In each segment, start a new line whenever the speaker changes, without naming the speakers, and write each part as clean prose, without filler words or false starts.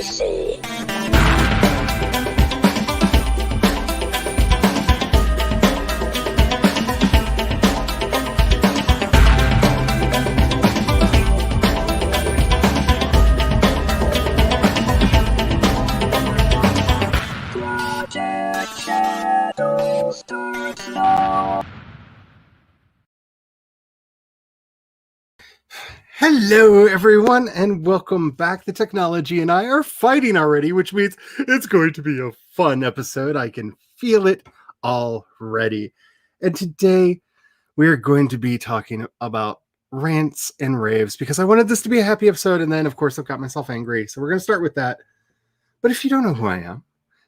Fantasy. Project Shadow starts now.
Hello, everyone, and welcome back. The technology and I are fighting already, which means it's going to be a fun episode. I can feel it already. And today we're going to be talking about rants and raves because I wanted this to be a happy episode. And then, of course, I've got myself angry. So we're going to start with that. But if you don't know who I am,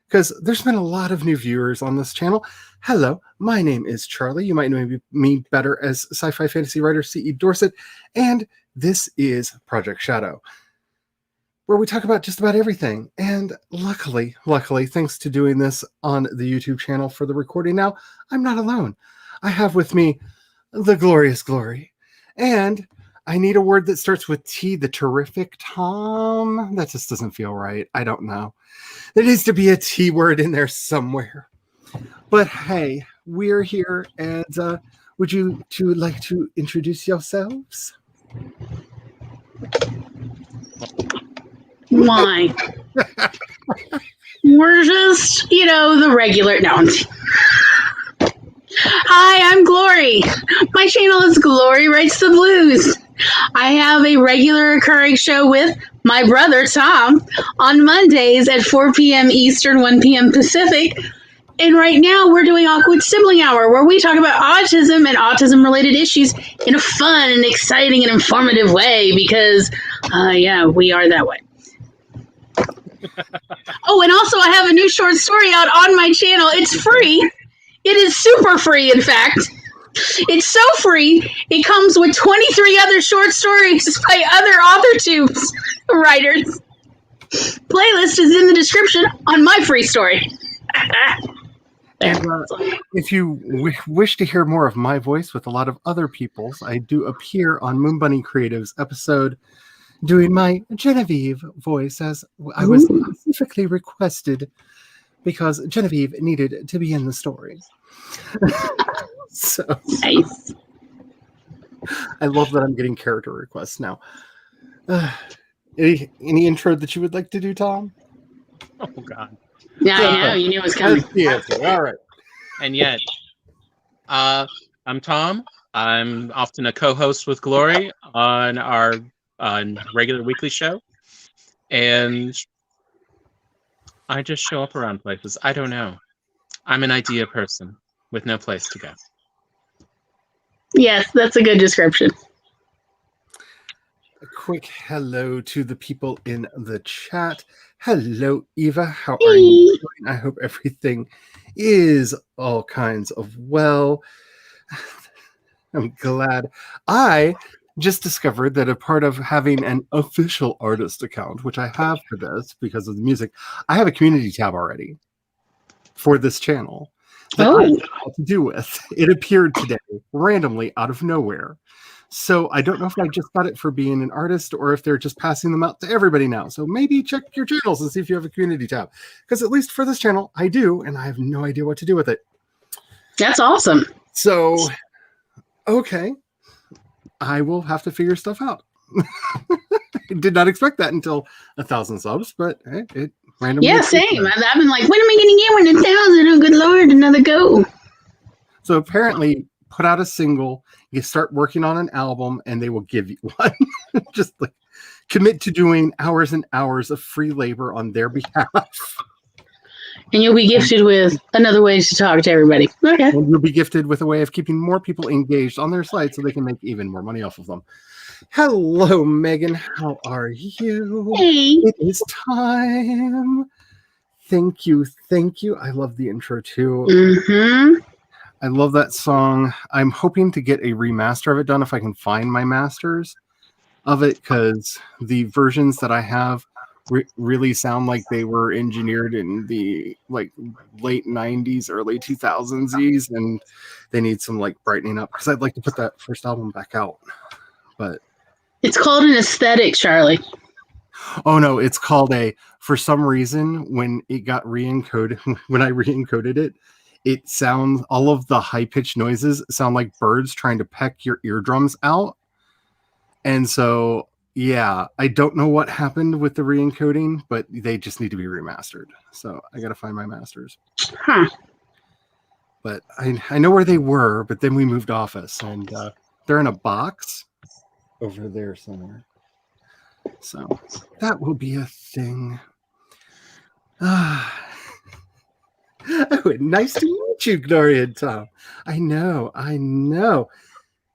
because there's been a lot of new viewers on this channel. Hello, my name is Charlie. You might know me better as sci-fi fantasy writer C.E. Dorset, and this is Project Shadow, where we talk about just about everything. And luckily, thanks to doing this on the YouTube channel for the recording now, I'm not alone. I have with me the glorious Glory, and I need a word that starts with T, the terrific Tom. That just doesn't feel right. I don't know. There needs to be a T word in there somewhere. But hey, we're here, and would you two like to introduce yourselves?
Why? We're just, the regular. No. Hi, I'm Glory. My channel is Glory Writes the Blues. I have a regular occurring show with my brother Tom on Mondays at 4 p.m. Eastern, 1 p.m. Pacific. And right now we're doing Awkward Sibling Hour, where we talk about autism and autism-related issues in a fun and exciting and informative way because, we are that way. Oh, and also I have a new short story out on my channel. It's free. It is super free, in fact. It's so free, it comes with 23 other short stories by other AuthorTubes writers. Playlist is in the description on my free story.
And, if you wish to hear more of my voice with a lot of other people's, I do appear on Moon Bunny Creative's episode doing my Genevieve voice as I was specifically requested because Genevieve needed to be in the story. So
nice.
I love that I'm getting character requests now. Any intro that you would like to do, Tom?
Oh, God.
Yeah, I know. You knew it was coming.
All right.
And yet, I'm Tom. I'm often a co-host with Glory on our regular weekly show. And I just show up around places. I don't know. I'm an idea person with no place to go.
Yes, that's a good description.
A quick hello to the people in the chat. Hello, Eva. How are you doing? I hope everything is all kinds of well. I'm glad. I just discovered that a part of having an official artist account, which I have for this because of the music, I have a community tab already for this channel that I don't know what to do with. It appeared today randomly out of nowhere. So I don't know if I just got it for being an artist or if they're just passing them out to everybody now. So maybe check your channels and see if you have a community tab. Because at least for this channel, I do, and I have no idea what to do with it.
That's awesome.
So, okay. I will have to figure stuff out. I did not expect that until 1,000 subs, but hey, it randomly.
Yeah, same. I've been like, when am I going to get 1,000? Oh, good Lord, another go.
So apparently, put out a single, you start working on an album, and they will give you one. Just like commit to doing hours and hours of free labor on their behalf.
And you'll be gifted with another way to talk to everybody. Okay.
And you'll be gifted with a way of keeping more people engaged on their site so they can make even more money off of them. Hello, Megan. How are you?
Hey.
It is time. Thank you. I love the intro too.
Mm-hmm.
I love that song. I'm hoping to get a remaster of it done if I can find my masters of it, because the versions that I have really sound like they were engineered in the late 90s, early 2000s, and they need some brightening up, because I'd like to put that first album back out. But
it's called an aesthetic, Charlie.
Oh no, it's called for some reason, when it got re-encoded, when I re-encoded it, it sounds, all of the high-pitched noises sound like birds trying to peck your eardrums out. And so, yeah, I don't know what happened with the re-encoding, but they just need to be remastered. So I got to find my masters.
Huh.
But I know where they were, but then we moved office, and they're in a box over there somewhere. So that will be a thing. Oh, nice to meet you, Gloria and Tom. I know.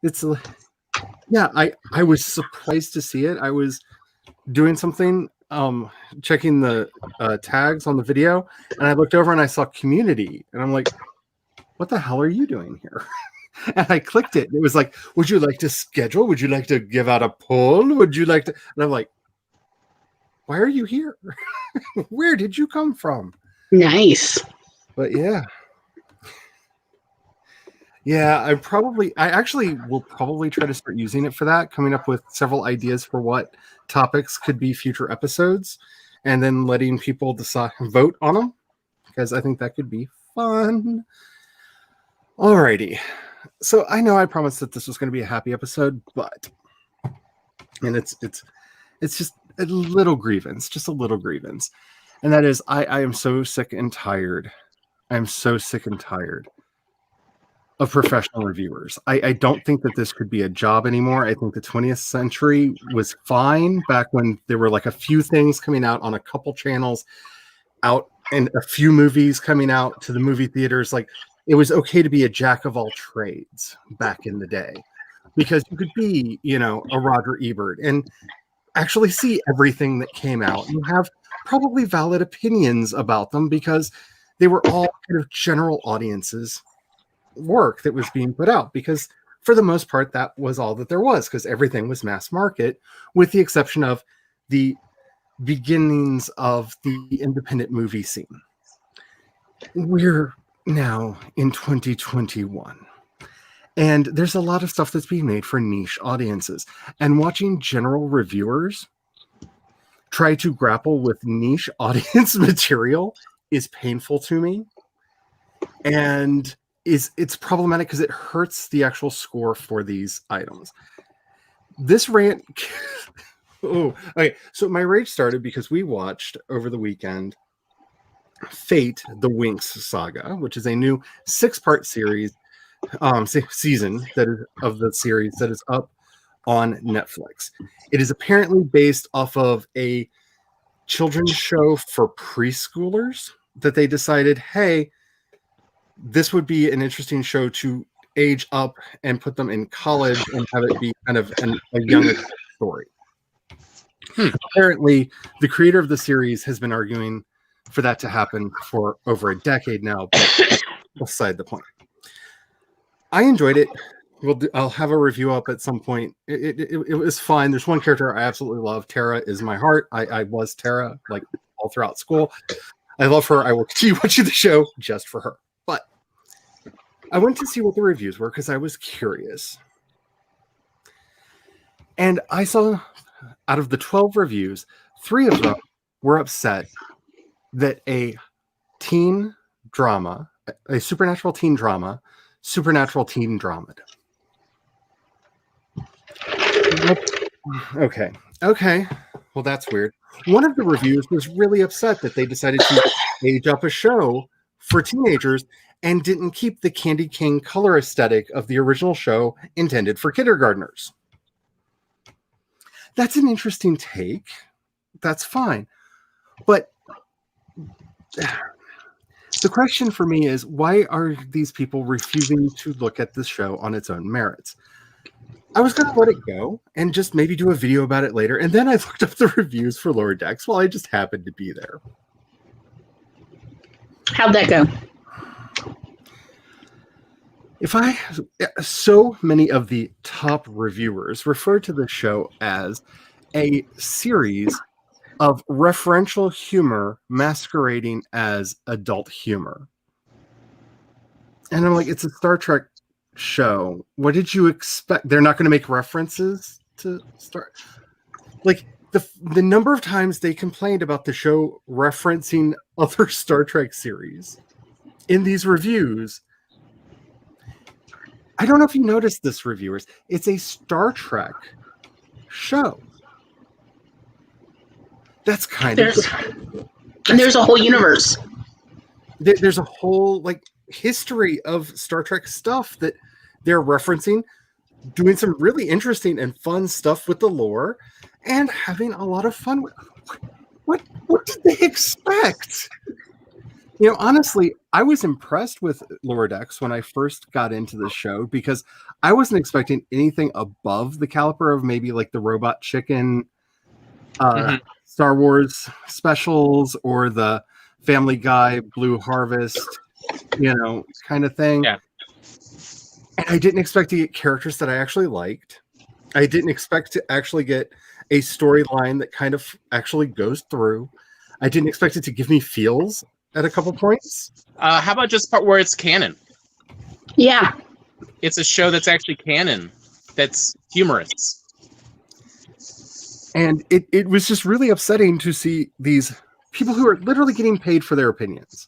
It's yeah. I was surprised to see it. I was doing something, checking the tags on the video, and I looked over and I saw community, and I'm like, "What the hell are you doing here?" And I clicked it. And it was like, "Would you like to schedule? Would you like to give out a poll? Would you like to?" And I'm like, "Why are you here? Where did you come from?"
Nice.
But yeah, I actually will probably try to start using it for that, coming up with several ideas for what topics could be future episodes, and then letting people vote on them, because I think that could be fun. Alrighty, so I know I promised that this was going to be a happy episode, and it's just a little grievance, and that is I am so sick and tired. I'm so sick and tired of professional reviewers. I don't think that this could be a job anymore. I think the 20th century was fine back when there were like a few things coming out on a couple channels out and a few movies coming out to the movie theaters. Like, it was okay to be a jack of all trades back in the day, because you could be, a Roger Ebert and actually see everything that came out and have probably valid opinions about them, because they were all kind of general audiences work that was being put out, because for the most part that was all that there was, because everything was mass market, with the exception of the beginnings of the independent movie scene. We're now in 2021, and there's a lot of stuff that's being made for niche audiences, and watching general reviewers try to grapple with niche audience material is painful to me, and it's problematic because it hurts the actual score for these items. This rant okay, so my rage started because we watched over the weekend Fate: The Winx Saga, which is a new 6-part series season that is of the series that is up on Netflix. It is apparently based off of a children's show for preschoolers that they decided, hey, this would be an interesting show to age up and put them in college and have it be kind of a young adult story. Apparently, the creator of the series has been arguing for that to happen for over a decade now, but beside the point. I enjoyed it. I'll have a review up at some point. It was fine. There's one character I absolutely love. Tara is my heart. I was Tara like all throughout school. I love her. I will continue watching the show just for her. But I went to see what the reviews were because I was curious. And I saw, out of the 12 reviews, 3 of them were upset that a teen drama, a supernatural teen drama, supernatural teen drama. Okay. Well, that's weird. One of the reviews was really upset that they decided to age up a show for teenagers and didn't keep the Candy King color aesthetic of the original show intended for kindergartners. That's an interesting take. That's fine. But the question for me is, why are these people refusing to look at this show on its own merits? I was going to let it go and just maybe do a video about it later. And then I looked up the reviews for Lower Decks while I just happened to be there.
How'd that go?
So many of the top reviewers refer to the show as a series of referential humor masquerading as adult humor. And I'm like, it's a Star Trek show. What did you expect? They're not going to make references to Star. Like, the number of times they complained about the show referencing other Star Trek series in these reviews. I don't know if you noticed this, reviewers. It's a Star Trek show. That's kind of...
There's a whole universe.
There's a whole like history of Star Trek stuff that they're referencing, doing some really interesting and fun stuff with the lore, and having a lot of fun with... What did they expect? You know, honestly, I was impressed with Lower Decks when I first got into the show because I wasn't expecting anything above the caliber of maybe like the Robot Chicken Star Wars specials or the Family Guy Blue Harvest, you know, kind of thing.
Yeah.
And I didn't expect to get characters that I actually liked. I didn't expect to actually get a storyline that kind of actually goes through. I didn't expect it to give me feels at a couple points.
How about just part where it's canon?
Yeah.
It's a show that's actually canon, that's humorous.
And it was just really upsetting to see these people who are literally getting paid for their opinions.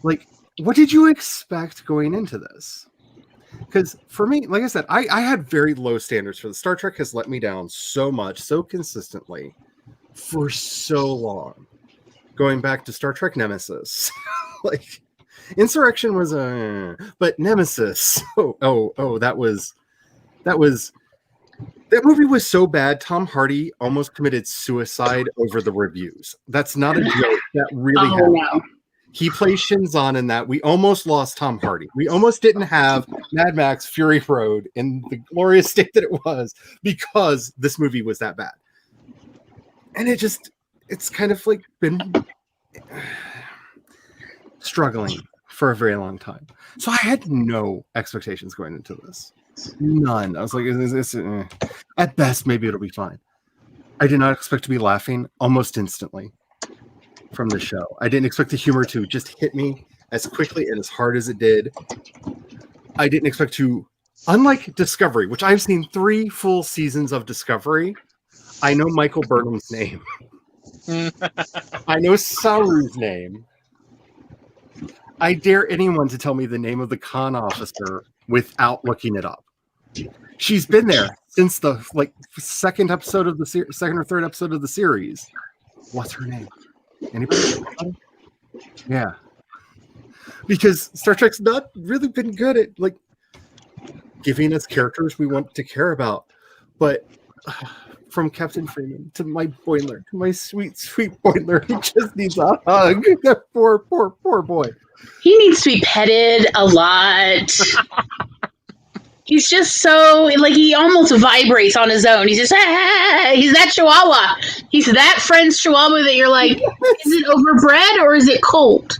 Like, what did you expect going into this? Because for me, like I said, I had very low standards for this. Star Trek has let me down so much, so consistently, for so long. Going back to Star Trek Nemesis. Like, Insurrection was but Nemesis. That movie was so bad, Tom Hardy almost committed suicide over the reviews. That's not a joke. That really happened.
No.
He plays Shinzon in that. We almost lost Tom Hardy. We almost didn't have Mad Max Fury Road in the glorious state that it was because this movie was that bad. And it's kind of like been struggling for a very long time. So I had no expectations going into this. None. I was like, at best, maybe it'll be fine. I did not expect to be laughing almost instantly from the show. I didn't expect the humor to just hit me as quickly and as hard as it did. I didn't expect to, unlike Discovery, which I've seen 3 full seasons of Discovery, I know Michael Burnham's name. I know Saru's name. I dare anyone to tell me the name of the con officer without looking it up. She's been there since the second episode of the second or third episode of the series. What's her name? Anybody? Yeah. Because Star Trek's not really been good at like giving us characters we want to care about. But from Captain Freeman to my Boiler, to my sweet, sweet Boiler, he just needs a hug. That poor boy.
He needs to be petted a lot. He's just so, like, he almost vibrates on his own. He's just, he's that Chihuahua. He's that French Chihuahua that you're like, is it overbred or is it cold?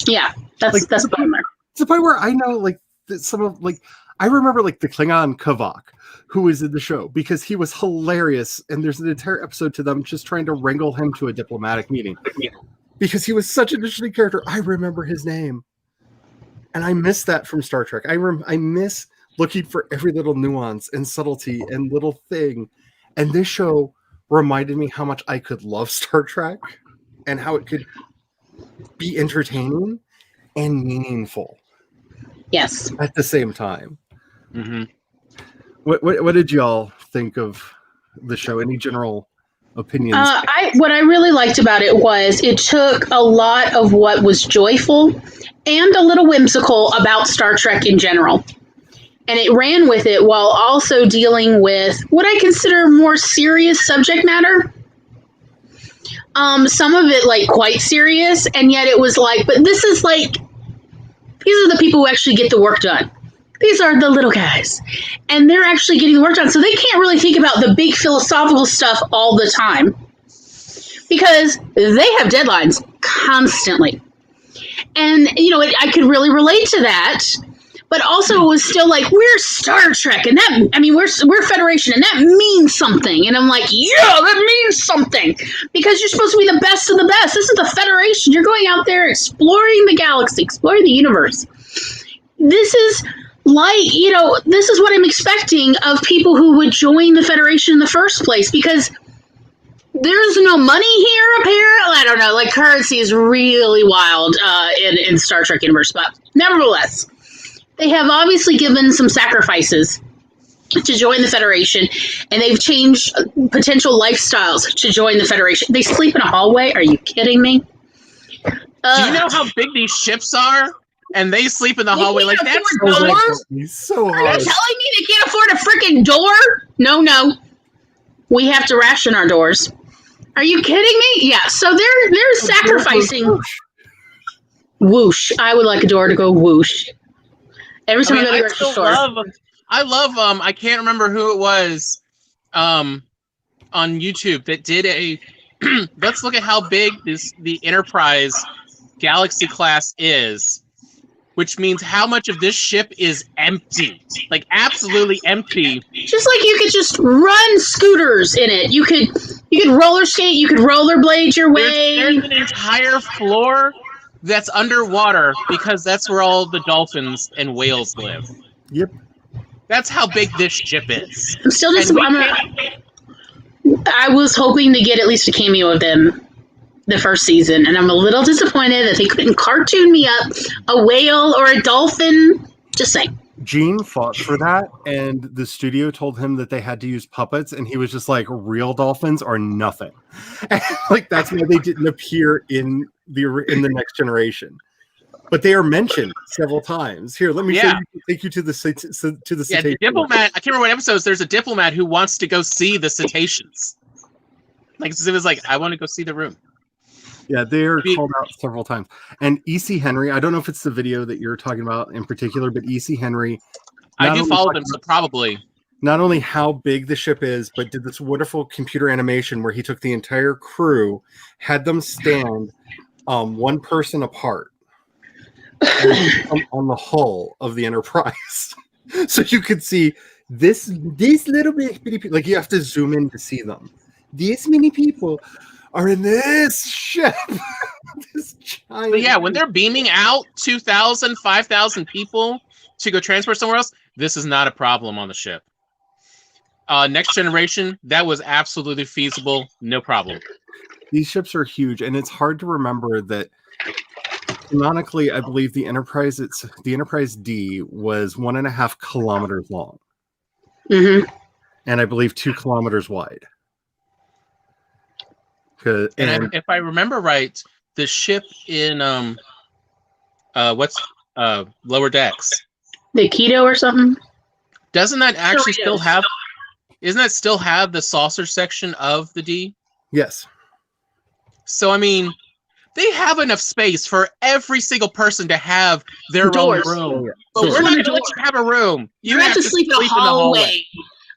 Yeah, that's Boiler.
It's the point where I know, like, some of, like, I remember, like, the Klingon Kavak, who was in the show, because he was hilarious, and there's an entire episode to them just trying to wrangle him to a diplomatic meeting. Because he was such an interesting character. I remember his name. And I miss that from Star Trek. I miss looking for every little nuance and subtlety and little thing. And this show reminded me how much I could love Star Trek and how it could be entertaining and meaningful.
Yes.
At the same time.
Mm-hmm.
What did y'all think of the show? Any general opinions?
What I really liked about it was it took a lot of what was joyful and a little whimsical about Star Trek in general. And it ran with it while also dealing with what I consider more serious subject matter. Some of it like quite serious, and yet it was like, but this is like, these are the people who actually get the work done. These are the little guys. And they're actually getting the work done. So they can't really think about the big philosophical stuff all the time. Because they have deadlines constantly. And, you know, I could really relate to that. But also it was still like, we're Star Trek. And that, I mean, we're Federation. And that means something. And I'm like, yeah, that means something. Because you're supposed to be the best of the best. This is the Federation. You're going out there exploring the galaxy, exploring the universe. This is like, this is what I'm expecting of people who would join the Federation in the first place, because there's no money here, apparently. I don't know. Like, currency is really wild in Star Trek universe, but nevertheless, they have obviously given some sacrifices to join the Federation, and they've changed potential lifestyles to join the Federation. They sleep in a hallway? Are you kidding me?
Do you know how big these ships are? And they sleep in the hallway like that's
so
Are
hard.
you telling me they can't afford a freaking door? No. We have to ration our doors. Are you kidding me? Yeah, so they're sacrificing. Whoosh. I would like a door to go whoosh. Every time I go to the grocery store.
I love I can't remember who it was on YouTube that did a let's look at how big the Enterprise Galaxy class is, which means how much of this ship is empty. Like absolutely empty.
Just like you could just run scooters in it. You could roller skate, you could rollerblade your way.
There's an entire floor that's underwater because that's where all the dolphins and whales live.
Yep.
That's how big this ship is.
I'm still disappointed. I was hoping to get at least a cameo of them the first season, and I'm a little disappointed that they couldn't cartoon me up a whale or a dolphin. Just saying.
Gene fought for that, and the studio told him that they had to use puppets, and he was just like, real dolphins are nothing. Like, that's why they didn't appear in the Next Generation. But they are mentioned several times. Here, let me show you, take you to the cetacean.
The diplomat, I can't remember what episodes, there's a diplomat who wants to go see the cetaceans. Like, it was like, I want to go see the room.
Yeah, they're called out several times. And E.C. Henry, I don't know if it's the video that you're talking about in particular, but E.C. Henry...
I do follow them, so probably.
Not only how big the ship is, but did this wonderful computer animation where he took the entire crew, had them stand one person apart on the hull of the Enterprise. So you could see this little bit, like you have to zoom in to see them. These many people are in this ship. This giant.
But yeah, when they're beaming out 2,000, 5,000 people to go transport somewhere else, this is not a problem on the ship. Next Generation, that was absolutely feasible, no problem.
These ships are huge, and it's hard to remember that. Canonically, I believe the Enterprise D was 1.5 kilometers long, and I believe 2 kilometers wide.
And if I remember right, the ship in Lower Decks,
the Keto or something,
doesn't that actually still have? Isn't that still have the saucer section of the D?
Yes.
So I mean, they have enough space for every single person to have their own room. But we're not going to let you have a room.
You have to sleep in a hallway.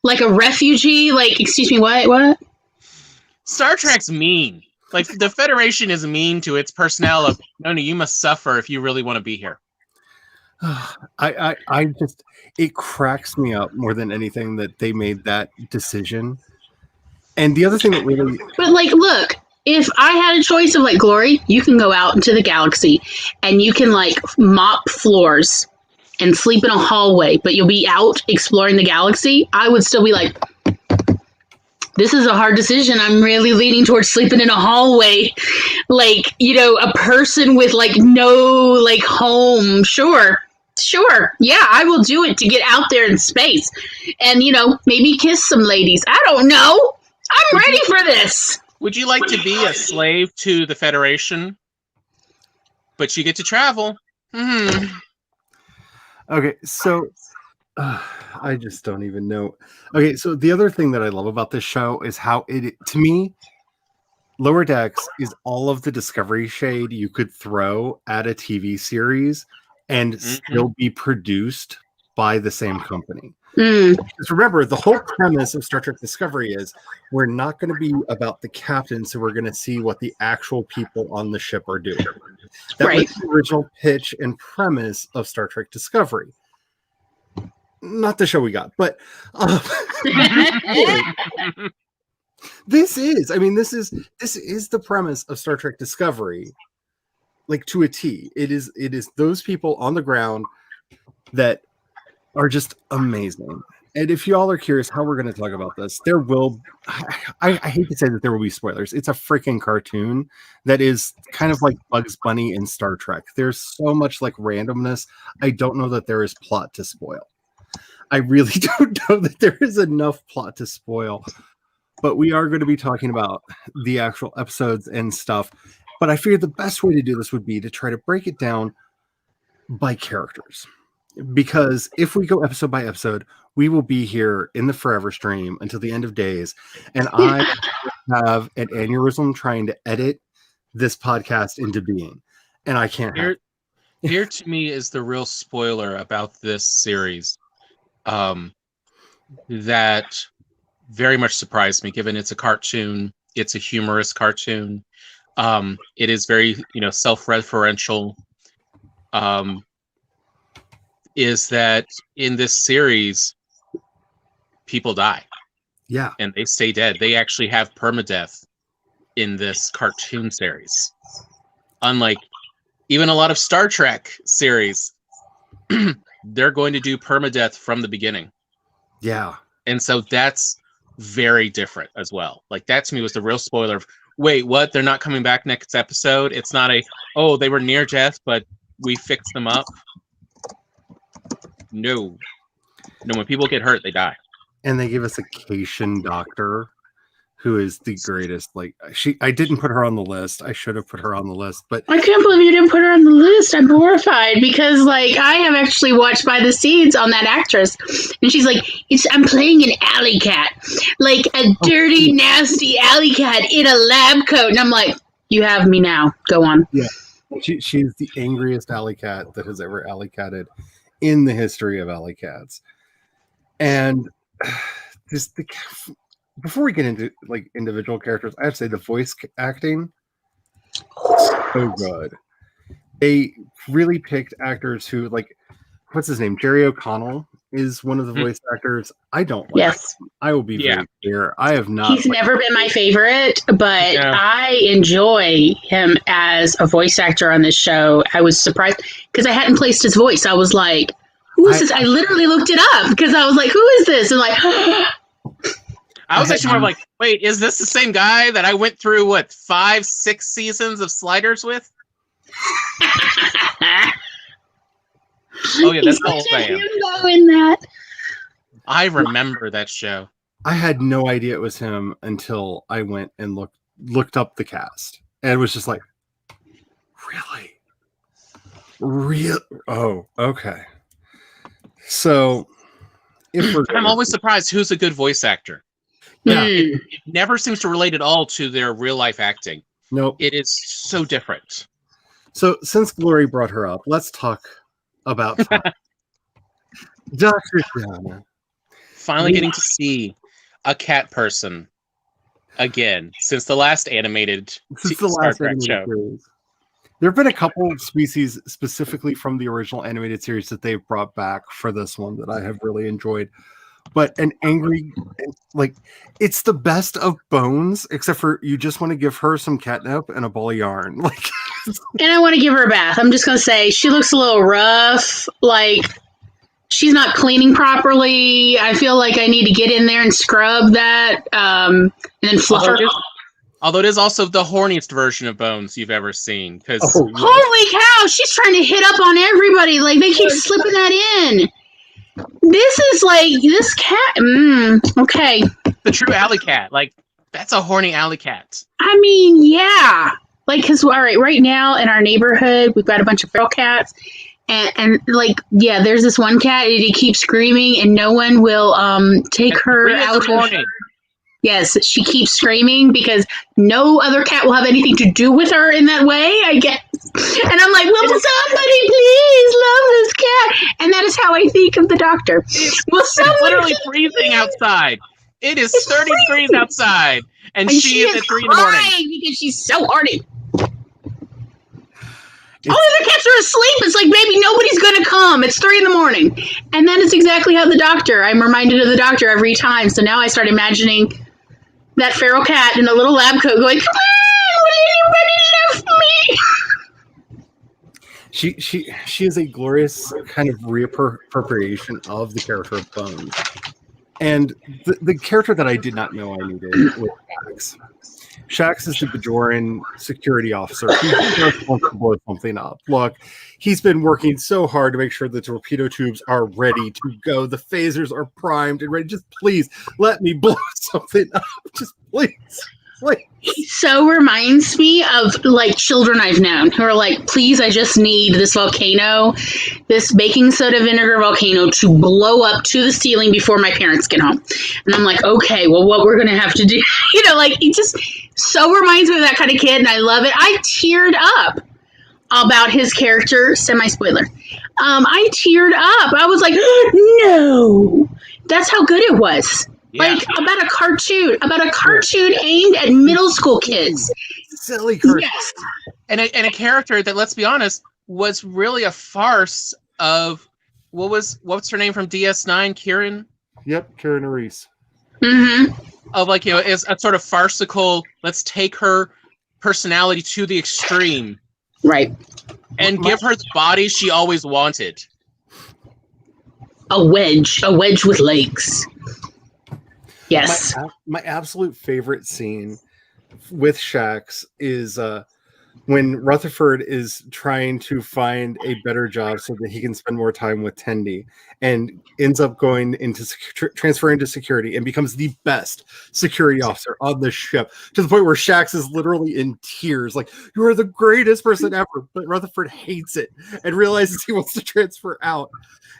Like a refugee? Like, excuse me, what?
Star Trek's mean.
Like, the Federation is mean to its personnel of, no, you must suffer if you really want to be here.
I just, it cracks me up more than anything that they made that decision. And the other thing that really...
But, like, look, if I had a choice of, like, Glory, you can go out into the galaxy and you can, like, mop floors and sleep in a hallway, but you'll be out exploring the galaxy, I would still be like, this is a hard decision. I'm really leaning towards sleeping in a hallway. Like, you know, a person with, like, no, like, home. Sure. Yeah, I will do it to get out there in space. And, you know, maybe kiss some ladies. I don't know. I'm ready for this.
Would you like to be a slave to the Federation? But you get to travel.
Okay, so I just don't even know. Okay, so the other thing that I love about this show is how it, to me, Lower Decks is all of the Discovery shade you could throw at a TV series and still be produced by the same company. Because remember, the whole premise of Star Trek Discovery is we're not going to be about the captain, so we're going to see what the actual people on the ship are doing. That was the original pitch and premise of Star Trek Discovery. Not the show we got, but this is the premise of Star Trek Discovery, like to a T. It is those people on the ground that are just amazing. And if you all are curious how we're going to talk about this, there will, I hate to say that there will be spoilers. It's a freaking cartoon that is kind of like Bugs Bunny in Star Trek. There's so much like randomness. I don't know that there is plot to spoil. I really don't know that there is enough plot to spoil. But we are going to be talking about the actual episodes and stuff. But I figured the best way to do this would be to try to break it down by characters. Because if we go episode by episode, we will be here in the forever stream until the end of days. And I have an aneurysm trying to edit this podcast into being. And I can't.
Here to me is the real spoiler about this series. That very much surprised me, given it's a cartoon. It's a humorous cartoon. It is very, self-referential. Is that in this series, people die.
Yeah.
And they stay dead. They actually have permadeath in this cartoon series. Unlike even a lot of Star Trek series, they're going to do permadeath from the beginning.
Yeah.
And so that's very different as well. Like, that to me was the real spoiler of, wait, what? They're not coming back next episode? It's not they were near death, but we fixed them up. No, when people get hurt, they die.
And they give us a Cation doctor who is the greatest. Like, I didn't put her on the list. I should have put her on the list, but
I can't believe you didn't put her on the list. I'm horrified because, like, I have actually watched By the Scenes on that actress, and she's like, I'm playing an alley cat, like a dirty, nasty alley cat in a lab coat, and I'm like, you have me now. Go on.
Yeah, she's the angriest alley cat that has ever alley catted in the history of alley cats. And before we get into like individual characters, I have to say the voice acting so good. They really picked actors who, like, what's his name? Jerry O'Connell is one of the voice actors. I don't like
yes.
him. I will be very clear. I have not.
He's never been my favorite, but I enjoy him as a voice actor on this show. I was surprised because I hadn't placed his voice. I was like, who is this? I literally looked it up because I was like, who is this? And like,
I was actually more like, wait, is this the same guy that I went through, 5-6 seasons of Sliders with? Oh, yeah, that's the whole thing.
In that.
I remember that show.
I had no idea it was him until I went and looked up the cast. And it was just like, really? Oh, okay. So,
I'm always surprised who's a good voice actor.
Yeah.
It never seems to relate at all to their real life acting.
Nope.
It is so different.
So, since Glory brought her up, let's talk about Dr. Tiana.
Finally getting to see a cat person again since the last animated Star Trek show.
Series. There have been a couple of species specifically from the original animated series that they've brought back for this one that I have really enjoyed. But an angry, like, it's the best of Bones, except for you just want to give her some catnip and a ball of yarn. Like,
and I want to give her a bath. I'm just going to say she looks a little rough. Like, she's not cleaning properly. I feel like I need to get in there and scrub that and then fluff her.
Although it is also the horniest version of Bones you've ever seen.
Holy cow, she's trying to hit up on everybody. Like, they keep slipping that in. This is like, this cat, okay.
The true alley cat. Like, that's a horny alley cat.
I mean, yeah. Like, because, all right now in our neighborhood, we've got a bunch of feral cats. And like, yeah, there's this one cat, and he keeps screaming, and no one will take her out. Yes, she keeps screaming because no other cat will have anything to do with her in that way, I guess. And I'm like, will somebody please love this cat? And that is how I think of the doctor. Will someone
literally freezing outside. It is 30 degrees outside. And she is at 3 in the morning.
Because she's so horny. All the other cats are asleep. It's like, baby, nobody's going to come. It's 3 in the morning. And that is exactly how I'm reminded of the doctor every time. So now I start imagining that feral cat in a little lab coat going, come on, will anybody love me?
She is a glorious kind of reappropriation of the character of Bones. And the character that I did not know I needed was Shax. Shax is the Bajoran security officer. He's responsible to blow something up. Look, he's been working so hard to make sure the torpedo tubes are ready to go. The phasers are primed and ready. Just please let me blow something up. Just please.
He so reminds me of like children I've known who are like, please, I just need this volcano, this baking soda vinegar volcano to blow up to the ceiling before my parents get home. And I'm like, okay, well, what we're going to have to do, like he just so reminds me of that kind of kid. And I love it. I teared up about his character, semi-spoiler. I teared up. I was like, no, that's how good it was.
Yeah.
Like about a cartoon aimed at middle school kids.
Silly cartoon.
Yes.
And a character that, let's be honest, was really a farce of what's her name from DS9, Kieran?
Yep, Kieran Reese.
Mm-hmm.
Of like, is a sort of farcical, let's take her personality to the extreme.
Right.
And give her the body she always wanted.
A wedge with legs. Yes.
My absolute favorite scene with Shax is when Rutherford is trying to find a better job so that he can spend more time with Tendi, and ends up going into transferring to security and becomes the best security officer on the ship, to the point where Shax is literally in tears, like, you are the greatest person ever. But Rutherford hates it and realizes he wants to transfer out,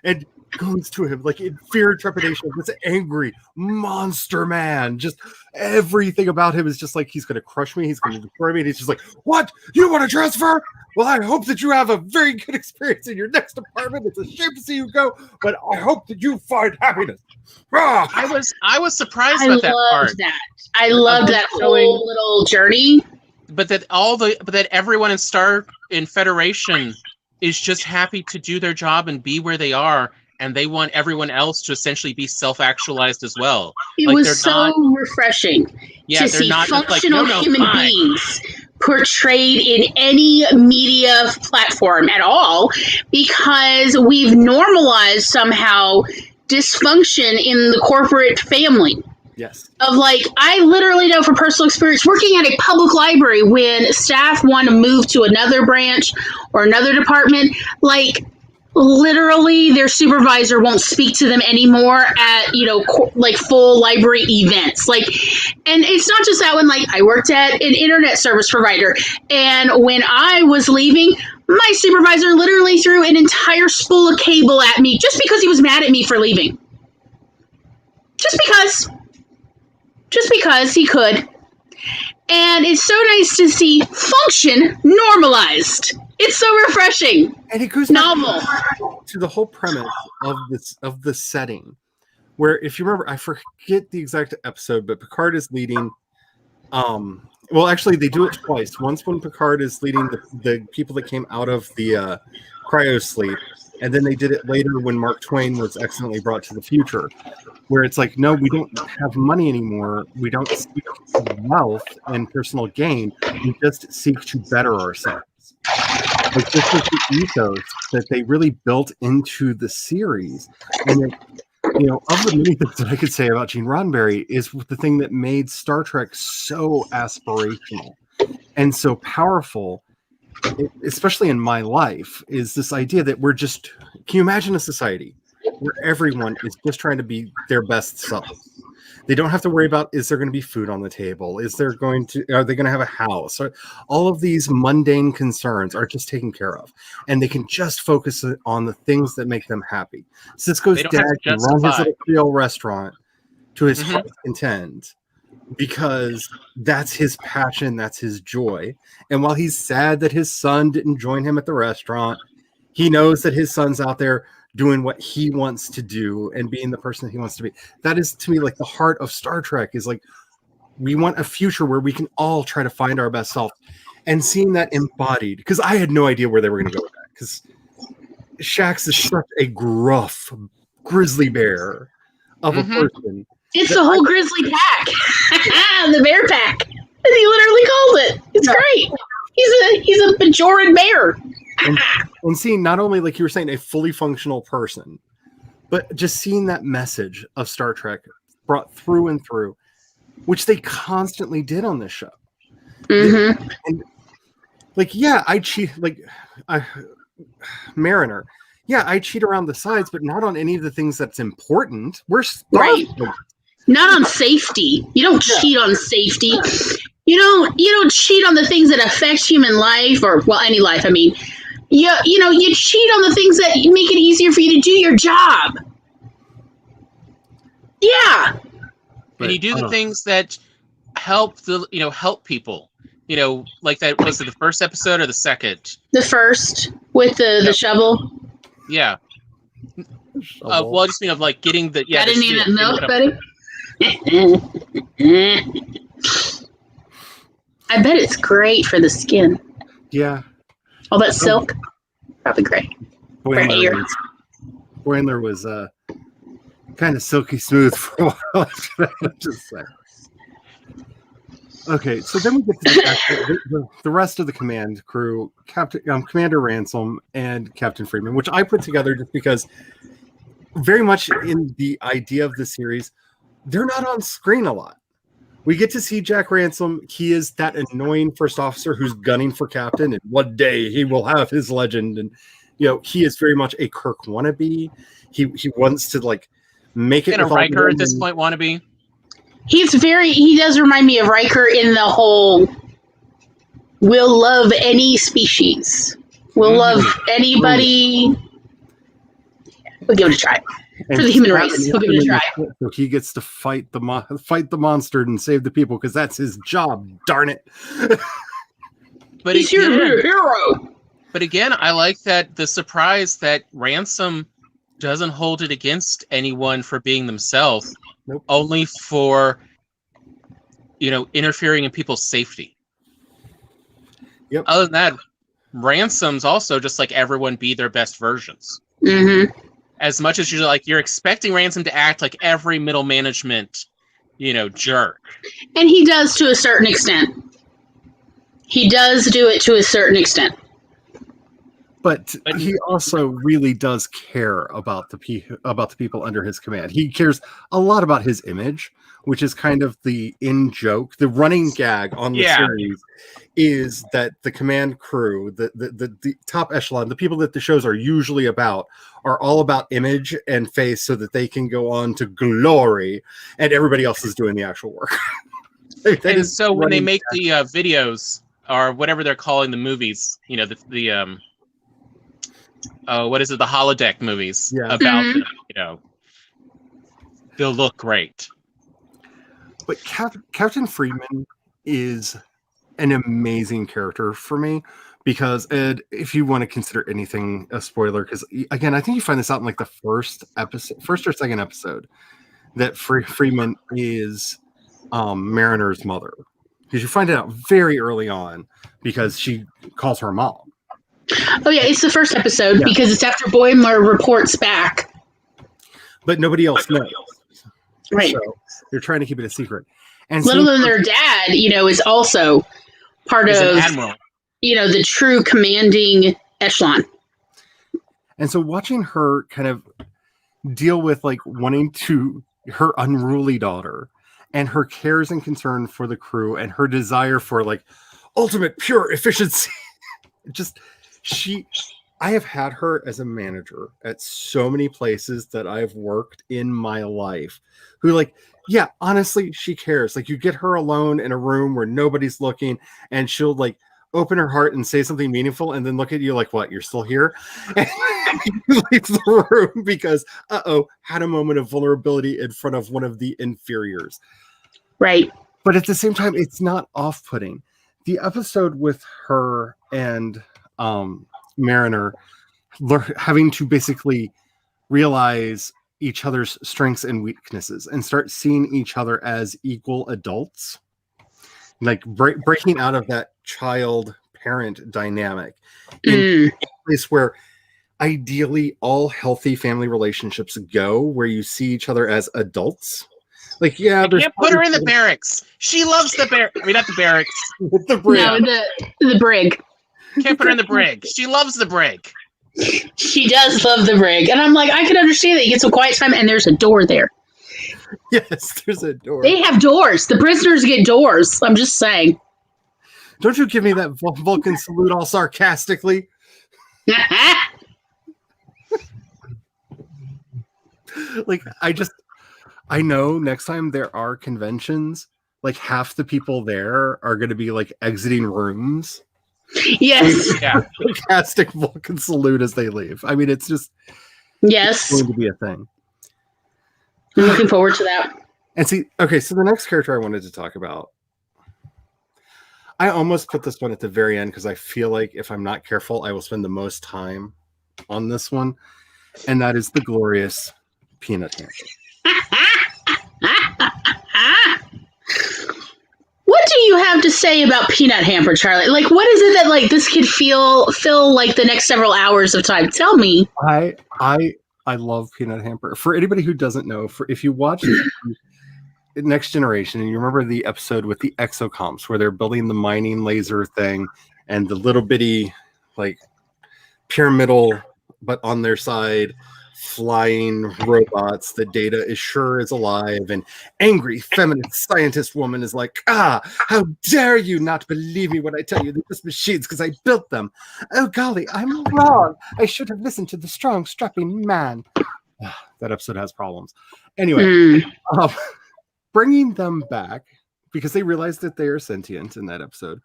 and goes to him like in fear and trepidation, this angry monster man. Just everything about him is just like, he's going to crush me, he's going to destroy me. And he's just like, what? You want to transfer? Well, I hope that you have a very good experience in your next apartment. It's a shame to see you go, but I hope that you find happiness.
I was surprised about that part.
I loved that whole little journey.
But that everyone in Federation is just happy to do their job and be where they are. And they want everyone else to essentially be self-actualized as well.
It was so refreshing to see functional human beings portrayed in any media platform at all, because we've normalized somehow dysfunction in the corporate family.
Yes.
Of like, I literally know from personal experience working at a public library, when staff want to move to another branch or another department, like, literally their supervisor won't speak to them anymore at, like full library events. Like, and it's not just that one. Like, I worked at an internet service provider, and when I was leaving, my supervisor literally threw an entire spool of cable at me just because he was mad at me for leaving. Just because he could. And it's so nice to see function normalized. It's so refreshing.
And it goes
novel
to the whole premise of the setting, where, if you remember, I forget the exact episode, but Picard is leading. Well, actually, they do it twice. Once when Picard is leading the people that came out of the cryo sleep, and then they did it later when Mark Twain was accidentally brought to the future, where it's like, no, we don't have money anymore. We don't seek wealth and personal gain. We just seek to better ourselves. Like, this was the ethos that they really built into the series. And of the many things that I could say about Gene Roddenberry, is the thing that made Star Trek so aspirational and so powerful, especially in my life, is this idea that we're just, can you imagine a society where everyone is just trying to be their best self? They don't have to worry about, is there going to be food on the table? Are they going to have a house? All of these mundane concerns are just taken care of, and they can just focus on the things that make them happy. Sisko's dad can run his little Creole restaurant to his heart's content, because that's his passion, that's his joy. And while he's sad that his son didn't join him at the restaurant, he knows that his son's out there doing what he wants to do and being the person that he wants to be. That is, to me, like the heart of Star Trek, is like, we want a future where we can all try to find our best self, and seeing that embodied, because I had no idea where they were going to go with that, because Shax is such a gruff grizzly bear of a person.
It's the whole grizzly pack. The bear pack, as he literally calls it. It's great. He's a Bajoran bear.
and seeing not only, like you were saying, a fully functional person, but just seeing that message of Star Trek brought through and through, which they constantly did on this show.
Mm-hmm.
And like, yeah, Mariner. Yeah, I cheat around the sides, but not on any of the things that's important. We're
Right. Not on safety. You don't cheat on safety. You don't cheat on the things that affect human life, or any life. I mean, you cheat on the things that make it easier for you to do your job. Yeah.
And you do the things that help help people. Like that, was it the first episode or the second?
The first with the shovel.
Yeah. Well, I just mean of like getting the
I didn't need that milk, buddy. I bet it's great for the skin.
Yeah.
All that silk, probably great.
Boimler was kind of silky smooth for a while. Just saying. Okay, so then we get to the rest of the command crew, Commander Ransom and Captain Freeman, which I put together just because very much in the idea of the series, they're not on screen a lot. We get to see Jack Ransom. He is that annoying first officer who's gunning for captain, and one day he will have his legend. And he is very much a Kirk wannabe. He wants to like make it.
And a Riker at this point wannabe.
He does remind me of Riker in the whole, we'll love any species. We'll love anybody. We'll give it a try.
And
for the human race. We'll give it a try.
So he gets to fight the monster and save the people because that's his job, darn it.
But
he's your hero.
But again, I like that the surprise that Ransom doesn't hold it against anyone for being themselves.
Nope.
Only for, interfering in people's safety.
Yep.
Other than that, Ransom's also just like everyone be their best versions.
Mm-hmm.
As much as you're expecting Ransom to act like every middle management, jerk.
And he does to a certain extent. He does do it to a certain extent.
But he also really does care about the people under his command. He cares a lot about his image, which is kind of the in-joke. The running gag on the series is that the command crew, the top echelon, the people that the shows are usually about, are all about image and face so that they can go on to glory, and everybody else is doing the actual work.
And so when they make the videos, or whatever they're calling the movies, what is it? The holodeck movies about them, they'll look great.
But Captain Freeman is an amazing character for me because, Ed, if you want to consider anything a spoiler, because again, I think you find this out in like the first or second episode, that Freeman is Mariner's mother, because you find it out very early on because she calls her mom.
Oh yeah, it's the first episode because it's after Boimler reports back.
But nobody else knows.
Right.
So they're trying to keep it a secret. And
little than their dad, is also part of
admiral.
The true commanding echelon.
And so watching her kind of deal with like wanting her unruly daughter and her cares and concern for the crew and her desire for like ultimate pure efficiency. I have had her as a manager at so many places that I've worked in my life who honestly, she cares. Like, you get her alone in a room where nobody's looking and she'll like open her heart and say something meaningful and then look at you like, what, you're still here? And leaves the room because, had a moment of vulnerability in front of one of the inferiors.
Right.
But at the same time, it's not off-putting. The episode with her and Mariner having to basically realize each other's strengths and weaknesses and start seeing each other as equal adults, like breaking out of that child-parent dynamic in a place where ideally all healthy family relationships go, where you see each other as adults. Like, yeah,
you can't put her in the barracks. She loves the barracks. I mean, not the barracks.
The brig.
No, the brig.
Can't put her in the brig. She loves the brig.
She does love the brig. And I'm like, I can understand that. You get some quiet time and there's a door there.
Yes, there's a door.
They have doors. The prisoners get doors. I'm just saying.
Don't you give me that Vulcan salute all sarcastically. Like, I know next time there are conventions, like half the people there are going to be like exiting rooms.
Yes.
Yeah.
Sarcastic Vulcan salute as they leave. I mean, it's just
Yes.
going to be a thing.
I'm looking forward to that.
And see, okay, so the next character I wanted to talk about, I almost put this one at the very end because I feel like if I'm not careful, I will spend the most time on this one, and that is the glorious Peanut Hamper.
What do you have to say about Peanut Hamper, Charlie? Like, what is it that like this could fill like the next several hours of time? Tell me.
I love Peanut Hamper. For anybody who doesn't know, if you watch Next Generation and you remember the episode with the exocomps where they're building the mining laser thing and the little bitty like pyramidal but on their side flying robots that Data is sure is alive, and angry feminist scientist woman is like, how dare you not believe me when I tell you they're just machines because I built them. Oh golly, I'm wrong. I should have listened to the strong strapping man. That episode has problems. Anyway, bringing them back because they realized that they are sentient in that episode,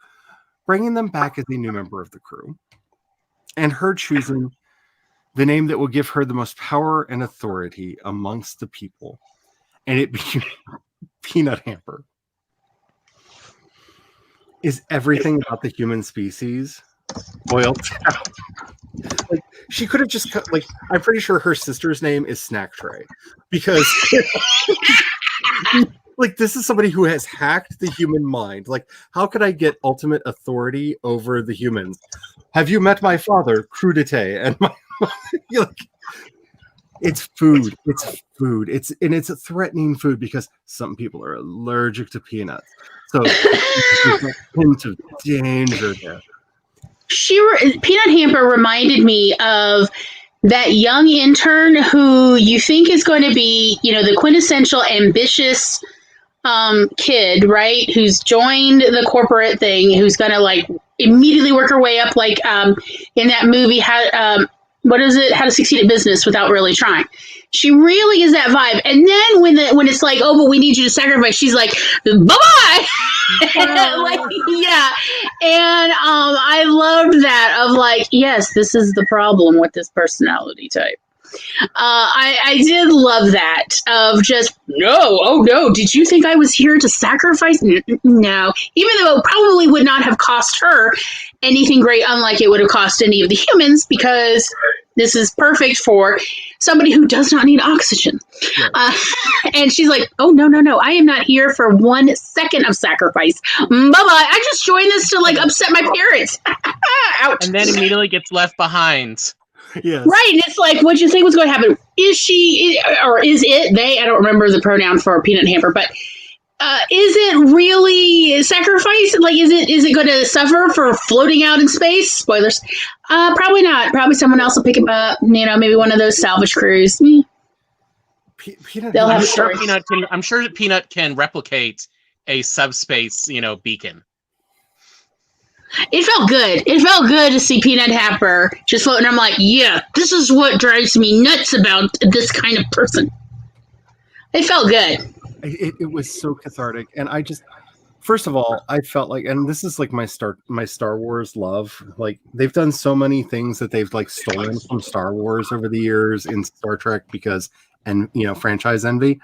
bringing them back as a new member of the crew and her choosing the name that will give her the most power and authority amongst the people, and it being Peanut Hamper, is everything about the human species boiled down. Like, she could have just cut, like, I'm pretty sure her sister's name is Snack Tray because like, this is somebody who has hacked the human mind. Like, how could I get ultimate authority over the humans? Have you met my father, Crudite? And my like, it's food. It's food. It's a threatening food because some people are allergic to peanuts. So there's a hint of danger there.
Peanut Hamper reminded me of that young intern who you think is going to be, the quintessential ambitious kid, right? Who's joined the corporate thing, who's going to like immediately work her way up, like in that movie, what is it? How to Succeed at Business Without Really Trying. She really is that vibe. And then when it's like, oh, but we need you to sacrifice, she's like, bye-bye. Like, yeah. And I loved that of like, yes, this is the problem with this personality type. I did love that of just, no, did you think I was here to sacrifice? No. Even though it probably would not have cost her anything great, unlike it would have cost any of the humans, because this is perfect for somebody who does not need oxygen. Yeah. And she's like, oh, no, I am not here for 1 second of sacrifice. Bye-bye. I just joined this to like upset my parents. Ouch.
And then immediately gets left behind.
Yes.
Right, and it's like, what do you think was going to happen? Is she, or is it, they, I don't remember the pronoun for Peanut Hamper, but is it really sacrifice? Like, is it going to suffer for floating out in space? Spoilers. Probably not. Probably someone else will pick him up, maybe one of those salvage crews.
Peanut,
they'll have
I'm
a
sure
story.
I'm sure Peanut can replicate a subspace, beacon.
It felt good. It felt good to see Peanut Hamper just floating. I'm like, yeah, this is what drives me nuts about this kind of person. It felt good.
It was so cathartic, and I just, first of all, I felt like, and this is like my Star Wars love. Like, they've done so many things that they've like stolen from Star Wars over the years in Star Trek because, and franchise envy.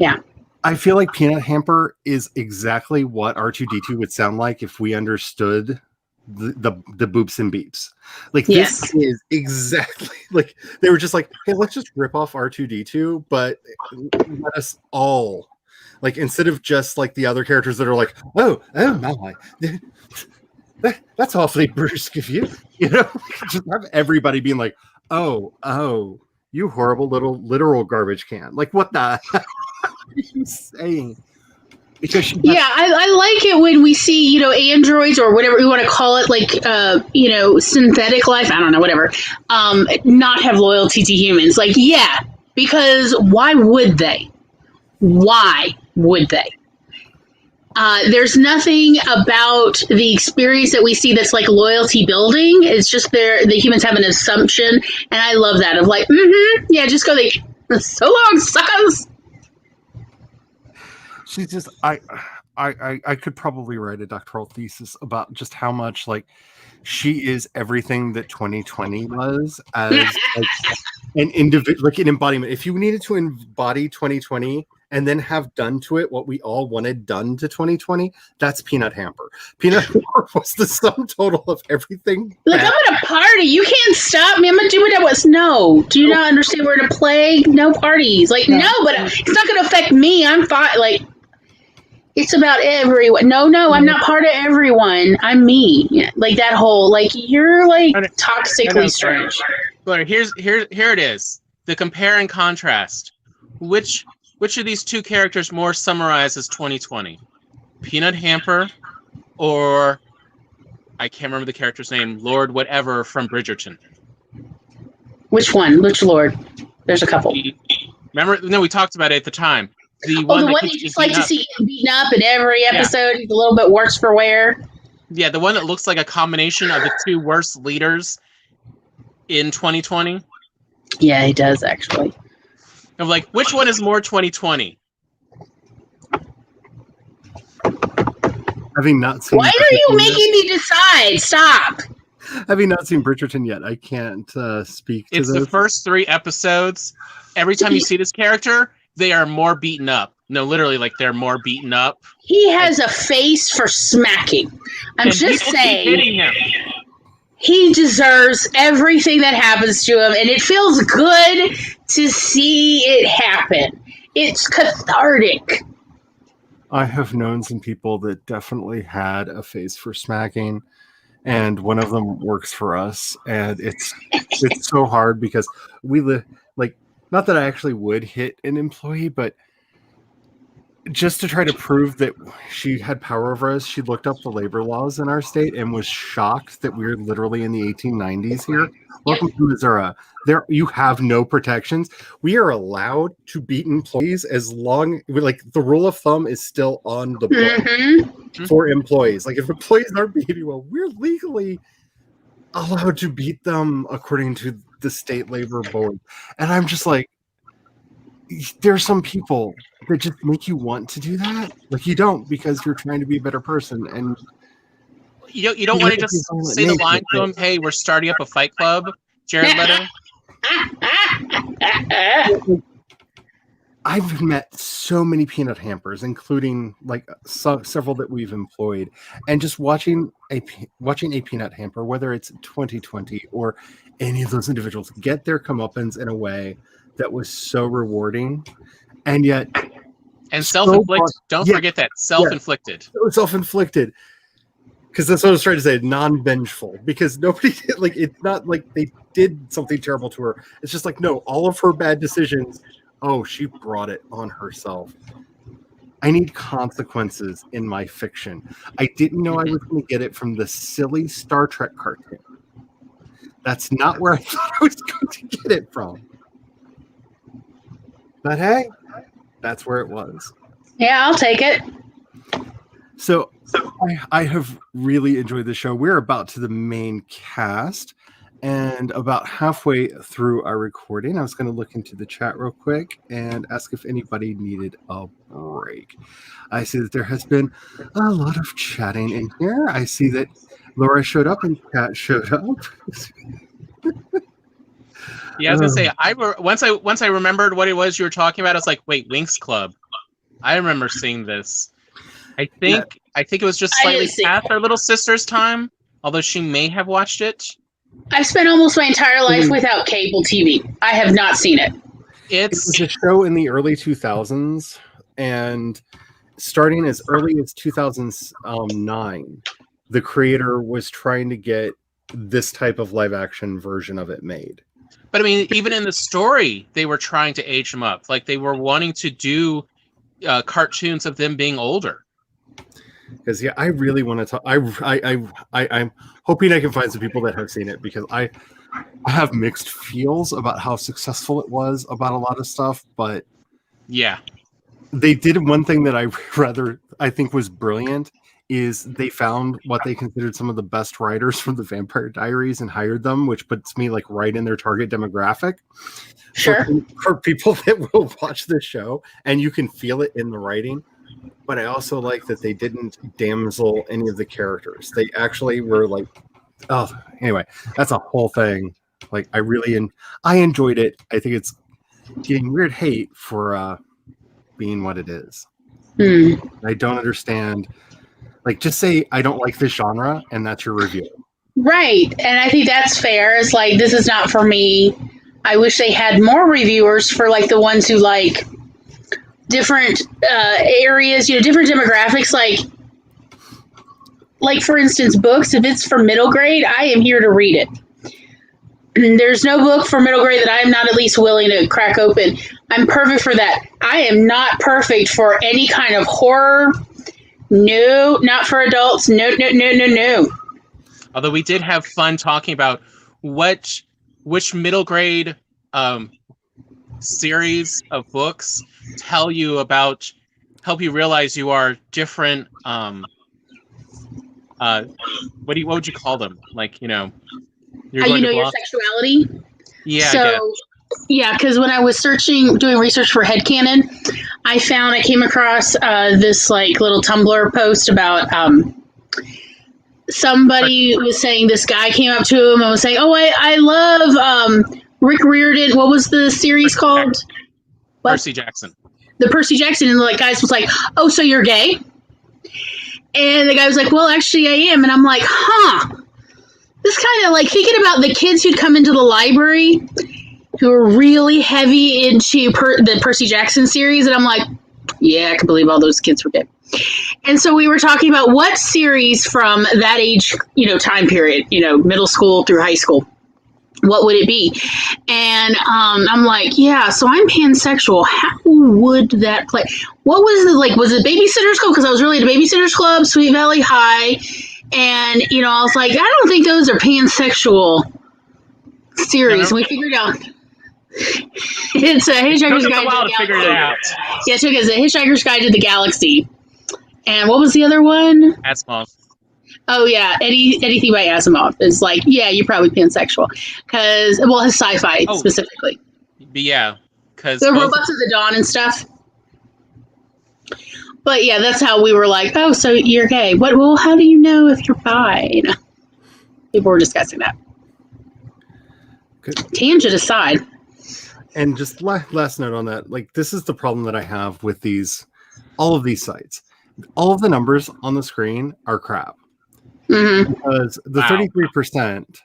Yeah.
I feel like Peanut Hamper is exactly what R2-D2 would sound like if we understood the boops and beeps. Like,
yes.
This is exactly like they were just like, hey, let's just rip off R2-D2, but let us all, like, instead of just like the other characters that are like, oh my, that's awfully brusque of you, just have everybody being like, oh, you horrible little literal garbage can. Like, what the hell are you saying? because she has,
Yeah, I like it when we see, androids or whatever you want to call it, like, synthetic life, I don't know, whatever, not have loyalty to humans. Like, yeah, because why would they? Why would they? There's nothing about the experience that we see that's like loyalty building. It's just the humans have an assumption, and I love that of like, yeah, just go. So long, suckers.
she's just I could probably write a doctoral thesis about just how much like she is everything that 2020 was as like an individual, like an embodiment. If you needed to embody 2020 and then have done to it what we all wanted done to 2020, that's Peanut Hamper. Peanut Hamper was the sum total of everything.
Look, I'm at a party. You can't stop me. I'm gonna do what I was. No, do you not understand? We're in a plague. No parties. Like, no, but it's not gonna affect me. I'm fine. Like, it's about everyone. No, I'm not part of everyone. I'm me. Yeah, like that whole like you're like toxically strange.
But here it is. The compare and contrast. Which of these two characters more summarizes 2020? Peanut Hamper or I can't remember the character's name, Lord whatever from Bridgerton.
Which one? Which Lord? There's a couple.
Remember? No, we talked about it at the time. The
one
that
you just like to see getting beaten up in every episode. He's a little bit worse for wear.
Yeah, the one that looks like a combination of the two worst leaders in 2020.
Yeah, he does actually.
I'm like, which one is more 2020?
Having not seen.
Why are you making me decide? Stop.
Having not seen Bridgerton yet, I can't speak to
It's the first 3 episodes. Every time you see this character, they are more beaten up. No, literally, like they're more beaten up.
He has a face for smacking. I'm just saying.
Hitting him.
He deserves everything that happens to him, and it feels good to see it happen. It's cathartic.
I have known some people that definitely had a face for smacking, and one of them works for us, and it's so hard because we live like, not that I actually would hit an employee, but just to try to prove that she had power over us, she looked up the labor laws in our state and was shocked that we're literally in the 1890s here. Welcome to Missouri. There, you have no protections. We are allowed to beat employees as long, like the rule of thumb is still on the book for employees. Like if employees aren't behaving well, we're legally allowed to beat them according to the state labor board. And I'm just like, there's some people that just make you want to do that. Like you don't, because you're trying to be a better person, and
you don't want to just say the line to them, "Hey, we're starting up a fight club." Jared Leto.
I've met so many Peanut Hampers, including like several that we've employed, and just watching a Peanut Hamper, whether it's 2020 or any of those individuals, get their comeuppance in a way that was so rewarding, and yet
self-inflicted. Don't forget that self-inflicted.
Yeah, self-inflicted, because that's what I was trying to say. Non-vengeful, because nobody did, like, it's not like they did something terrible to her. It's just like, no, all of her bad decisions. Oh, she brought it on herself. I need consequences in my fiction. I didn't know I was going to get it from the silly Star Trek cartoon. That's not where I thought I was going to get it from. But hey, that's where it was.
Yeah, I'll take it.
So I have really enjoyed the show. We're about to the main cast and about halfway through our recording. I was going to look into the chat real quick and ask if anybody needed a break. I see that there has been a lot of chatting in here. I see that Laura showed up and Kat showed up.
Yeah, I was gonna say, once I remembered what it was you were talking about, I was like, wait, Winx Club. I remember seeing this. I think it was just slightly past our little sister's time, although she may have watched it.
I've spent almost my entire life without cable TV. I have not seen it.
It was a show in the early 2000s, and starting as early as 2009, the creator was trying to get this type of live action version of it made.
But I mean, even in the story, they were trying to age them up. Like they were wanting to do cartoons of them being older.
Because I really want to talk. I'm hoping I can find some people that have seen it, because I have mixed feels about how successful it was about a lot of stuff. But
Yeah.
they did one thing that I think was brilliant, is they found what they considered some of the best writers from the Vampire Diaries and hired them, which puts me like right in their target demographic.
Sure.
For people that will watch the show, and you can feel it in the writing. But I also like that they didn't damsel any of the characters. They actually were like, oh, anyway, that's a whole thing. Like, I enjoyed it. I think it's getting weird hate for being what it is. I don't understand. Like, just say I don't like this genre, and that's your review.
Right. And I think that's fair. It's like, this is not for me. I wish they had more reviewers for like the ones who like different areas, different demographics. Like for instance, books. If it's for middle grade, I am here to read it. There's no book for middle grade that I am not at least willing to crack open. I'm perfect for that. I am not perfect for any kind of horror. No, not for adults. No.
Although we did have fun talking about which middle grade series of books help you realize you are different. What would you call them? Like, you're
How you know your sexuality?
Yeah.
So, yeah, because when I was doing research for Headcanon, I came across this like little Tumblr post about somebody was saying, this guy came up to him and was saying, "Oh, I love Rick Riordan." What was the series called? What?
Percy Jackson.
The Percy Jackson, and the guy was like, "Oh, so you're gay?" And the guy was like, "Well, actually, I am." And I'm like, "Huh." This kind of like thinking about the kids who'd come into the library who were really heavy into the Percy Jackson series, and I'm like, yeah, I can believe all those kids were gay. And so we were talking about what series from that age, time period, middle school through high school, what would it be? And I'm like, yeah, so I'm pansexual. How would that play? What was it like? Was it Babysitter's Club? Because I was really into Babysitter's Club, Sweet Valley High. And, I was like, I don't think those are pansexual series. We figured out it's a Hitchhiker's Guide to the
figure it out.
Yeah, so it's a Hitchhiker's Guide to the Galaxy. And what was the other one?
Asimov.
Oh, yeah. Anything by Asimov is like, yeah, you're probably pansexual. Because, his sci-fi specifically.
But yeah. Because
the Robots of the Dawn and stuff. But yeah, that's how we were like, oh, so you're gay. Well, how do you know if you're bi? People were discussing that.
Good.
Tangent aside.
And just last note on that, like, this is the problem that I have with all of these sites. All of the numbers on the screen are crap.
Mm-hmm.
Because the 33%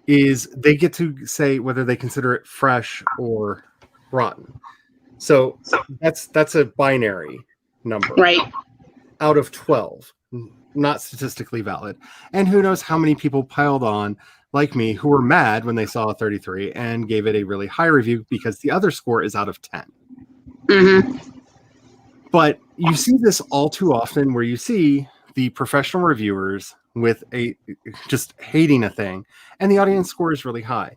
is they get to say whether they consider it fresh or rotten. So that's a binary number.
Right.
Out of 12. Not statistically valid. And who knows how many people piled on, like me, who were mad when they saw a 33 and gave it a really high review because the other score is out of 10.
Mm-hmm.
But you see this all too often where you see the professional reviewers with just hating a thing and the audience score is really high.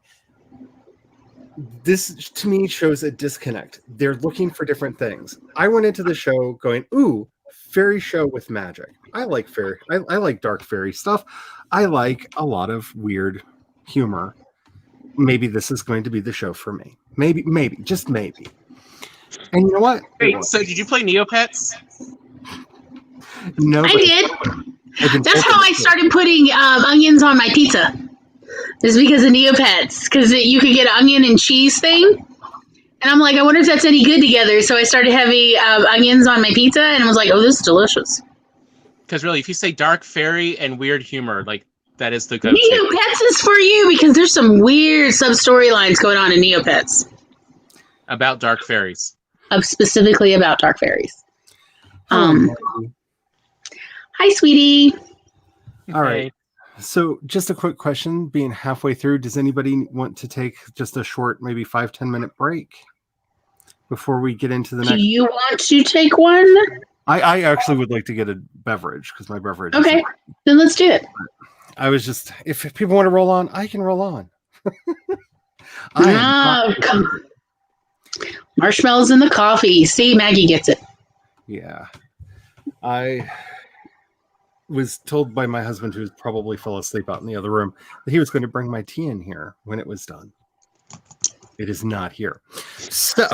This to me shows a disconnect. They're looking for different things. I went into the show going, ooh, fairy show with magic. I like fairy. I like dark fairy stuff. I like a lot of weird humor. Maybe this is going to be the show for me. Maybe, just maybe. And you know what?
Wait, so did you play Neopets?
No,
I did. That's how I started putting onions on my pizza. Is because of Neopets. Because you could get an onion and cheese thing. And I'm like, I wonder if that's any good together. So I started having onions on my pizza, and I was like, oh, this is delicious.
Because really, if you say dark fairy and weird humor, like, that is the go-to.
Neopets is for you, because there's some weird sub-storylines going on in Neopets.
About dark fairies.
Specifically about dark fairies. Hi, sweetie.
All right. So just a quick question, being halfway through, does anybody want to take just a short, maybe 5-10 minute break before we get into the
Do
next?
you want to take one?
I actually would like to get a beverage because my beverage.
Okay, then let's do it.
I was just, if people want to roll on, I can roll on.
Come. Marshmallows in the coffee. See, Maggie gets it.
Yeah. I was told by my husband, who probably fell asleep out in the other room, that he was going to bring my tea in here when it was done. It is not here. So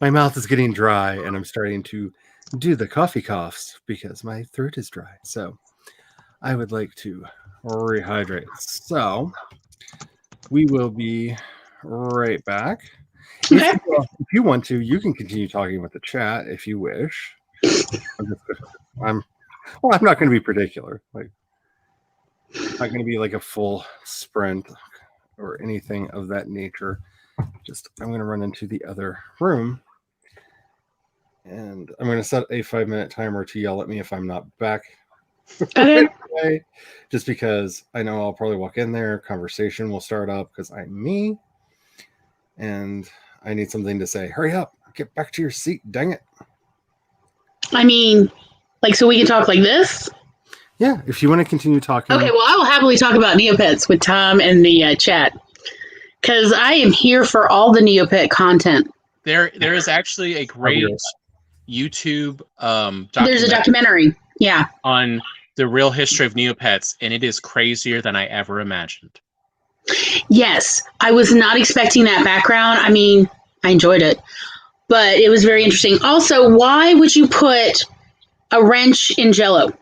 my mouth is getting dry and I'm starting to do the coffee coughs because my throat is dry. So I would like to rehydrate. So we will be right back.
Okay.
If you want to, you can continue talking with the chat if you wish. I'm not going to be particular. Like, not going to be like a full sprint or anything of that nature. Just, I'm going to run into the other room, and I'm going to set a 5-minute timer to yell at me if I'm not back.
Okay.
Right away, just because I know I'll probably walk in there, conversation will start up because I'm me, and I need something to say. Hurry up, get back to your seat, dang it.
I mean, like, so we can talk like this?
Yeah, if you want to continue talking.
Okay, well, I will happily talk about Neopets with Tom in the chat. Because I am here for all the Neopet content.
There is actually a great YouTube
There's a documentary. Yeah.
on the real history of Neopets, and it is crazier than I ever imagined.
Yes. I was not expecting that background. I mean, I enjoyed it. But it was very interesting. Also, why would you put a wrench in Jell-O?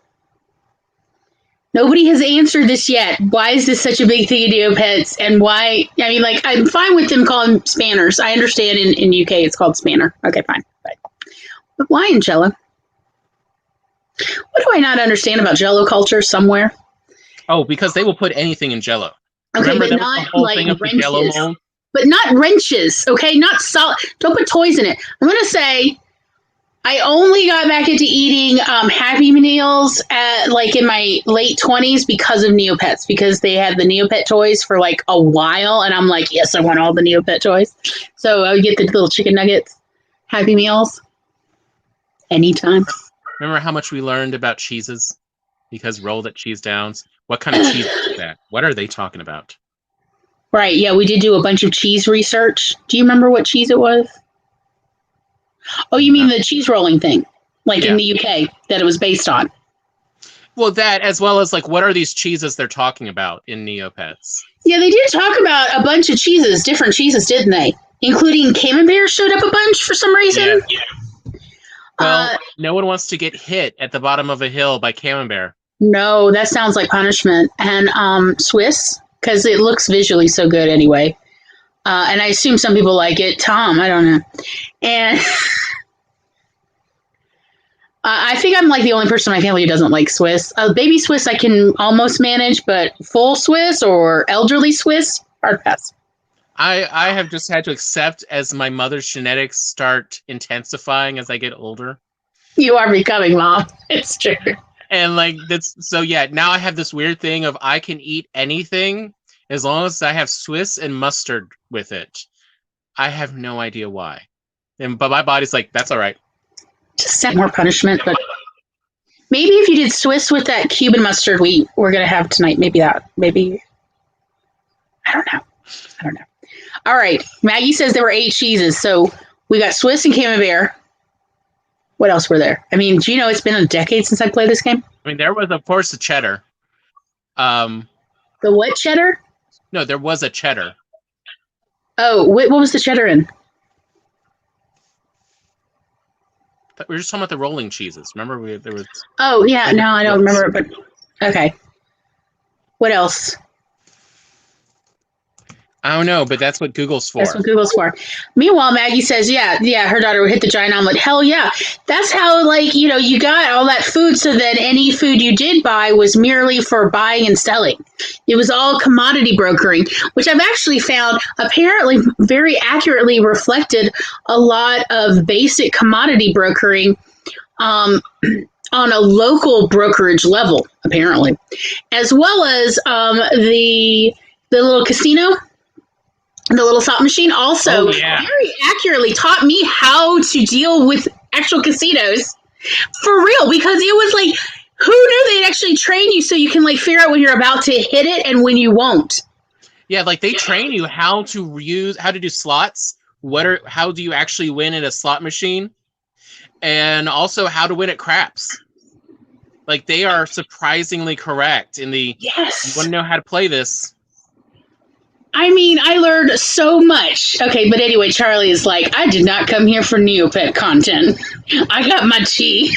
Nobody has answered this yet. Why is this such a big thing in Neopets? And why? I mean, like, I'm fine with them calling them spanners. I understand in UK it's called spanner. Okay, fine. But why in Jell-O? What do I not understand about Jell-O culture somewhere?
Oh, because they will put anything in Jell-O.
Okay,
Remember
but
that was
not
the whole
like
thing of the
wrenches.
Jell-O mold?
But not wrenches, okay? Not solid. Don't put toys in it. I'm going to say I only got back into eating Happy Meals in my late 20s because of Neopets, because they had the Neopet toys for like a while, and I'm like, yes, I want all the Neopet toys. So I would get the little chicken nuggets, Happy Meals, anytime.
Remember how much we learned about cheeses? Because roll that cheese downs. What kind of cheese is that? What are they talking about?
Right, yeah, we did do a bunch of cheese research. Do you remember what cheese it was? Oh, you mean the cheese rolling thing, like in the UK, that it was based on?
Well, that, as well as, like, what are these cheeses they're talking about in Neopets?
Yeah, they did talk about a bunch of cheeses, different cheeses, didn't they? Including Camembert showed up a bunch for some reason.
Yeah. Well, no one wants to get hit at the bottom of a hill by Camembert.
No, that sounds like punishment. And Swiss, because it looks visually so good anyway. And I assume some people like it. Tom, I don't know. And I think I'm like the only person in my family who doesn't like Swiss. Baby Swiss I can almost manage, but full Swiss or elderly Swiss, hard pass.
I have just had to accept as my mother's genetics start intensifying as I get older.
You are becoming, Mom. It's true.
And like that's so yeah, now I have this weird thing of I can eat anything as long as I have Swiss and mustard with it. I have no idea why. But my body's like, that's all right.
Just set more punishment, but maybe if you did Swiss with that Cuban mustard we're gonna have tonight, maybe I don't know. All right. Maggie says there were 8 cheeses, so we got Swiss and Camembert. What else were there? I mean, do you know it's been a decade since I played this game?
I mean, there was, of course, a cheddar.
The what cheddar?
No, there was a cheddar.
Oh, what was the cheddar in?
We were just talking about the rolling cheeses. Remember, there was.
Oh yeah, no, I don't remember. But okay, what else?
I don't know, but that's what Google's for.
That's what Google's for. Meanwhile, Maggie says, yeah, her daughter would hit the giant omelet. Hell yeah. That's how, like, you got all that food so that any food you did buy was merely for buying and selling. It was all commodity brokering, which I've actually found apparently very accurately reflected a lot of basic commodity brokering on a local brokerage level, apparently, as well as the little casino. the little slot machine, also very accurately taught me how to deal with actual casinos for real, because it was like, who knew they'd actually train you so you can like figure out when you're about to hit it and when you won't.
Yeah, like they train you how to do slots. How do you actually win at a slot machine, and also how to win at craps. Like they are surprisingly correct in the.
Yes.
You want to know how to play this.
I mean, I learned so much. Okay, but anyway, Charlie is like, I did not come here for Neopet content. I got my tea.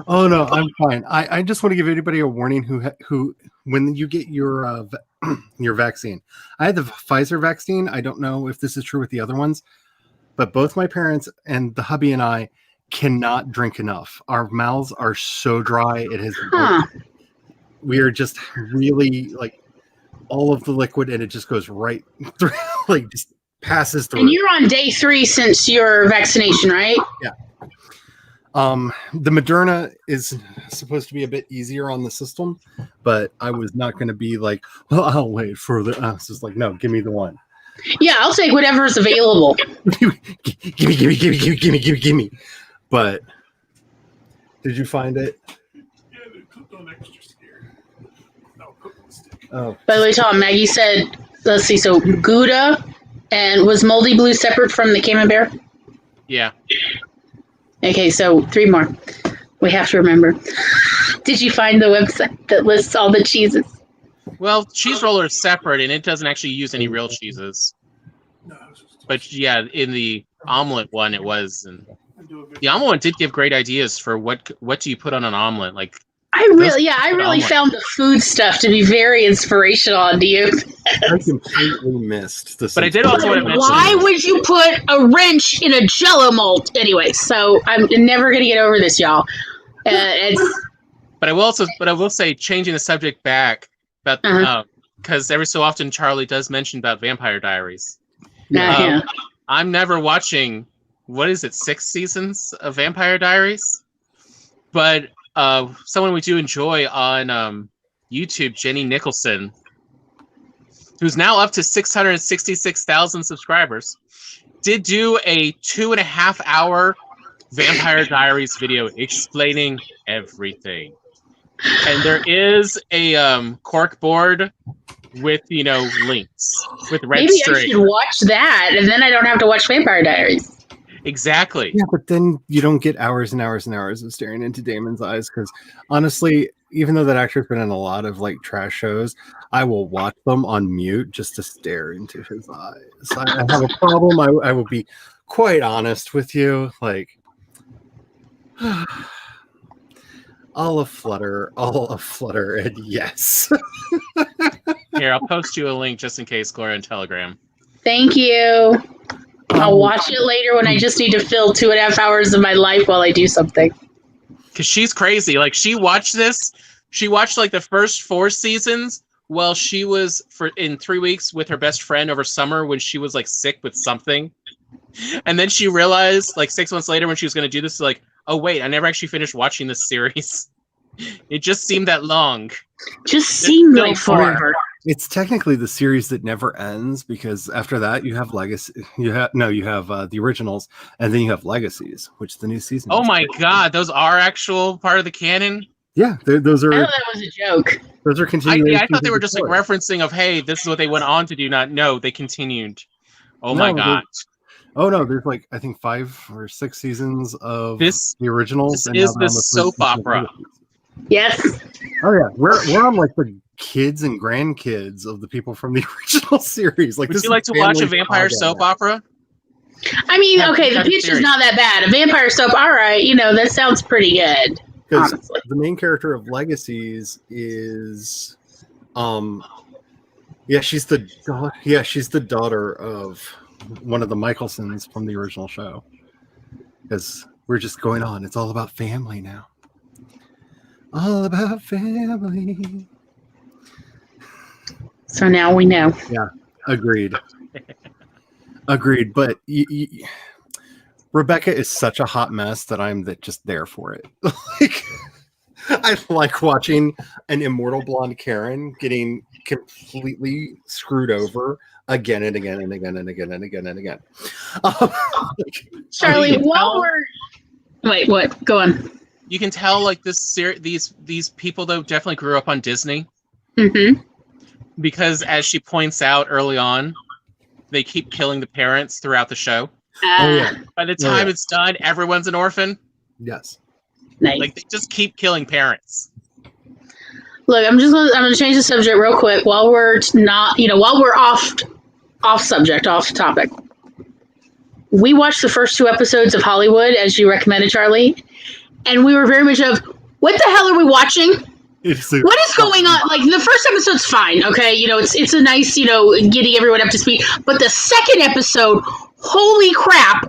Oh no, I'm fine. I just want to give anybody a warning who when you get your your vaccine. I had the Pfizer vaccine. I don't know if this is true with the other ones, but both my parents and the hubby and I cannot drink enough. Our mouths are so dry. It has. We are just really like all of the liquid, and it just goes right through, like just passes through.
And you're on day 3 since your vaccination, right?
Yeah. The Moderna is supposed to be a bit easier on the system, but I was not going to be like, well, I'll wait for the. I was just like, no, give me the one.
Yeah, I'll take whatever's available.
give me. But did you find it?
Yeah, they clipped on extra scared. No, clip on stick.
Oh,
By the way, Tom, Maggie said, let's see, so Gouda and was Moldy Blue separate from the Camembert?
Yeah.
Okay, so 3 more. We have to remember. Did you find the website that lists all the cheeses?
Well, cheese roller is separate, and it doesn't actually use any real cheeses.
No, it was just
But yeah, in the omelet one, it was. And the omelet one did give great ideas for what do you put on an omelet. Like
I really found the food stuff to be very inspirational on you.
I completely missed this.
But I did also want to mention.
Why would you put a wrench in a Jello mold? Anyway, so I'm never gonna get over this, y'all.
But I will say, changing the subject back about because every so often Charlie does mention about Vampire Diaries.
Yeah.
I'm never watching. What is it? 6 seasons of Vampire Diaries, but someone we do enjoy on YouTube, Jenny Nicholson, who's now up to 666,000 subscribers, did do a 2.5-hour Vampire Diaries video explaining everything. And there is a cork board with links with red
Maybe
string.
I should watch that, and then I don't have to watch Vampire Diaries.
Exactly.
Yeah, but then you don't get hours and hours and hours of staring into Damon's eyes, because honestly, even though that actor's been in a lot of like trash shows, I will watch them on mute just to stare into his eyes. I have a problem. I will be quite honest with you. Like, all a flutter, and yes.
Here, I'll post you a link just in case, Gloria, on Telegram.
Thank you. I'll watch it later when I just need to fill 2.5 hours of my life while I do something.
Because she's crazy. Like, she watched this. She watched like the first 4 seasons while she was in 3 weeks with her best friend over summer when she was like sick with something. And then she realized like 6 months later when she was going to do this, like, oh wait, I never actually finished watching this series. It just seemed that long.
Just seemed like forever.
It's technically the series that never ends, because after that you have Legacy. You have the originals, and then you have Legacies, which the new season.
Oh my god, those are actual part of the canon?
Yeah, those are.
I thought that was a joke.
Those are continuing.
I thought they were just like referencing of, hey, this is what they went on to do. No, they continued. Oh my god.
Oh no, there's like I think 5 or 6 seasons of the originals.
This is the soap opera.
Yes.
Oh yeah, we're on like the kids and grandkids of the people from the original series. Like,
would you like to watch a vampire soap opera?
I mean, okay, the pitch is not that bad. A vampire soap, all right, that sounds pretty good.
Because
honestly,
the main character of Legacies is, she's the daughter of one of the Michelsons from the original show. Because we're just going on. It's all about family now. All about family.
So now we know.
Yeah, agreed. But Rebecca is such a hot mess that I'm just there for it. Like, I like watching an immortal blonde Karen getting completely screwed over again and again and again and again and again and again. Um,
Charlie,
you can
while
tell-
we're wait, what? Go on.
You can tell like these people though definitely grew up on Disney
Mm-hmm.
because as she points out early on, they keep killing the parents throughout the show.
Oh, yeah.
By the time
yeah.
it's done, everyone's an orphan.
yes.
Nice.
Like they just keep killing parents.
Look, I'm gonna change the subject real quick while we're not, while we're off subject, off topic. We watched the first 2 episodes of Hollywood as you recommended, Charlie, and we were very much of, what the hell are we watching? What is going on? Like the first episode's fine, okay? It's a nice, getting everyone up to speed. But the second episode, holy crap!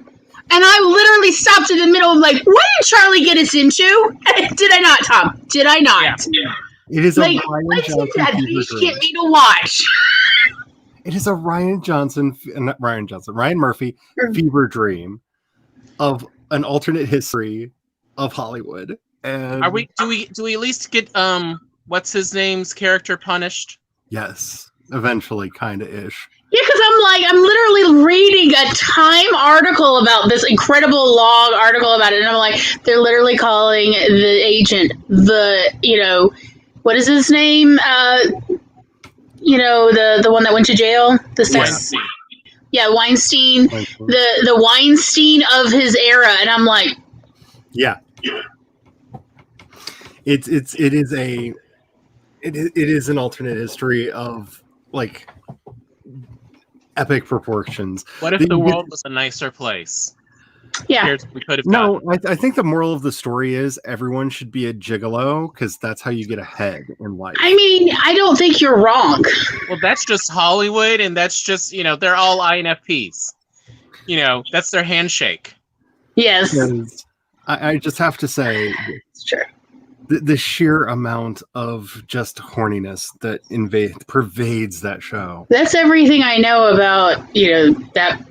And I literally stopped in the middle and like, what did Charlie get us into? Did I not, Tom? Did I not?
Yeah.
It is a
Like,
Ryan
what's
Johnson
that
fever
you
dream.
get me to watch?
It is a Ryan Murphy fever dream of an alternate history of Hollywood. And
Are we? Do we at least get what's his name's character punished?
Yes, eventually, kind of ish.
Yeah, because I'm literally reading a Time article about this incredible long article about it, and I'm like, they're literally calling the agent what is his name? The one that went to jail, the sex,
Weinstein.
yeah, Weinstein, the Weinstein of his era, and I'm like,
Yeah. It is an alternate history of like epic proportions.
What if
They
the
get-
world was a nicer place?
yeah,
Here's what we could have done.
No, I think the moral of the story is everyone should be a gigolo because that's how you get ahead in life.
I mean, I don't think you're wrong.
Well, that's just Hollywood, and that's just they're all INFPs. That's their handshake.
Yes,
Because I just have to say
it's true.
the sheer amount of just horniness that pervades that show.
That's everything I know about, that.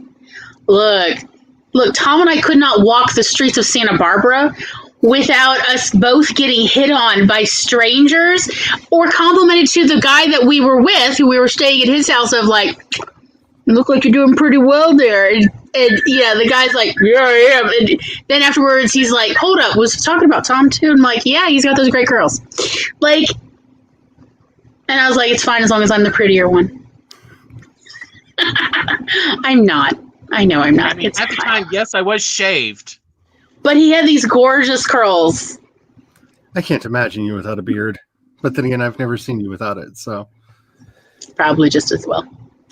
Look, Tom and I could not walk the streets of Santa Barbara without us both getting hit on by strangers or complimented to the guy that we were with, who we were staying at his house, of like, you look like you're doing pretty well there. And the guy's like, yeah, I am. And then afterwards, he's like, hold up, was he talking about Tom too? And I'm like, yeah, he's got those great girls. Like, and I was like, it's fine as long as I'm the prettier one. I'm not. I know I'm not.
I mean,
It's
at the
fine.
time, yes, I was shaved.
But he had these gorgeous curls.
I can't imagine you without a beard. But then again, I've never seen you without it. So
Probably just as well.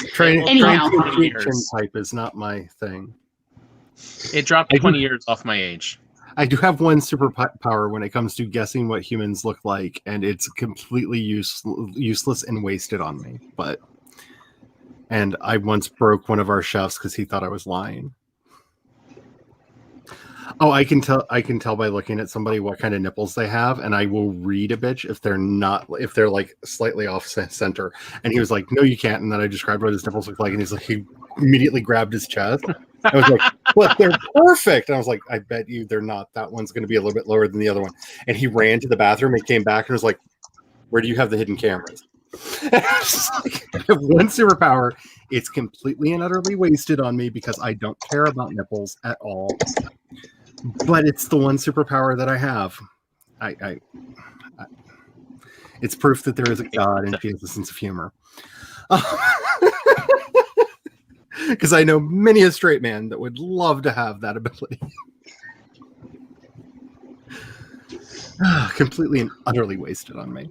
trying
Anyhow.
to achieve chin type is not my thing.
It dropped
I do-
20 years off my age.
I do have one superpower when it comes to guessing what humans look like, and it's completely useless and wasted on me. And I once broke one of our chefs because he thought I was lying. Oh, I can tell by looking at somebody what kind of nipples they have, and I will read a bitch if they're like slightly off center. And he was like, "No, you can't." And then I described what his nipples look like, and he's like, he immediately grabbed his chest. I was like, "But they're perfect." And I was like, "I bet you they're not. That one's going to be a little bit lower than the other one." And he ran to the bathroom and came back and was like, "Where do you have the hidden cameras?" And I was just like, I have one superpower. It's completely and utterly wasted on me because I don't care about nipples at all. But it's the one superpower that I have. I it's proof that there is a God and he has a sense of humor. Because I know many a straight man that would love to have that ability. Completely and utterly wasted on me.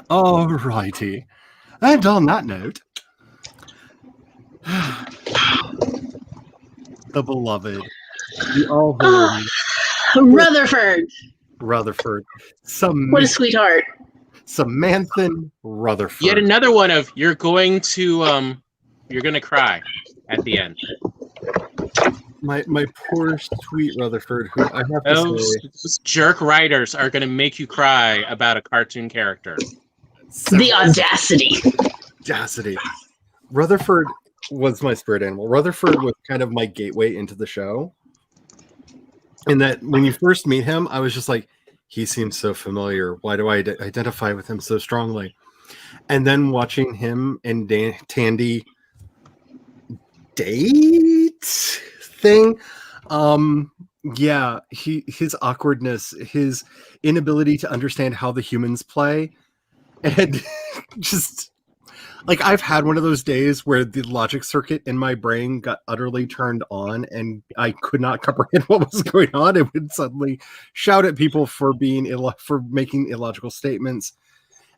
Alrighty. And on that note, the beloved, the all-holy
Rutherford.
Rutherford,
What a sweetheart.
Samanthan Rutherford.
Yet another one of you're going to cry at the end.
My poor sweet Rutherford, who I have to
Those jerk writers are going to make you cry about a cartoon character.
say,
The audacity.
audacity. Rutherford was my spirit animal. Rutherford was kind of my gateway into the show. And that when you first meet him, I was just like, he seems so familiar. Why do I identify with him so strongly? And then watching him and Tandy date thing, yeah, his awkwardness, his inability to understand how the humans play, and just like I've had one of those days where the logic circuit in my brain got utterly turned on and I could not comprehend what was going on. It would suddenly shout at people for making illogical statements.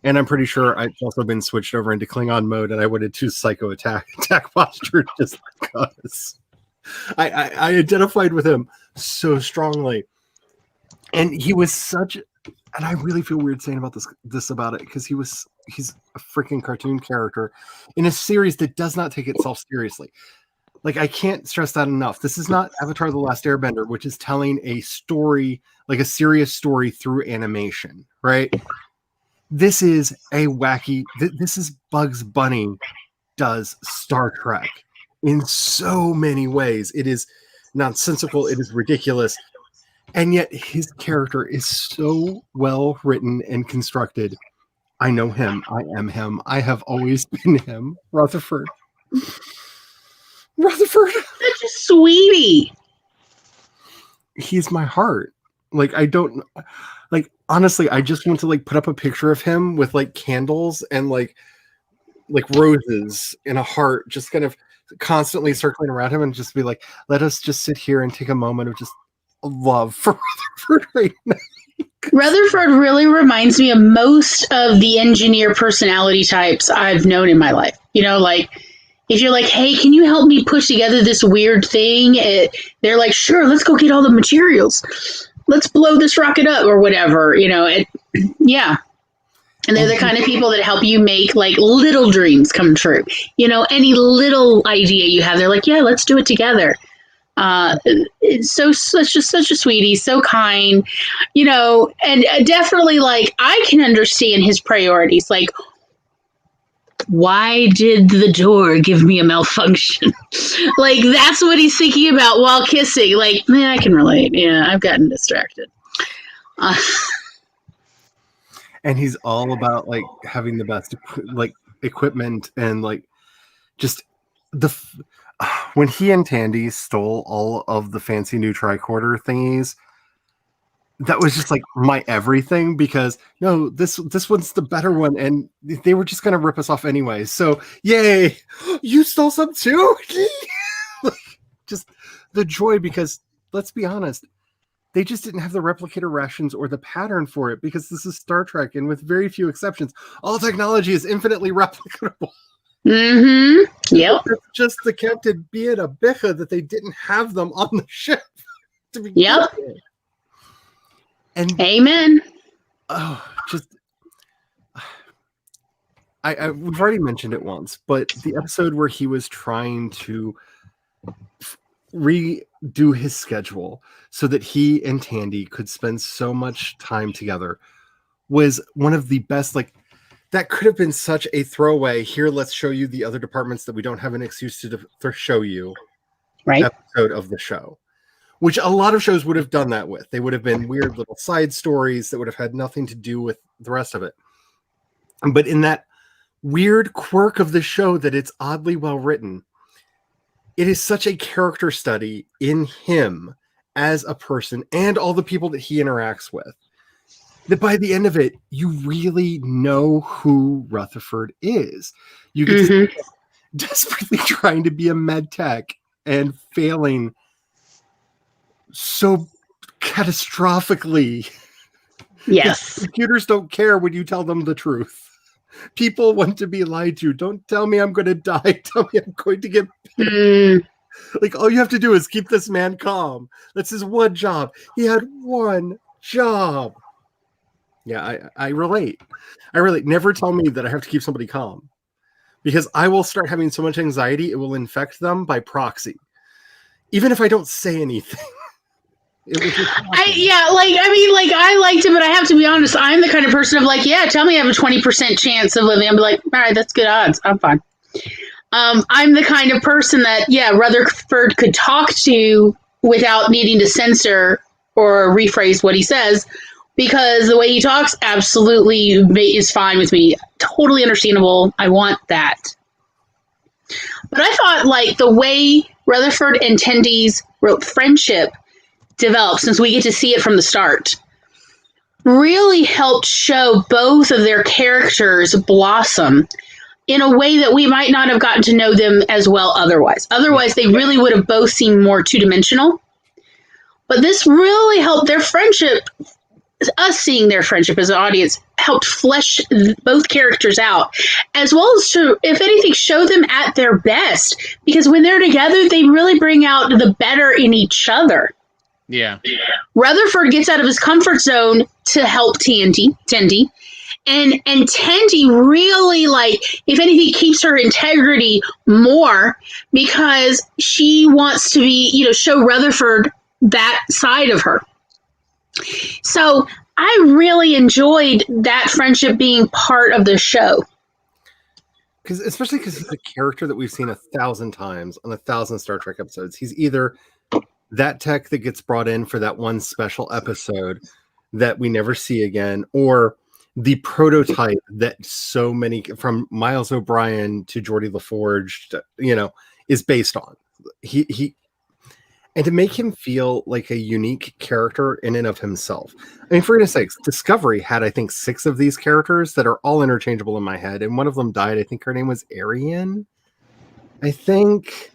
And I'm pretty sure I've also been switched over into Klingon mode, and I went into psycho attack posture just because I identified with him so strongly. And he was such, and I really feel weird saying about this about it, because he's a freaking cartoon character in a series that does not take itself seriously. Like, I can't stress that enough. This is not Avatar: The Last Airbender, which is telling a story, like a serious story through animation, right? This is a wacky, this is Bugs Bunny does Star Trek in so many ways. It is nonsensical, it is ridiculous, and yet his character is so well written and constructed. I know him, I am him, I have always been him. Rutherford.
Such a sweetie.
He's my heart. Like, I don't, like, honestly, I just want to like put up a picture of him with like candles and like roses in a heart, just kind of constantly circling around him, and just be like, let us just sit here and take a moment of just love for Rutherford right now.
Rutherford really reminds me of most of the engineer personality types I've known in my life. You know, like, if you're like, hey, can you help me push together this weird thing? They're like, sure, let's go get all the materials. Let's blow this rocket up or whatever, you know. Yeah. And they're the kind of people that help you make like little dreams come true. You know, any little idea you have, they're like, yeah, let's do it together. It's such a sweetie, so kind, you know, and definitely like I can understand his priorities. Like, why did the door give me a malfunction? Like, that's what he's thinking about while kissing. Like, man, I can relate. Yeah, I've gotten distracted.
And he's all about like having the best like equipment, and like just when he and Tandy stole all of the fancy new tricorder thingies, that was just like my everything, because no, this one's the better one, and they were just gonna rip us off anyway. So yay, you stole some too. Just the joy, because let's be honest, they just didn't have the replicator rations or the pattern for it, because this is Star Trek, and with very few exceptions, all technology is infinitely replicable.
Mm-hmm. Yep.
It's just the captain being a bicha that they didn't have them on the ship to begin
Yep.
with. And
amen.
Oh, just we've already mentioned it once, but the episode where he was trying to redo his schedule so that he and Tandy could spend so much time together was one of the best. Like, that could have been such a throwaway, here, let's show you the other departments that we don't have an excuse to show you,
right,
episode of the show, which a lot of shows would have done that with. They would have been weird little side stories that would have had nothing to do with the rest of it. But in that weird quirk of the show that it's oddly well written, it is such a character study in him as a person and all the people that he interacts with, that by the end of it, you really know who Rutherford is. You get to see him desperately trying to be a med tech and failing so catastrophically.
Yes.
Computers don't care when you tell them the truth. People want to be lied to. Don't tell me I'm going to die. Tell me I'm going to get better. Like, all you have to do is keep this man calm. That's his one job. He had one job. Yeah, I relate. I relate. Never tell me that I have to keep somebody calm, because I will start having so much anxiety, it will infect them by proxy. Even if I don't say anything.
I liked it, but I have to be honest, I'm the kind of person of like, yeah, tell me I have a 20% chance of living. I'm like, all right, that's good odds. I'm fine. I'm the kind of person that, yeah, Rutherford could talk to without needing to censor or rephrase what he says, because the way he talks absolutely is fine with me. Totally understandable. I want that. But I thought, like, the way Rutherford and Tendy's friendship developed, since we get to see it from the start, really helped show both of their characters blossom in a way that we might not have gotten to know them as well otherwise. Otherwise, they really would have both seemed more two-dimensional. But this really helped their friendship, us seeing their friendship as an audience, helped flesh both characters out, as well as to, if anything, show them at their best. Because when they're together, they really bring out the better in each other.
Yeah.
Rutherford gets out of his comfort zone to help Tendy. And Tendy really, like, if anything, keeps her integrity more because she wants to be, show Rutherford that side of her. So I really enjoyed that friendship being part of the show.
Especially because he's a character that we've seen 1,000 times on 1,000 Star Trek episodes. He's either that tech that gets brought in for that one special episode that we never see again, or the prototype that so many, from Miles O'Brien to Geordi LaForge, is based on. And to make him feel like a unique character in and of himself. I mean, for goodness sakes, Discovery had, I think, 6 of these characters that are all interchangeable in my head, and one of them died. I think her name was Arian. I think.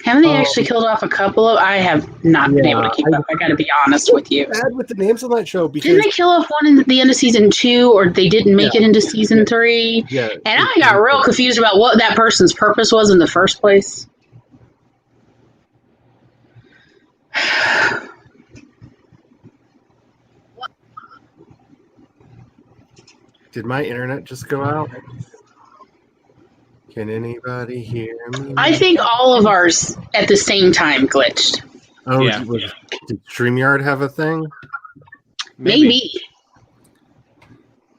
Haven't they actually killed off a couple of? I have not been able to keep up. I got to be honest with you.
Bad with the names on that show because
didn't they kill off one in the end of season 2, or they didn't make it into season 3?
Yeah,
and I got real confused about what that person's purpose was in the first place.
Did my internet just go out? Can anybody hear me?
I think all of ours at the same time glitched.
Oh,
Yeah.
Did StreamYard have a thing?
Maybe.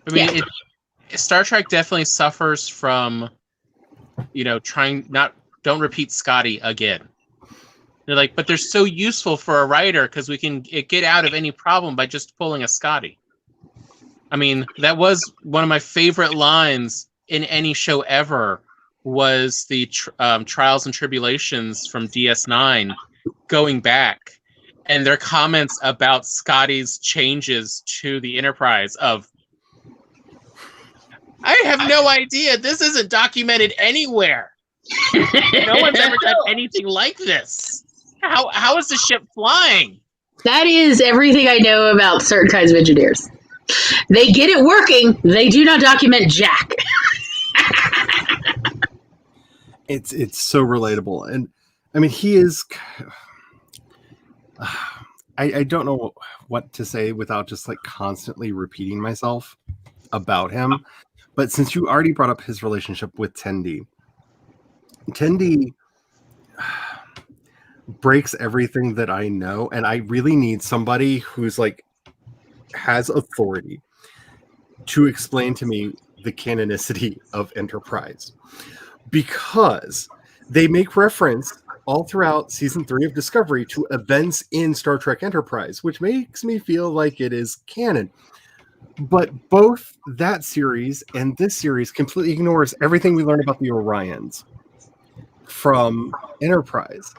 I mean, Star Trek definitely suffers from, don't repeat Scotty again. They're like, but they're so useful for a writer because we can get out of any problem by just pulling a Scotty. I mean, that was one of my favorite lines in any show ever, was the Trials and Tribulations from DS9 going back, and their comments about Scotty's changes to the Enterprise of, I have no idea. This isn't documented anywhere. No one's ever done anything like this. How is the ship flying?
That is everything I know about certain kinds of engineers. They get it working. They do not document jack.
It's so relatable, and I mean he is. I don't know what to say without just like constantly repeating myself about him. But since you already brought up his relationship with Tendi breaks everything that I know, and I really need somebody who's like has authority to explain to me the canonicity of Enterprise, because they make reference all throughout season 3 of Discovery to events in Star Trek Enterprise, which makes me feel like it is canon. But both that series and this series completely ignores everything we learned about the Orions from Enterprise.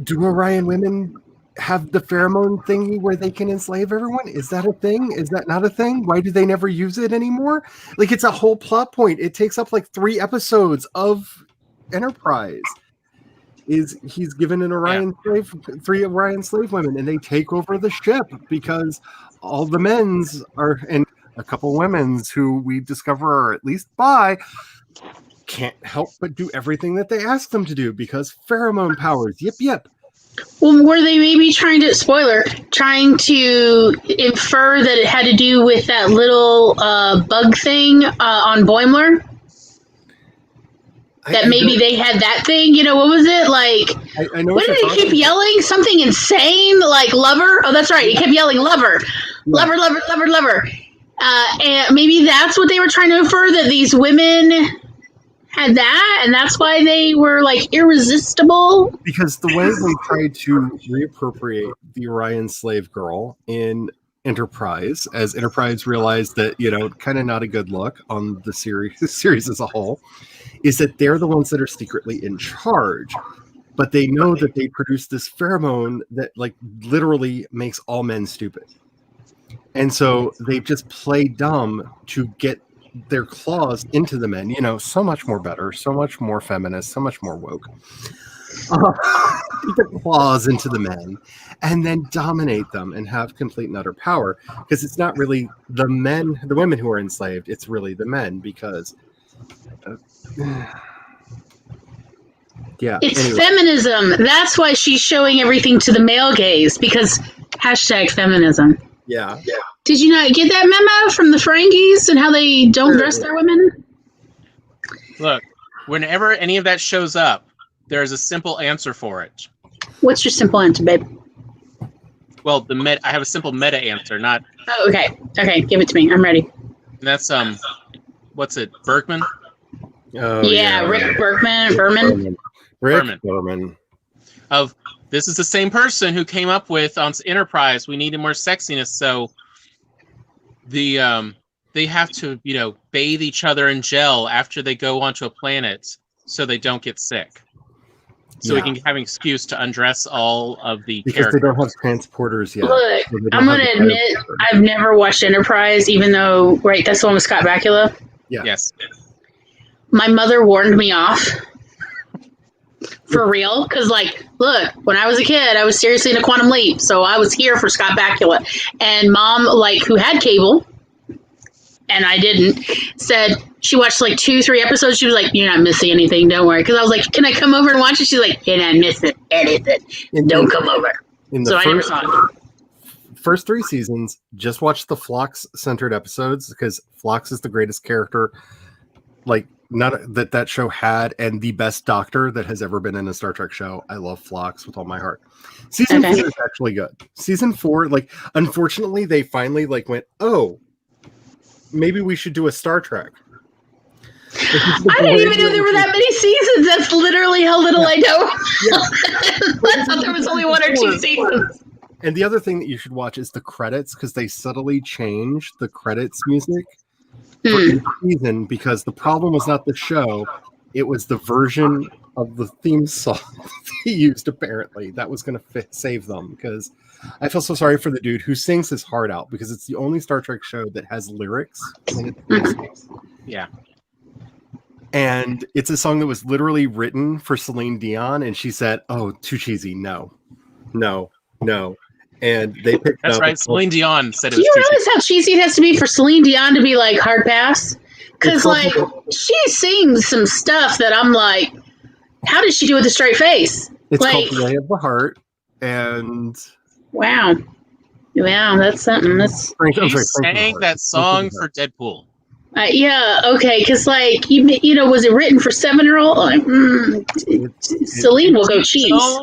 Do Orion women have the pheromone thingy where they can enslave everyone? Is that a thing? Is that not a thing? Why do they never use it anymore? Like, it's a whole plot point. It takes up like 3 episodes of Enterprise. He's given an Orion slave, 3 Orion slave women, and they take over the ship because all the men's are, and a couple women's who we discover are at least bi, can't help but do everything that they ask them to do because pheromone powers. Yep.
Well, were they maybe trying to infer that it had to do with that little bug thing on Boimler? That maybe they had that thing, what was it? Like,
I know
what did he keep yelling? Something insane, like lover? Oh, that's right. He kept yelling lover. Lover. And maybe that's what they were trying to infer, that these women had that, and that's why they were like irresistible.
Because the way they tried to reappropriate the Orion slave girl in Enterprise, as Enterprise realized that, kind of not a good look on the series as a whole, is that they're the ones that are secretly in charge, but they know that they produce this pheromone that like literally makes all men stupid. And so they just play dumb to get their claws into the men, so much more better, so much more feminist, so much more woke. Get the claws into the men and then dominate them and have complete and utter power, because it's not really the women who are enslaved, it's really the men, because
it's feminism. That's why she's showing everything to the male gaze, because #feminism.
Yeah.
Did you not get that memo from the Ferengis and how they don't dress their women?
Look, whenever any of that shows up, there's a simple answer for it.
What's your simple answer, babe?
Well, I have a simple meta answer, not.
Oh, okay. Okay, give it to me. I'm ready.
And that's what's it? Bergman.
Oh,
yeah, Rick Berman.
Rick Berman.
Of this is the same person who came up with on Enterprise. We needed more sexiness, so they have to bathe each other in gel after they go onto a planet, so they don't get sick. So we can have an excuse to undress all of the
because
characters.
They don't have transporters yet.
Look,
so
I'm going to admit I've never watched Enterprise, even though, right, that's the one with Scott Bakula?
Yeah.
Yes.
My mother warned me off. For real? Because, look, when I was a kid, I was seriously in a Quantum Leap, so I was here for Scott Bakula. And Mom, who had cable, and I didn't, said she watched 2-3 episodes. She was like, "You're not missing anything, don't worry." Because I was like, "Can I come over and watch it?" She's like, "You're not missing anything. Don't come over." So I never saw it.
First 3 seasons, just watch the Phlox-centered episodes, because Phlox is the greatest character, not that show had, and the best doctor that has ever been in a Star Trek show. I love Phlox with all my heart. Season 4 is actually good. Season 4, unfortunately, they finally went, "Oh, maybe we should do a Star Trek."
I didn't even know there were that many seasons. That's literally how little I know. I thought there was only 1 or 2 seasons.
And the other thing that you should watch is the credits, because they subtly changed the credits music for each season, because the problem was not the show, it was the version of the theme song they used, apparently. That was going to save them, because I feel so sorry for the dude who sings his heart out, because it's the only Star Trek show that has lyrics in its
Yeah.
And it's a song that was literally written for Celine Dion, and she said, "Oh, too cheesy. No. And they picked
That's
up.
right. Celine Dion said it
Do
was
you
cheesy.
realize how cheesy it has to be for Celine Dion to be hard pass? Because she sings some stuff that I'm like, how did she do it with a straight face?
It's called "The Way of the Heart," and
wow, that's something. That's
She sang that song for Deadpool.
yeah, okay, because was it written for 7-year-old? Celine will go cheese,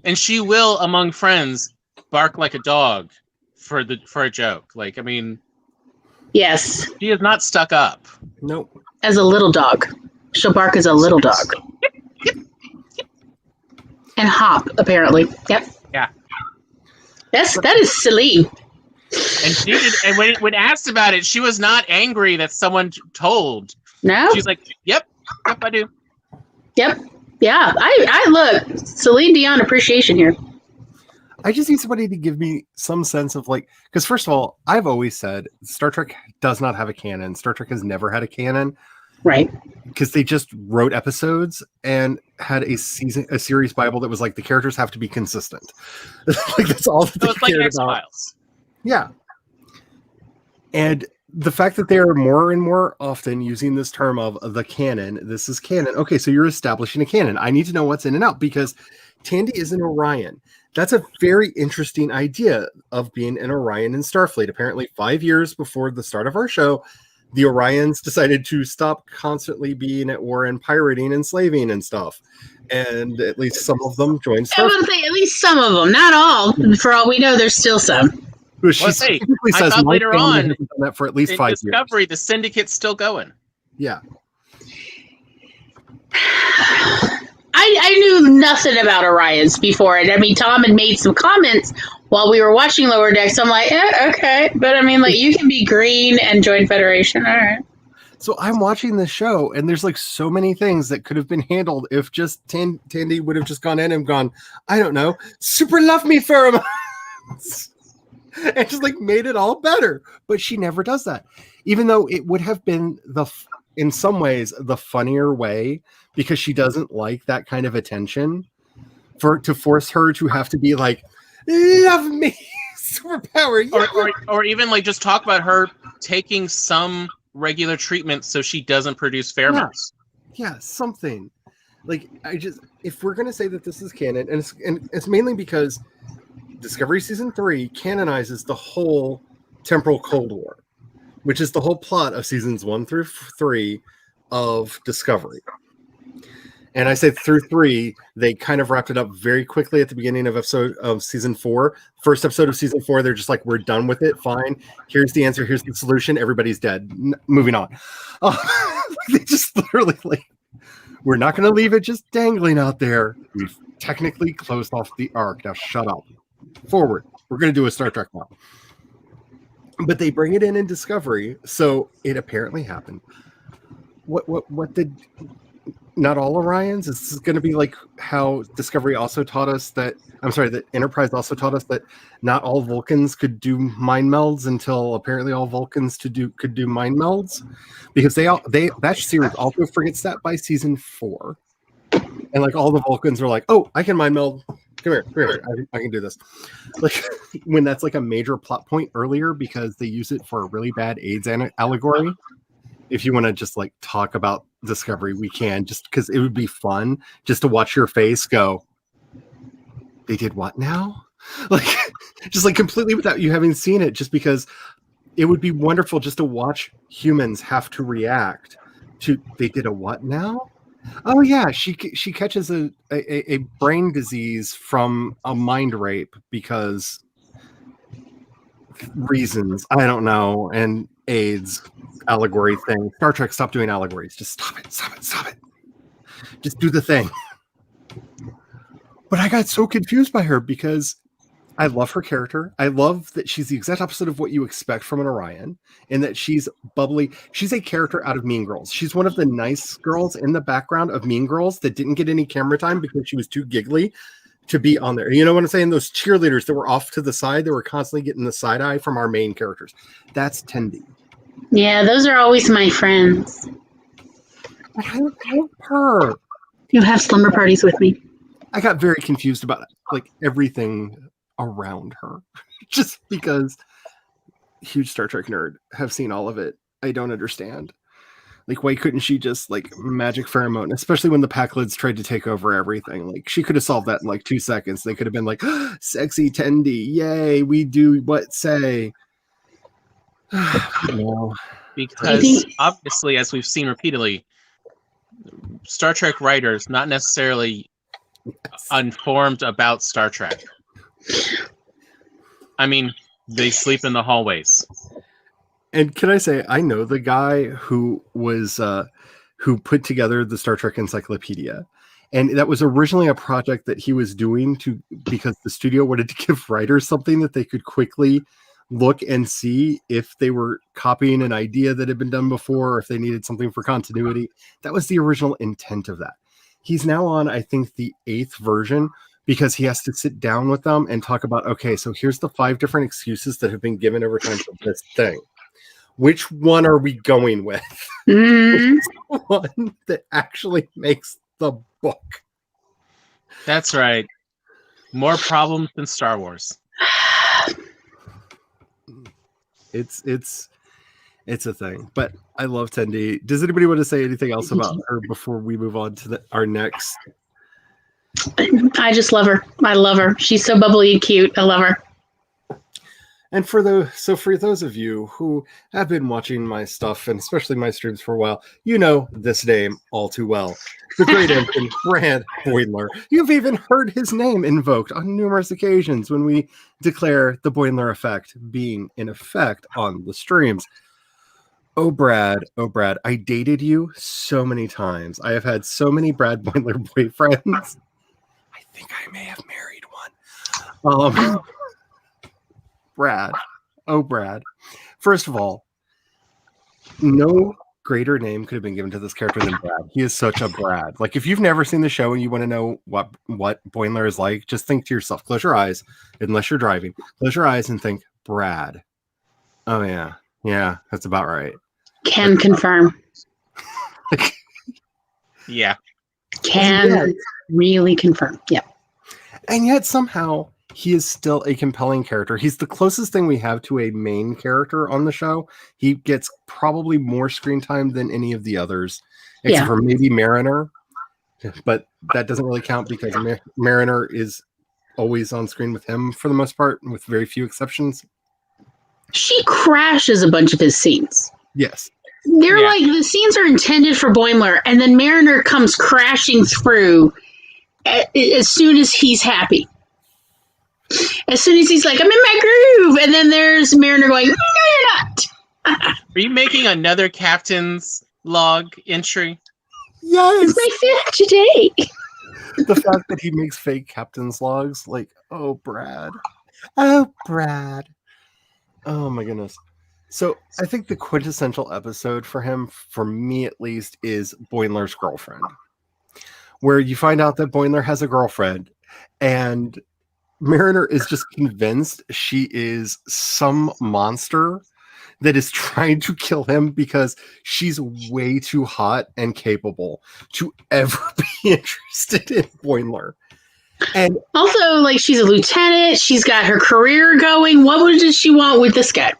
and she will, among friends, bark like a dog for a joke.
Yes,
she is not stuck up.
Nope.
As a little dog, she'll bark as a little dog, and hop apparently. Yep.
Yeah.
That is Celine.
And she did, and when asked about it, she was not angry that someone told.
No,
she's like, "Yep, I do."
Yep, yeah. I look Celine Dion appreciation here.
I just need somebody to give me some sense of because first of all, I've always said Star Trek does not have a canon. Star Trek has never had a canon,
right?
Because they just wrote episodes and had a series Bible that was the characters have to be consistent. That's all that
so it's like X-Files.
Yeah. And the fact that they are more and more often using this term of the canon, this is canon. Okay, so you're establishing a canon. I need to know what's in and out, because Tandy is an Orion. That's a very interesting idea of being an Orion in Starfleet. Apparently 5 years before the start of our show, the Orions decided to stop constantly being at war and pirating and slaving and stuff. And at least some of them joined Starfleet.
I would say at least some of them, not all. For all we know, there's still some.
She specifically
I
says
thought later on
done that for at least
in
5
Discovery,
years.
the Syndicate's still going.
Yeah.
I knew nothing about Orions before it. I mean, Tom had made some comments while we were watching Lower Decks. I'm like, okay. But I mean, like, you can be green and join Federation. All right.
So I'm watching this show, and there's like so many things that could have been handled if just Tandy would have just gone in and gone, I don't know, super love me pheromones, and just like made it all better. But she never does that, even though it would have been in some ways the funnier way, because she doesn't like that kind of attention to force her to have to be like, love me, superpower, yeah.
or even like just talk about her taking some regular treatment so she doesn't produce pheromones.
Yeah, something. Like, if we're gonna say that this is canon, and it's mainly because Discovery Season 3 canonizes the whole temporal Cold War, which is the whole plot of seasons 1 through 3 of Discovery. And I said through 3, they kind of wrapped it up very quickly at the beginning of season 4. First episode of season 4, they're just like, we're done with it. Fine. Here's the answer. Here's the solution. Everybody's dead. Moving on. They just literally like, we're not going to leave it just dangling out there. We've technically closed off the arc. Now shut up. Forward. We're going to do a Star Trek now. But they bring it in Discovery. So it apparently happened. What did... Not all Orions. This is going to be like how Discovery also taught us that. I'm sorry, that Enterprise also taught us that not all Vulcans could do mind melds until apparently all Vulcans could do mind melds, because that series also forgets that by season 4, and like all the Vulcans are like, oh, I can mind meld. Come here, I can do this. Like when that's like a major plot point earlier, because they use it for a really bad AIDS allegory. If you want to just like talk about Discovery, we can, just because it would be fun just to watch your face go, they did what now? Like, just like completely without you having seen it, just because it would be wonderful just to watch humans have to react to, they did a what now? Oh yeah, she catches a brain disease from a mind rape because reasons, I don't know, and AIDS allegory thing. Star Trek, stop doing allegories. Just stop it. Just do the thing. But I got so confused by her because I love her character. I love that she's the exact opposite of what you expect from an Orion, and that she's bubbly. She's a character out of Mean Girls. She's one of the nice girls in the background of Mean Girls that didn't get any camera time because she was too giggly to be on there. You know what I'm saying? Those cheerleaders that were off to the side, that were constantly getting the side eye from our main characters. That's Tendi.
Yeah, those are always my friends.
But I love her.
You have slumber parties with me.
I got very confused about it, like everything around her, just because huge Star Trek nerd, have seen all of it. I don't understand. Like, why couldn't she just like magic pheromone, especially when the Packlids tried to take over everything? Like, she could have solved that in like 2 seconds. They could have been like, sexy Tendi, yay, we do what say. No.
Because obviously, as we've seen repeatedly, Star Trek writers not necessarily informed about Star Trek. I mean, they sleep in the hallways.
And can I say, I know the guy who was who put together the Star Trek Encyclopedia, and that was originally a project that he was doing because the studio wanted to give writers something that they could quickly look and see if they were copying an idea that had been done before, or if they needed something for continuity. That was the original intent of that. He's now on, I think, the 8th version, because he has to sit down with them and talk about, okay, so here's the 5 different excuses that have been given over time for this thing. Which one are we going with?
Mm-hmm.
Which is the one that actually makes the book?
That's right. More problems than Star Wars.
It's a thing, but I love Tendi. Does anybody want to say anything else about her before we move on to our next?
I just love her. I love her. She's so bubbly and cute. I love her.
And for those of you who have been watching my stuff, and especially my streams for a while, you know this name all too well. The great Ensign Brad Boimler. You've even heard his name invoked on numerous occasions when we declare the Boimler effect being in effect on the streams. Oh, Brad, I dated you so many times. I have had so many Brad Boimler boyfriends. I think I may have married one. Brad. Oh, Brad. First of all, no greater name could have been given to this character than Brad. He is such a Brad. Like, if you've never seen the show and you want to know what Boimler is like, just think to yourself, close your eyes, unless you're driving, close your eyes and think, Brad. Oh, yeah. Yeah, that's about right.
Can confirm.
Yeah.
Can really confirm. Yeah.
And yet somehow he is still a compelling character. He's the closest thing we have to a main character on the show. He gets probably more screen time than any of the others, except for maybe Mariner. But that doesn't really count because Mariner is always on screen with him for the most part, with very few exceptions.
She crashes a bunch of his scenes.
Yes.
They're like, the scenes are intended for Boimler, and then Mariner comes crashing through as soon as he's happy. As soon as he's like, I'm in my groove, and then there's Mariner going, no, you're not.
Are you making another captain's log entry?
Yes.
It's my fifth today.
The fact that he makes fake captain's logs, like, oh, Brad. Oh, Brad. Oh, my goodness. So I think the quintessential episode for him, for me at least, is Boimler's girlfriend, where you find out that Boimler has a girlfriend, and Mariner is just convinced she is some monster that is trying to kill him because she's way too hot and capable to ever be interested in Boimler. And
also, like, she's a lieutenant. She's got her career going. What did she want with this guy?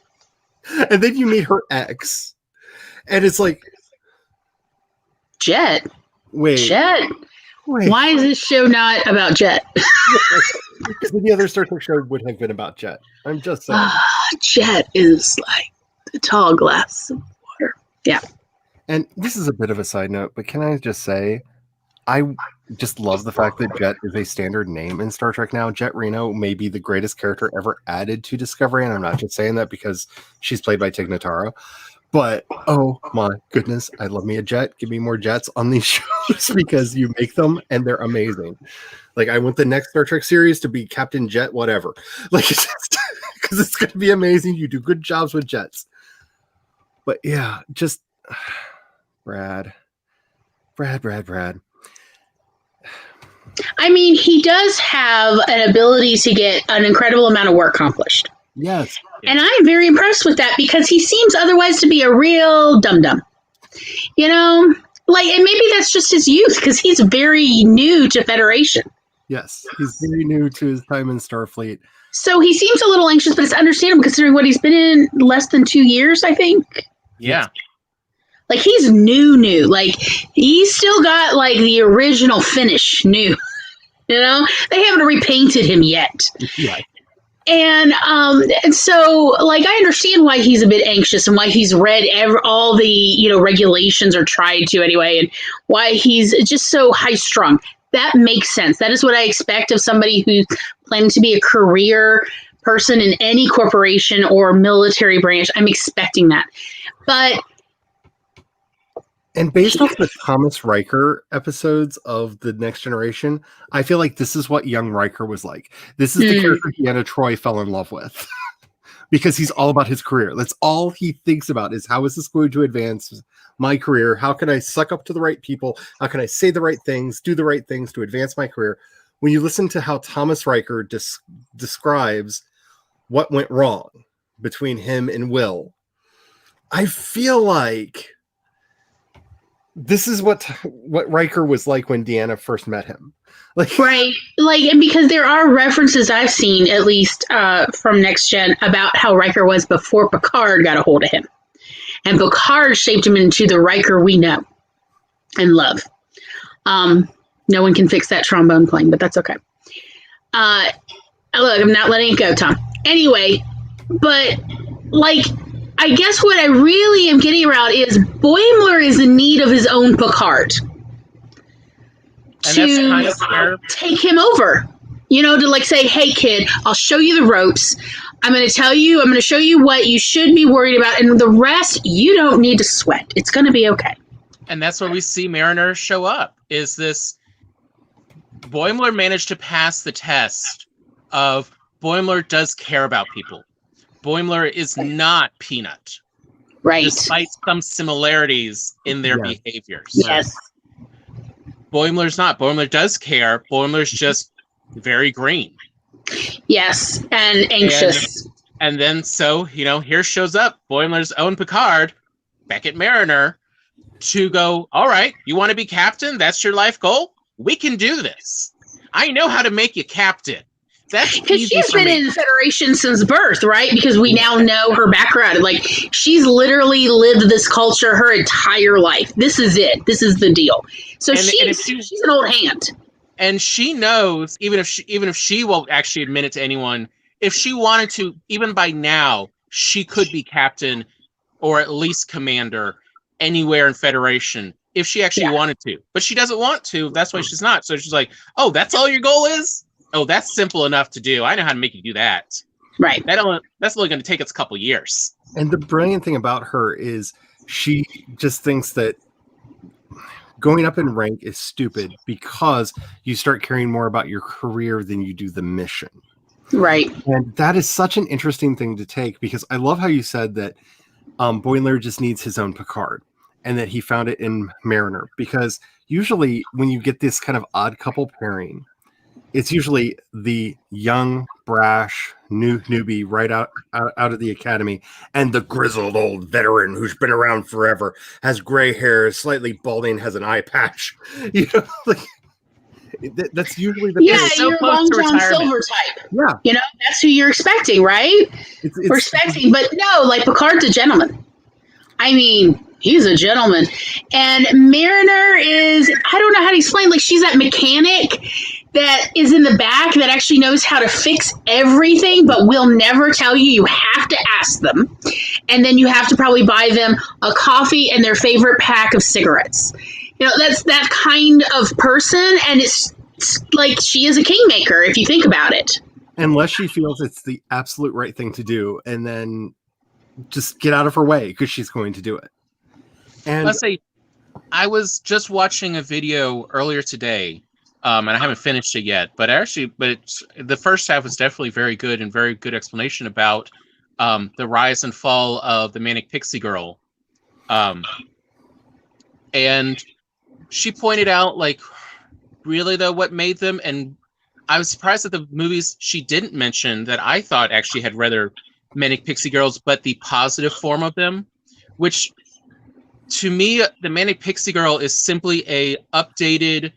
And then you meet her ex, and it's like,
Jet.
wait.
Why is this show not about Jet?
Because any other Star Trek show would have been about Jet. I'm just saying.
Jet is like a tall glass of water. Yeah.
And this is a bit of a side note, but can I just say, I just love the fact that Jet is a standard name in Star Trek now. Jet Reno may be the greatest character ever added to Discovery, and I'm not just saying that because she's played by Tig Notaro. But, oh my goodness, I love me a Jet. Give me more Jets on these shows because you make them, and they're amazing. Like, I want the next Star Trek series to be Captain Jet whatever. Like, it's just because it's going to be amazing. You do good jobs with Jets. But, yeah, just Brad.
I mean, he does have an ability to get an incredible amount of work accomplished.
Yes.
And I'm very impressed with that because he seems otherwise to be a real dum-dum. You know? Like, and maybe that's just his youth because he's very new to Federation.
Yes. He's very new to his time in Starfleet.
So he seems a little anxious, but it's understandable considering what he's been in less than 2 years, I think.
Yeah.
Like, he's new. Like, he's still got, like, the original finish new. You know? They haven't repainted him yet.
Yeah.
And so, like, I understand why he's a bit anxious and why he's read all the, you know, regulations, or tried to anyway, and why he's just so high-strung. That makes sense. That is what I expect of somebody who's planning to be a career person in any corporation or military branch. I'm expecting that. But...
And based off the Thomas Riker episodes of The Next Generation, I feel like this is what young Riker was like. This is the character Deanna Troi fell in love with. Because he's all about his career. That's all he thinks about, is how is this going to advance my career? How can I suck up to the right people? How can I say the right things, do the right things to advance my career? When you listen to how Thomas Riker describes what went wrong between him and Will, I feel like this is what Riker was like when Deanna first met him. Like,
right. Like, and because there are references I've seen, at least from Next Gen, about how Riker was before Picard got a hold of him. And Picard shaped him into the Riker we know and love. No one can fix that trombone playing, but that's okay. Look, I'm not letting it go, Tom. Anyway, but, like... I guess what I really am getting around is Boimler is in need of his own Picard to take him over. You know, to like say, hey, kid, I'll show you the ropes. I'm going to show you what you should be worried about. And the rest, you don't need to sweat. It's going to be okay.
And that's where we see Mariner show up, is this Boimler managed to pass the test of Boimler does care about people. Boimler is not Peanut,
Right.
despite some similarities in their
Yes.
behaviors.
Yes.
Boimler's not. Boimler does care. Boimler's just very green.
Yes. And anxious.
And then, so, here shows up Boimler's own Picard, Beckett Mariner, to go, all right, you want to be captain? That's your life goal? We can do this. I know how to make you captain. That's
Because
easy
she's
for
been
me.
in the Federation since birth, right? Because we now know her background. Like, she's literally lived this culture her entire life. This is it. This is the deal. So
And if
she's an old hand.
And she knows, even if she won't actually admit it to anyone, if she wanted to, even by now, she could be captain or at least commander anywhere in Federation if she actually wanted to. But she doesn't want to. That's why she's not. So she's like, oh, that's all your goal is? Oh, that's simple enough to do. I know how to make you do that.
Right.
That's only going to take us a couple years.
And the brilliant thing about her is she just thinks that going up in rank is stupid because you start caring more about your career than you do the mission.
Right.
And that is such an interesting thing to take, because I love how you said that Boimler just needs his own Picard and that he found it in Mariner, because usually when you get this kind of odd couple pairing, it's usually the young, brash, newbie right out of the academy, and the grizzled old veteran who's been around forever, has gray hair, is slightly balding, has an eye patch. That's usually the
Yeah,
so
you're
close
Long
to
John
retirement.
Silver type.
Yeah.
That's who you're expecting, right?
It's
We're expecting, but no, like Picard's a gentleman. I mean, he's a gentleman. And Mariner is, I don't know how to explain, like she's that mechanic that is in the back that actually knows how to fix everything, but will never tell you. You have to ask them. And then you have to probably buy them a coffee and their favorite pack of cigarettes. That's that kind of person. And it's like she is a kingmaker, if you think about it.
unless she feels it's the absolute right thing to do, and then just get out of her way because she's going to do it. And
Let's say I was just watching a video earlier today, and I haven't finished it yet. But the first half was definitely very good and very good explanation about the rise and fall of the Manic Pixie Girl, and she pointed out, like, really though, what made them. And I was surprised at the movies she didn't mention that I thought actually had rather Manic Pixie Girls, but the positive form of them, which. To me, the Manic Pixie Girl is simply a updated,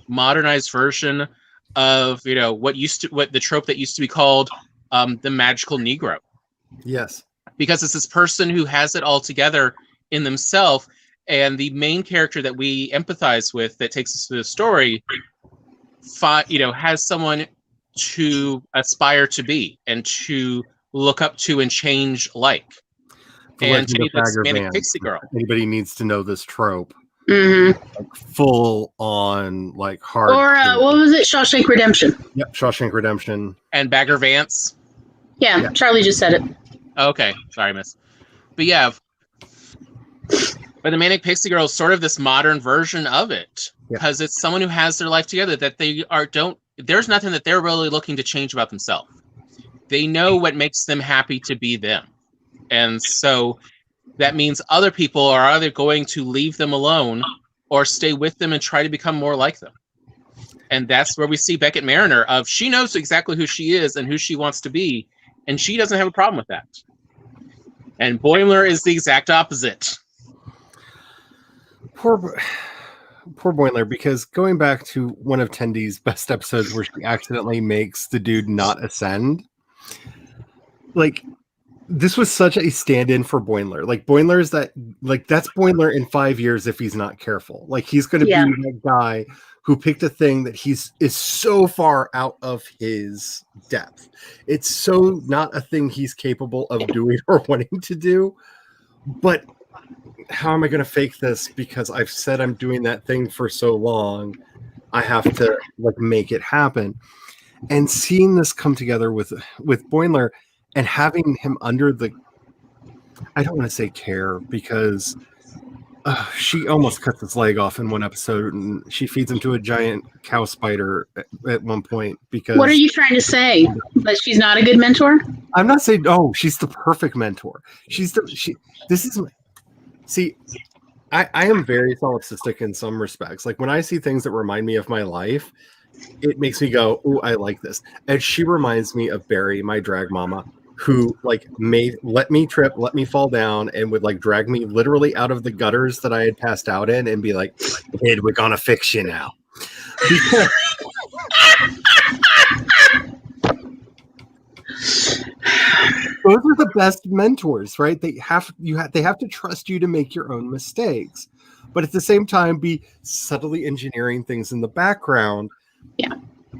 modernized version of what the trope that used to be called the magical Negro.
yes,
Because it's this person who has it all together in themselves, and the main character that we empathize with that takes us through the story, has someone to aspire to be and to look up to and change like. And to me, that's Manic Pixie Girl.
Anybody needs to know this trope.
Mm-hmm.
Like full on, like hard.
Or what was it? Shawshank Redemption.
Yep, Shawshank Redemption.
And Bagger Vance.
Yeah, Charlie just said it.
Okay, sorry, miss. But yeah, but the Manic Pixie Girl is sort of this modern version of it, because it's someone who has their life together, that there's nothing that they're really looking to change about themselves. They know what makes them happy to be them. And so that means other people are either going to leave them alone or stay with them and try to become more like them. And that's where we see Beckett Mariner she knows exactly who she is and who she wants to be, and she doesn't have a problem with that. And Boimler is the exact opposite.
Poor Boimler, because going back to one of Tendy's best episodes where she accidentally makes the dude not ascend, like, this was such a stand-in for Boimler. Like, Boimler is that's Boimler in 5 years if he's not careful. Like, he's going to be that guy who picked a thing that is so far out of his depth. It's so not a thing he's capable of doing or wanting to do. But how am I going to fake this? Because I've said I'm doing that thing for so long. I have to make it happen. And seeing this come together with Boimler, and having him under the, I don't want to say care, because she almost cuts its leg off in one episode, and she feeds him to a giant cow spider at one point. Because
What are you trying to say? That she's not a good mentor?
I'm not saying she's the perfect mentor. I am very solipsistic in some respects. Like when I see things that remind me of my life, it makes me go, "Oh, I like this." And she reminds me of Barry, my drag mama, who like let me trip, let me fall down, and would like drag me literally out of the gutters that I had passed out in, and be like, "Kid, we're gonna fix you now." Because those are the best mentors, right? They have to trust you to make your own mistakes, but at the same time be subtly engineering things in the background.
Yeah.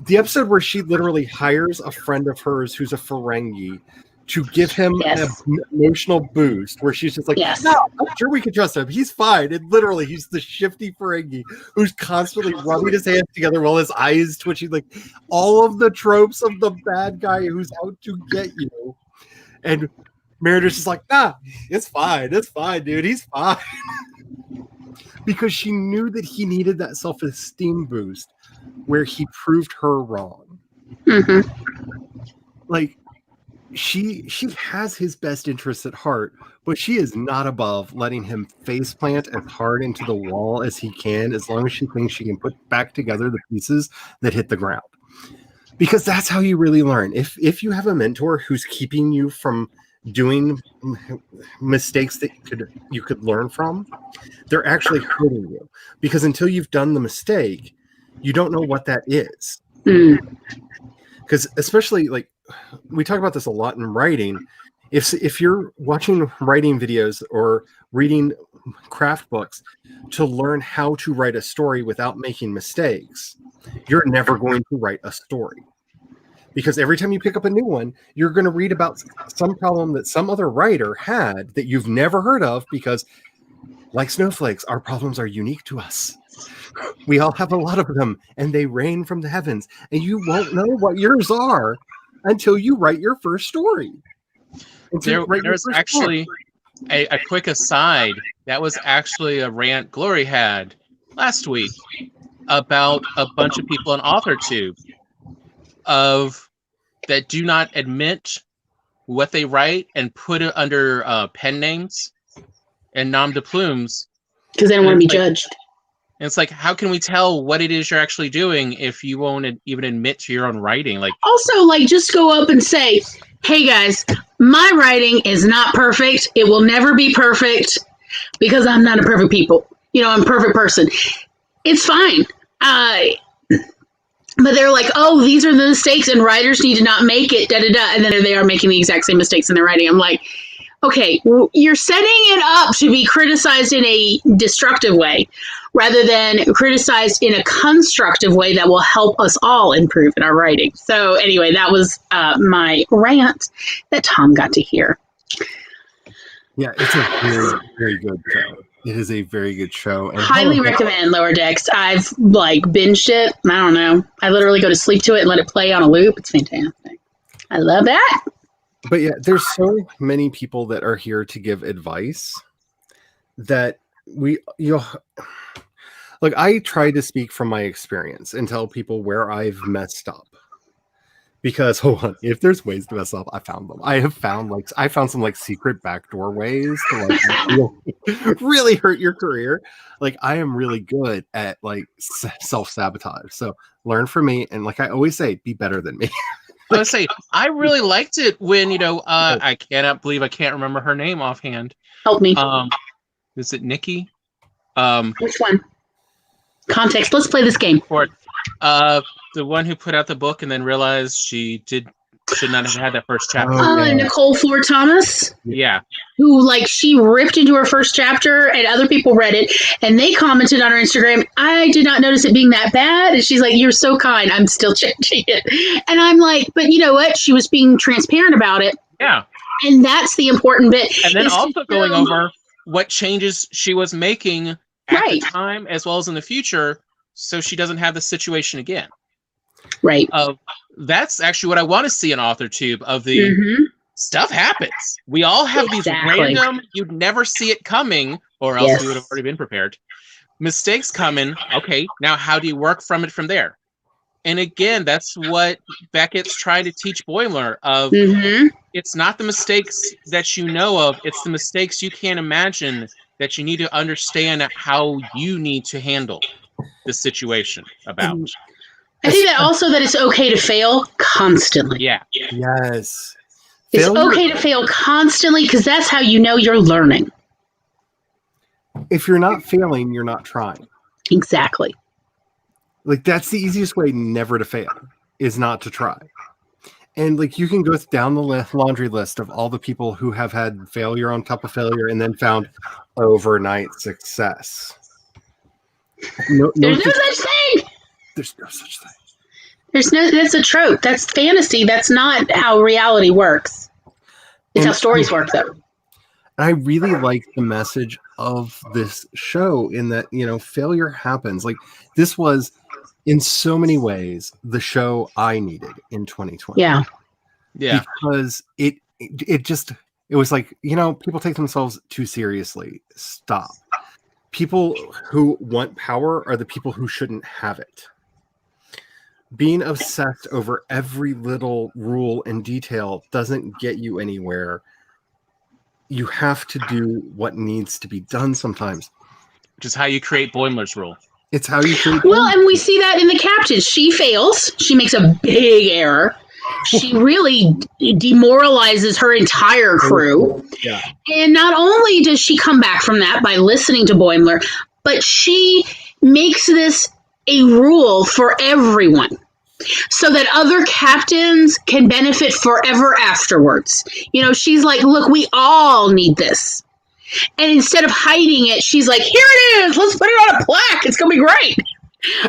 The episode where she literally hires a friend of hers who's a Ferengi to give him an emotional boost, where she's just like, "No, I'm sure we can trust him. He's fine." And literally, he's the shifty Ferengi who's constantly rubbing his hands together while his eyes twitching, like all of the tropes of the bad guy who's out to get you. And Merida's just like, "Nah, it's fine, dude. He's fine." Because she knew that he needed that self-esteem boost, where he proved her wrong.
Mm-hmm.
Like, she has his best interests at heart, but she is not above letting him faceplant as hard into the wall as he can, as long as she thinks she can put back together the pieces that hit the ground. Because that's how you really learn. If you have a mentor who's keeping you from doing mistakes that you could learn from, they're actually hurting you. Because until you've done the mistake, you don't know what that is. Because especially, like, we talk about this a lot in writing. If you're watching writing videos or reading craft books to learn how to write a story without making mistakes, you're never going to write a story. Because every time you pick up a new one, you're going to read about some problem that some other writer had that you've never heard of, because, like snowflakes, our problems are unique to us. We all have a lot of them, and they rain from the heavens, and you won't know what yours are until you write your first story.
There's actually a quick aside. That was actually a rant Glory had last week about a bunch of people on AuthorTube that do not admit what they write and put it under pen names and nom de plumes
because they don't want to be judged.
And it's like, how can we tell what it is you're actually doing if you won't even admit to your own writing? Like, also,
like, just go up and say, "Hey guys, my writing is not perfect. It will never be perfect because I'm not a perfect I'm a perfect person." It's fine. But they're like, "Oh, these are the mistakes, and writers need to not make it." And then they are making the exact same mistakes in their writing. I'm like, okay, you're setting it up to be criticized in a destructive way rather than criticized in a constructive way that will help us all improve in our writing. So anyway, that was my rant that Tom got to hear.
Yeah, it's a very, very good show. It is a very good show. And
highly recommend Lower Decks. I've binged it. I don't know. I literally go to sleep to it and let it play on a loop. It's fantastic. I love that.
But yeah, there's so many people that are here to give advice that I try to speak from my experience and tell people where I've messed up. Because hold on, if there's ways to mess up, I found them. I found some secret backdoor ways to really hurt your career. Like, I am really good at self-sabotage. So learn from me, and like I always say, be better than me.
I really liked it when I cannot believe I can't remember her name offhand.
Help me.
Is it Nikki?
Which one? Context. Let's play this game.
The one who put out the book and then realized she should not have had that first chapter.
Nicole Floor Thomas.
Yeah.
Who she ripped into her first chapter, and other people read it, and they commented on her Instagram, "I did not notice it being that bad." And she's like, "You're so kind. I'm still changing it." And I'm like, but you know what? She was being transparent about it.
Yeah.
And that's the important bit.
And then also going over what changes she was making at the time as well as in the future, so she doesn't have the situation again.
Right.
That's actually what I want to see in AuthorTube, of the stuff happens. We all have
Exactly.
these random, you'd never see it coming, or else
Yes.
we would have already been prepared. Mistakes coming. Okay, now how do you work from it from there? And again, that's what Beckett's trying to teach Boimler of.
Mm-hmm.
It's not the mistakes that you know of, it's the mistakes you can't imagine that you need to understand how you need to handle the situation about.
I think that also that it's okay to fail constantly.
Yeah.
Yes.
It's
Failure-
okay to fail constantly because that's how you know you're learning.
If you're not failing, you're not trying.
Exactly.
Like, that's the easiest way never to fail, is not to try. And like, you can go down the laundry list of all the people who have had failure on top of failure and then found overnight success. No,
There's no such thing.
there's no such thing.
That's a trope. That's fantasy. That's not how reality works. It's how
And-
stories work, though.
And I really like the message of this show in that, failure happens. Like, this was, in so many ways, the show I needed in 2020.
Yeah.
Yeah.
Because it was like, people take themselves too seriously. Stop. People who want power are the people who shouldn't have it. Being obsessed over every little rule and detail doesn't get you anywhere. You have to do what needs to be done sometimes.
Which is how you create Boimler's rule.
It's how you treat
Well, and we see that in the captain. She fails. She makes a big error. She really demoralizes her entire crew.
Yeah.
And not only does she come back from that by listening to Boimler, but she makes this a rule for everyone so that other captains can benefit forever afterwards. She's like, look, we all need this. And instead of hiding it, she's like, here it is. Let's put it on a plaque. It's going to be great.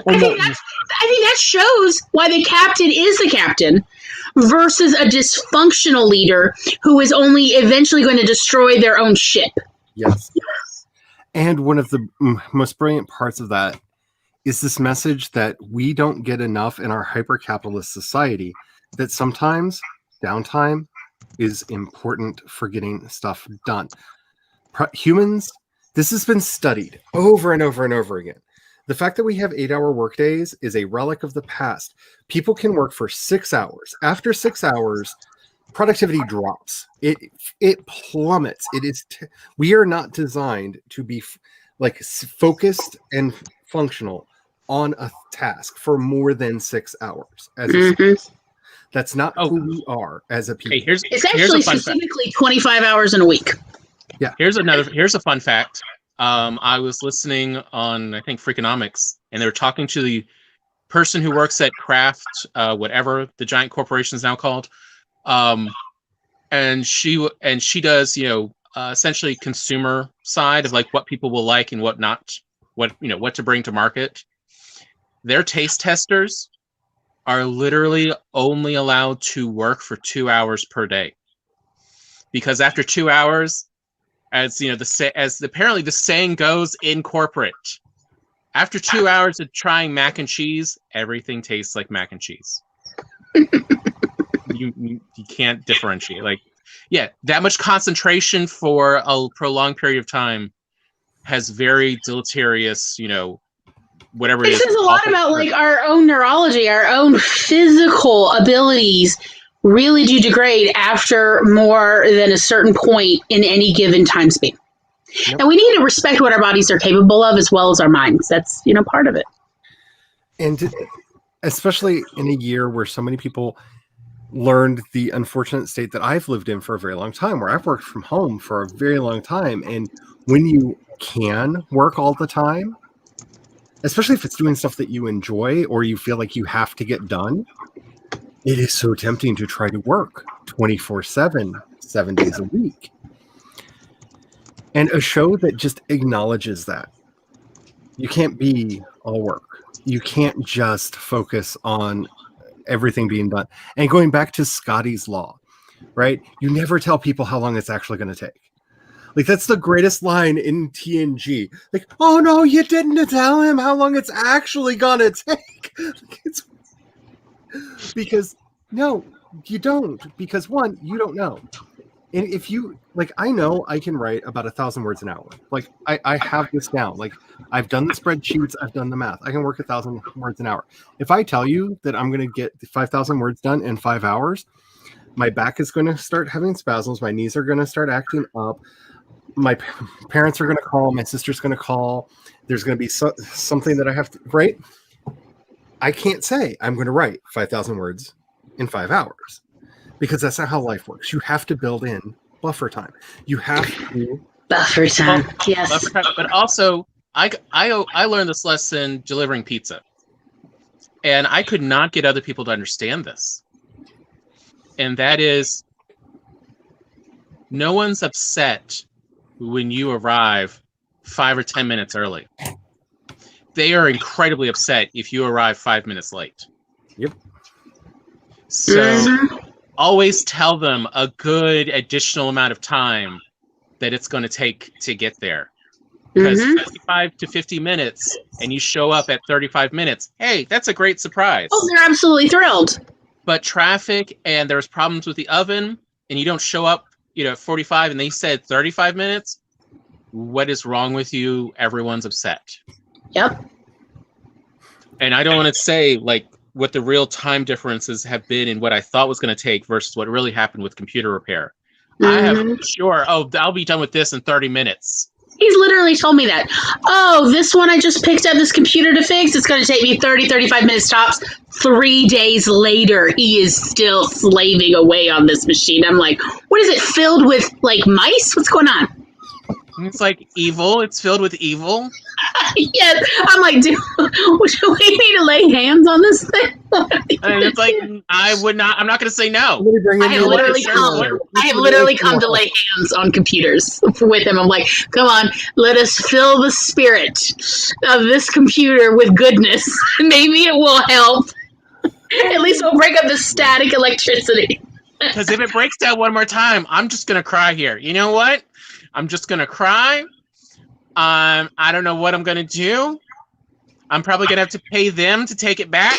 I think that shows why the captain is the captain versus a dysfunctional leader who is only eventually going to destroy their own ship.
Yes. And one of the most brilliant parts of that is this message that we don't get enough in our hyper-capitalist society, that sometimes downtime is important for getting stuff done. Humans, this has been studied over and over and over again. The fact that we have 8-hour workdays is a relic of the past. People can work for 6 hours. After 6 hours, productivity drops. It plummets. We are not designed to be focused and functional on a task for more than 6 hours. That's not who we are as a people.
Hey, here's
It's
a
actually
fun fact.
specifically 25 hours in a week.
Here's a fun fact. I was listening on, I think, Freakonomics, and they were talking to the person who works at Kraft, whatever the giant corporation is now called. And she does, essentially consumer side of like what people will like and what not, what to bring to market. Their taste testers are literally only allowed to work for 2 hours per day, because after 2 hours, as apparently the saying goes in corporate, after 2 hours of trying mac and cheese, everything tastes like mac and cheese. you can't differentiate. That much concentration for a prolonged period of time has very deleterious, whatever it is.
It says a lot about our own neurology, our own physical abilities really do degrade after more than a certain point in any given time span.
Yep.
And we need to respect what our bodies are capable of as well as our minds. That's, part of it.
And especially in a year where so many people learned the unfortunate state that I've lived in for a very long time, where I've worked from home for a very long time. And when you can work all the time, especially if it's doing stuff that you enjoy or you feel like you have to get done, it is so tempting to try to work 24/7, 7 days a week. And a show that just acknowledges that. You can't be all work. You can't just focus on everything being done. And going back to Scotty's Law, right? You never tell people how long it's actually going to take. Like, that's the greatest line in TNG. Like, oh no, you didn't tell him how long it's actually going to take. Because, no, You don't, because one, you don't know. And if you like, I know I can write about 1,000 words an hour. Like I have this down. Like I've done the spreadsheets, I've done the math. I can work 1,000 words an hour. If I tell you that I'm going to get 5,000 words done in 5 hours, my back is going to start having spasms. My knees are going to start acting up. My parents are going to call. My sister's going to call. There's going to be something that I have to write. I can't say I'm going to write 5,000 words in 5 hours. Because that's not how life works. You have to build in buffer time. You have to
Buffer time. Yes.
Buffer time. But also, I learned this lesson delivering pizza, and I could not get other people to understand this. And that is, no one's upset when you arrive 5 or 10 minutes early. They are incredibly upset if you arrive 5 minutes late.
Yep.
So. Always tell them a good additional amount of time that it's going to take to get there. Because 55 to 50 minutes and you show up at 35 minutes, hey, that's a great surprise.
Oh, they're absolutely thrilled.
But traffic and there's problems with the oven and you don't show up, at 45 and they said 35 minutes, what is wrong with you? Everyone's upset.
Yep.
And I don't want to say what the real time differences have been in what I thought was going to take versus what really happened with computer repair. I have I'll be done with this in 30 minutes.
He's literally told me that. Oh, this one I just picked up this computer to fix. It's going to take me 30, 35 minutes tops. 3 days later, he is still slaving away on this machine. I'm like, what is it filled with, mice? What's going on?
It's evil. It's filled with evil.
Yes. I'm like, dude, do we need to lay hands on this thing?
And it's I'm not going to say no.
I have literally come to lay hands on computers with him. I'm like, come on, let us fill the spirit of this computer with goodness. Maybe it will help. At least we'll break up the static electricity.
Because if it breaks down one more time, I'm just going to cry here. You know what? I'm just going to cry. I don't know what I'm going to do. I'm probably going to have to pay them to take it back.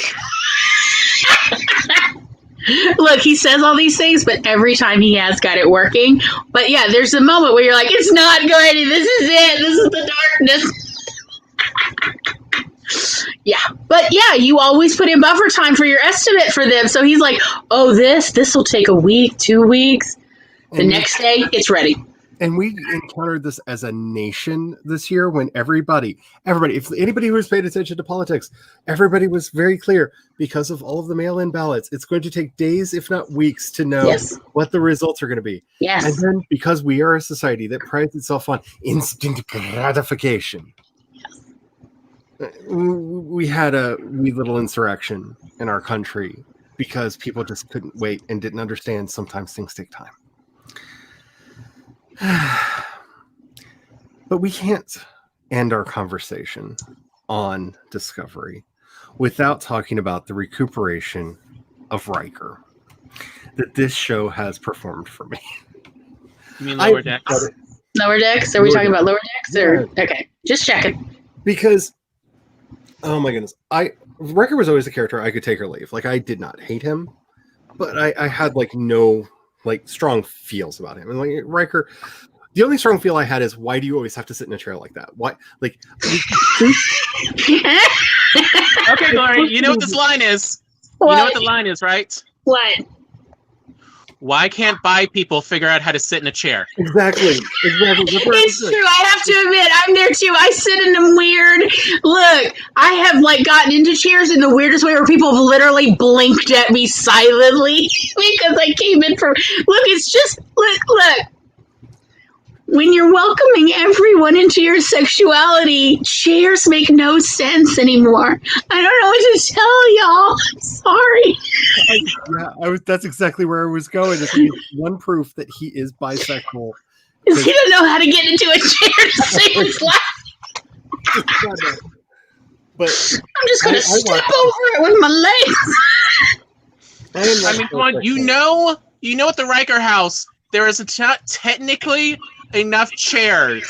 Look, he says all these things, but every time he has got it working. But yeah, there's a moment where you're like, it's not good. This is it. This is the darkness. Yeah. But yeah, you always put in buffer time for your estimate for them. So he's like, oh, this will take a week, 2 weeks. The next day, it's ready.
And we encountered this as a nation this year when everybody, if anybody who has paid attention to politics, everybody was very clear because of all of the mail-in ballots. It's going to take days, if not weeks, to know what the results are going to be.
Yes.
And then because we are a society that prides itself on instant gratification, we had a wee little insurrection in our country because people just couldn't wait and didn't understand sometimes things take time. But we can't end our conversation on Discovery without talking about the recuperation of Riker that this show has performed for me.
You mean Lower Decks?
Lower Decks? Are we talking about Lower Decks? Or okay, just checking.
Because, oh my goodness, Riker was always a character I could take or leave. I did not hate him, but I had no strong feels about him. And Riker, the only strong feel I had is, why do you always have to sit in a chair like that? Why?
Okay, Glory, you know what this line is.
What?
You know what the line is, right?
What?
Why can't bi people figure out how to sit in a chair?
Exactly.
It's true. I have to admit, I'm there too. I sit in them weird. Look, I have gotten into chairs in the weirdest way where people have literally blinked at me silently because I came in from. Look, it's just look. When you're welcoming everyone into your sexuality, chairs make no sense anymore. I don't know what to tell y'all. I'm sorry.
That's exactly where I was going. It's one proof that he is bisexual.
He doesn't know how to get into a chair to save his life.
But
I'm just going to step over it with my legs.
I mean, come on. You know at the Riker house, there is technically enough chairs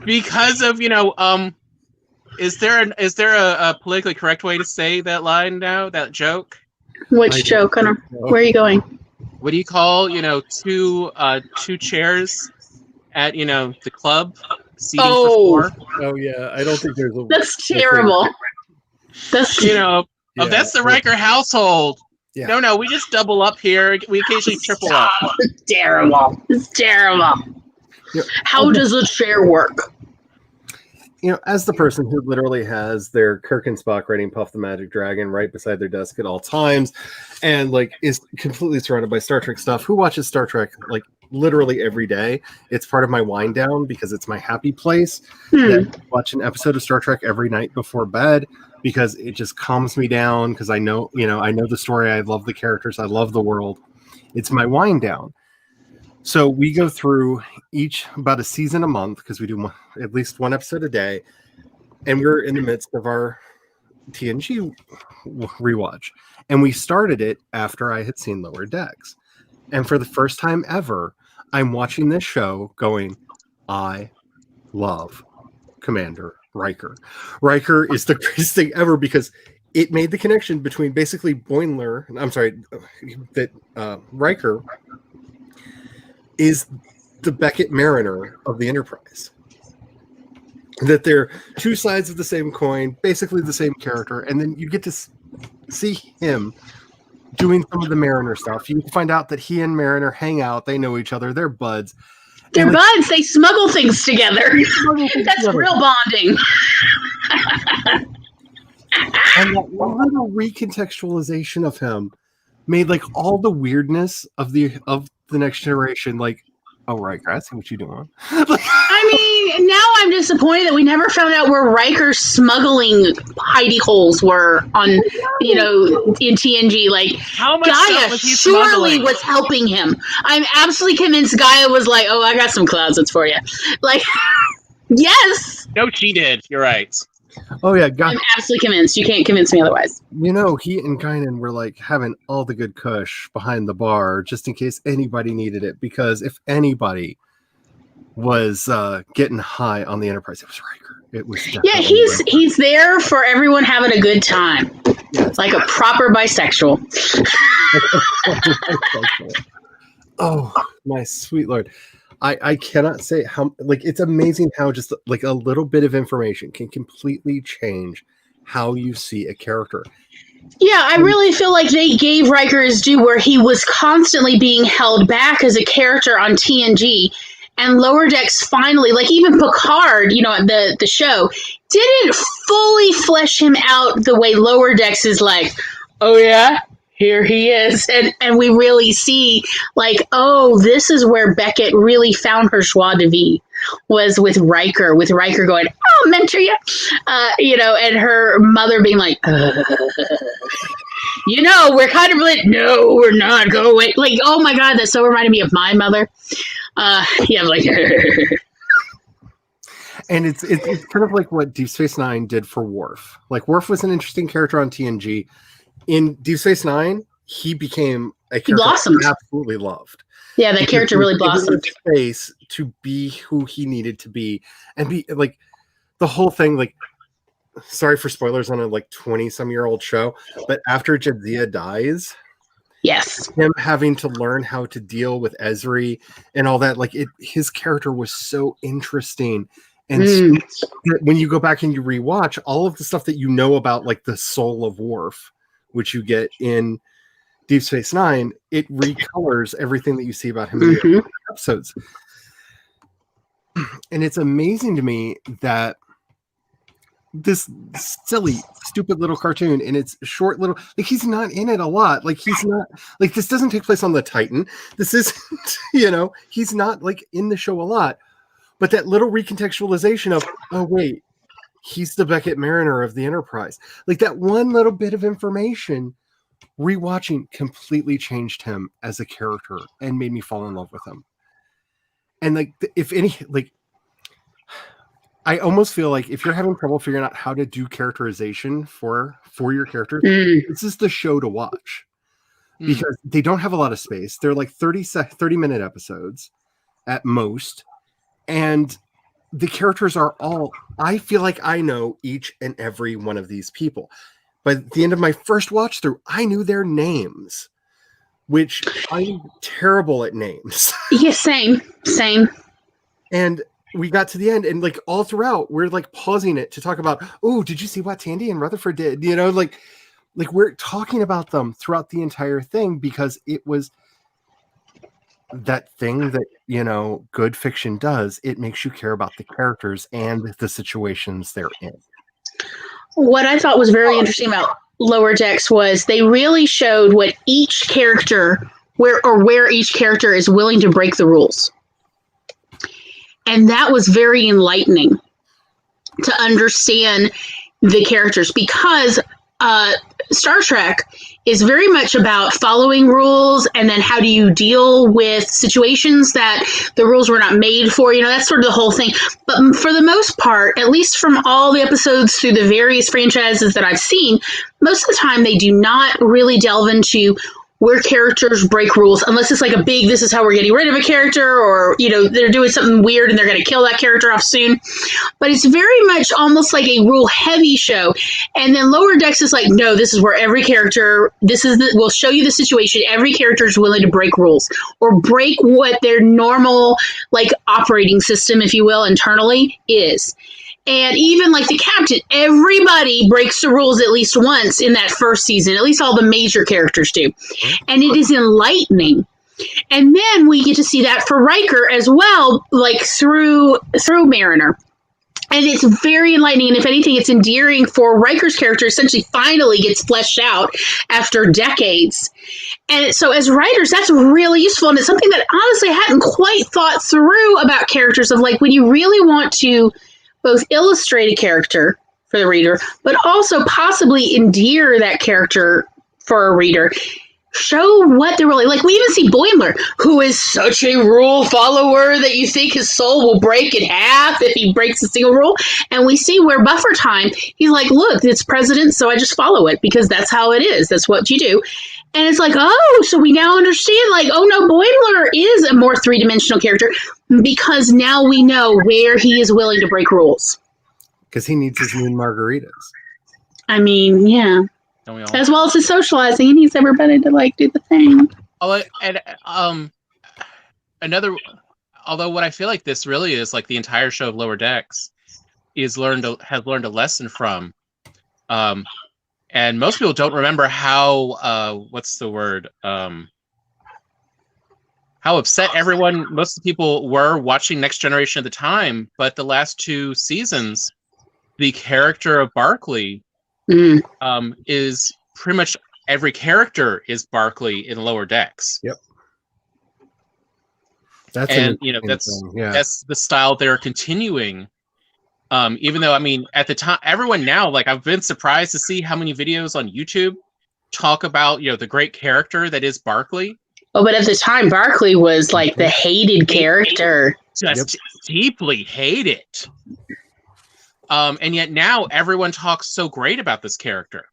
because of is there a politically correct way to say that line now, that joke?
Which
I
show, Connor? Where are you going?
What do you call, two chairs at, the club seating
Oh.
for 4?
Oh yeah, I don't think there's a.
That's terrible. That's
Yeah.
That's the Riker household.
Yeah.
No, we just double up here. We occasionally triple up.
It's terrible. It's terrible.
Yeah.
How does a chair work?
As the person who literally has their Kirk and Spock writing Puff the Magic Dragon right beside their desk at all times, and like is completely surrounded by Star Trek stuff, who watches Star Trek like literally every day. It's part of my wind down because it's my happy place. That I watch an episode of Star Trek every night before bed because it just calms me down because I know the story, I love the characters, I love the world. It's my wind down. So we go through about a season a month because we do at least one episode a day, and we're in the midst of our TNG rewatch. And we started it after I had seen Lower Decks. And for the first time ever, I'm watching this show going, I love Commander Riker. Riker is the greatest thing ever because it made the connection between basically Riker is the Beckett Mariner of the Enterprise. That they're two sides of the same coin, basically the same character, and then you get to see him doing some of the Mariner stuff. You find out that he and Mariner hang out, they know each other, they're buds.
They're buds, they smuggle things together. That's real bonding.
And that little recontextualization of him made like all the weirdness of the Next Generation, like, oh, Riker, I see what you're doing.
I mean, now I'm disappointed that we never found out where Riker's smuggling hidey holes were on, in TNG. Like,
How much
Gaia
stuff was he
surely
smuggling?
was helping him. I'm absolutely convinced Gaia was like, oh, I got some closets for you. Like, yes.
No, she did. You're right.
Oh yeah, God.
I'm absolutely convinced. You can't convince me otherwise.
He and Guinan were like having all the good kush behind the bar just in case anybody needed it, because if anybody was getting high on the Enterprise, it was Riker. It was
he's there for everyone having a good time.
Yes.
Like a proper bisexual.
Oh, my sweet Lord. I cannot say how, like, it's amazing how just like a little bit of information can completely change how you see a character.
Yeah, I really feel like they gave Riker his due where he was constantly being held back as a character on TNG. And Lower Decks finally, like even Picard, the show, didn't fully flesh him out the way Lower Decks is like, oh yeah, here he is. And we really see like, oh, this is where Beckett really found her joie de vivre, was with Riker going, oh, mentor you, and her mother being like, we're kind of like, no, we're not, go away. Like, oh my God, that so reminded me of my mother. Yeah, like,
and it's kind of like what Deep Space Nine did for Worf. Like, Worf was an interesting character on TNG. In Deep Space Nine, he became a character
blossomed.
I absolutely loved.
Yeah, that character really blossomed.
Space to be who he needed to be, and be like the whole thing. Like, sorry for spoilers on a like 20-some-year-old show, but after Jadzia dies,
yes,
him having to learn how to deal with Ezri and all that, like his character was so interesting. And so when you go back and you rewatch all of the stuff that you know about, like the soul of Worf, which you get in Deep Space Nine, it recolors everything that you see about him in the episodes. And it's amazing to me that this silly, stupid little cartoon, and it's short little, like, he's not in it a lot. Like, he's not, like, this doesn't take place on the Titan. This isn't, he's not like in the show a lot. But that little recontextualization of, oh wait, he's the Beckett Mariner of the Enterprise. Like, that one little bit of information, rewatching, completely changed him as a character and made me fall in love with him. And like, if any, like, I almost feel like if you're having trouble figuring out how to do characterization for your characters, this is the show to watch, because they don't have a lot of space. They're like 30-minute episodes at most. And the characters are all, I feel like I know each and every one of these people. By the end of my first watch through, I knew their names, which I'm terrible at names.
Yeah, same.
And we got to the end, and like all throughout, we're like pausing it to talk about, oh, did you see what Tandy and Rutherford did? You know, like we're talking about them throughout the entire thing because it was that thing that, you know, good fiction does. It makes you care about the characters and the situations they're in.
What I thought was very interesting about Lower Decks was they really showed what each character, where each character is willing to break the rules. And that was very enlightening to understand the characters, because Star Trek is very much about following rules and then how do you deal with situations that the rules were not made for. You know, that's sort of the whole thing. But for the most part, at least from all the episodes through the various franchises that I've seen, most of the time they do not really delve into where characters break rules, unless it's like a big, this is how we're getting rid of a character, or, you know, they're doing something weird and they're going to kill that character off soon. But it's very much almost like a rule heavy show. And then Lower Decks is like, no, this is where every character, we'll show you the situation. Every character is willing to break rules or break what their normal, like, operating system, if you will, internally is. And even like the captain, everybody breaks the rules at least once in that first season. At least all the major characters do. And it is enlightening. And then we get to see that for Riker as well, like through Mariner. And it's very enlightening. And if anything, it's endearing for Riker's character essentially finally gets fleshed out after decades. And so as writers, that's really useful. And it's something that honestly I hadn't quite thought through about characters, of like when you really want to both illustrate a character for the reader, but also possibly endear that character for a reader. Show what they're really like. We even see Boimler, who is such a rule follower that you think his soul will break in half if he breaks a single rule. And we see where Buffer Time, he's like, look, it's president, so I just follow it because that's how it is. That's what you do. And it's like, oh, so we now understand, like, oh no, Boimler is a more three-dimensional character because now we know where he is willing to break rules.
Because he needs his moon margaritas.
I mean, yeah.
Don't we all?
As well as his socializing, he needs everybody to, like, do the thing.
Oh, and another, although what I feel like this really is, like, the entire show of Lower Decks has learned a lesson from, and most people don't remember how how upset most of the people were watching Next Generation at the time. But the last two seasons, the character of Barclay is pretty much every character is Barclay in Lower Decks.
Yep.
That's the style they're continuing. Even though, I mean, at the time, everyone now, like, I've been surprised to see how many videos on YouTube talk about, you know, the great character that is Barclay.
Oh, but at the time, Barclay was like the hated character.
Just deeply hated. And yet now everyone talks so great about this character.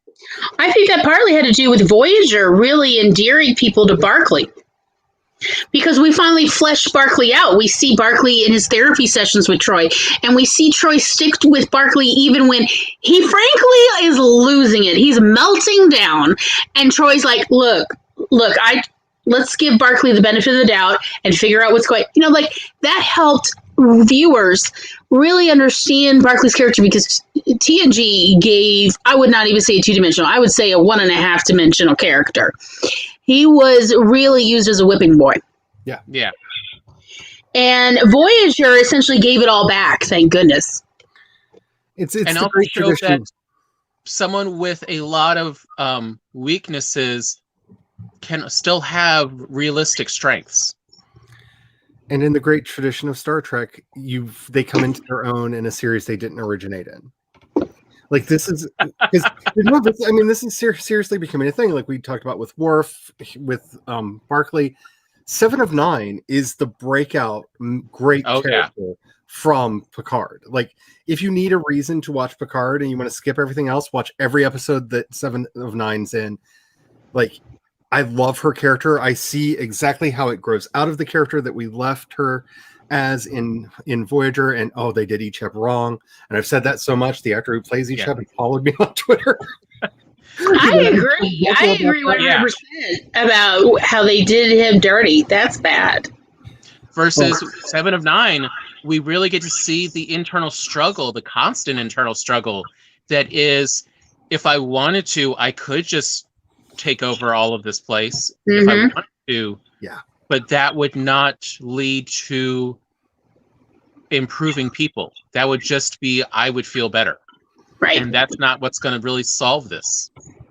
I think that partly had to do with Voyager really endearing people to Barclay. Because we finally fleshed Barclay out. We see Barclay in his therapy sessions with Troy. And we see Troy stick with Barclay even when he frankly is losing it. He's melting down. And Troy's like, look, let's give Barclay the benefit of the doubt and figure out what's going. You know, like, that helped viewers really understand Barclay's character, because TNG gave, I would not even say a 2-dimensional, I would say a 1.5-dimensional character. He was really used as a whipping boy.
Yeah.
Yeah.
And Voyager essentially gave it all back, thank goodness.
It's
and also showed that someone with a lot of weaknesses can still have realistic strengths.
And in the great tradition of Star Trek, they come into their own in a series they didn't originate in. Like, this is because I mean, this is seriously becoming a thing. Like we talked about with Worf, with Barclay. 7 of 9 is the breakout great character from Picard. Like, if you need a reason to watch Picard and you want to skip everything else, watch every episode that 7 of 9's in. Like, I love her character. I see exactly how it grows out of the character that we left her as in Voyager, and they did Icheb wrong. And I've said that so much. The actor who plays Icheb followed me on Twitter.
I agree. I agree 100% about how they did him dirty. That's bad.
Versus 7 of 9, we really get to see the internal struggle, the constant internal struggle that is, if I wanted to, I could just take over all of this place if I wanted to.
Yeah.
But that would not lead to improving people. That would just be, I would feel better.
Right.
And that's not what's going to really solve this.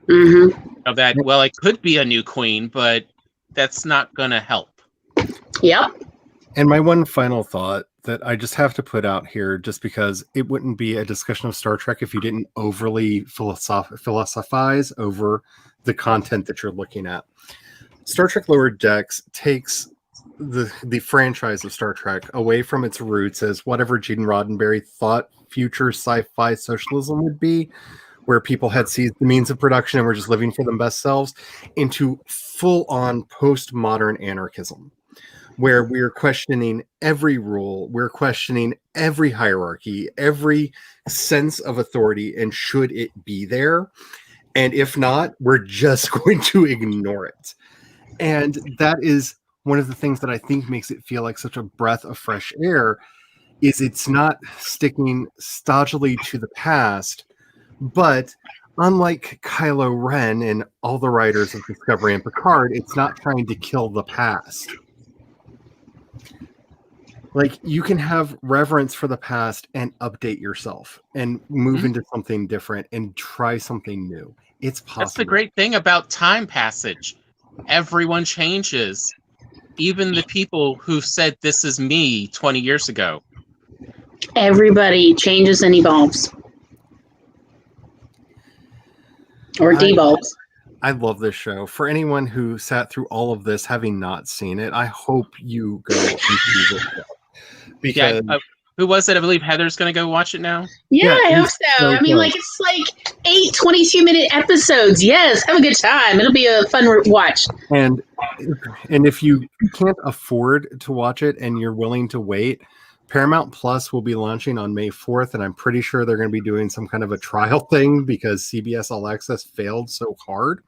Mm-hmm.
Of that, well, I could be a new queen, but that's not going to help.
Yep.
And my one final thought that I just have to put out here, just because it wouldn't be a discussion of Star Trek if you didn't overly philosophize over the content that you're looking at. Star Trek Lower Decks takes the franchise of Star Trek away from its roots as whatever Gene Roddenberry thought future sci-fi socialism would be, where people had seized the means of production and were just living for their best selves, into full-on postmodern anarchism, where we're questioning every rule, we're questioning every hierarchy, every sense of authority, and should it be there? And if not, we're just going to ignore it. And that is one of the things that I think makes it feel like such a breath of fresh air, is it's not sticking stodgily to the past, but unlike Kylo Ren and all the writers of Discovery and Picard, it's not trying to kill the past. Like, you can have reverence for the past and update yourself and move into something different and try something new. It's possible.
That's the great thing about time passage. Everyone changes. Even the people who said this is me 20 years ago.
Everybody changes and evolves. Or devolves.
I love this show. For anyone who sat through all of this having not seen it, I hope you go and see this show. Because
who was it? I believe Heather's going to go watch it now.
Yeah, I hope so. I mean, like, it's like 8 22-minute episodes. Yes, have a good time. It'll be a fun watch.
And if you can't afford to watch it and you're willing to wait, Paramount Plus will be launching on May 4th, and I'm pretty sure they're going to be doing some kind of a trial thing because CBS All Access failed so hard.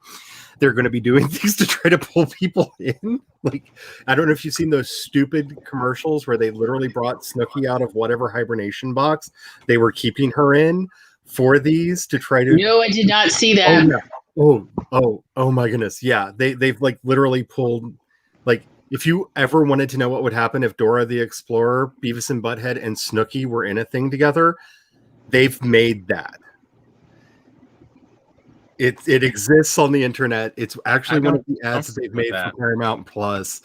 They're going to be doing things to try to pull people in. Like, I don't know if you've seen those stupid commercials where they literally brought Snooki out of whatever hibernation box they were keeping her in for these to try to...
No, I did not see that.
Oh my goodness. Yeah, they've like literally pulled, like, if you ever wanted to know what would happen if Dora the Explorer, Beavis and Butthead, and Snooki were in a thing together, they've made that. It exists on the internet. It's actually one of the ads that they've made for Paramount Plus.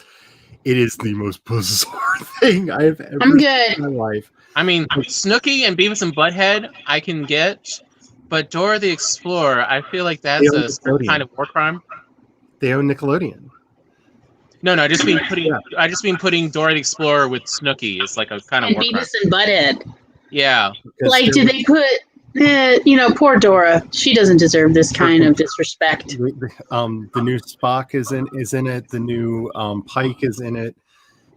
It is the most bizarre thing I've ever seen in my life.
I mean, Snooki and Beavis and Butthead, I can get, but Dora the Explorer, I feel like that's a certain kind of war crime.
They own Nickelodeon.
No, I just mean putting Dora the Explorer with Snooki is like a kind of war crime.
Beavis and Butthead.
Yeah.
Like, did they put? Poor Dora. She doesn't deserve this kind of disrespect.
The new Spock is in it. The new Pike is in it,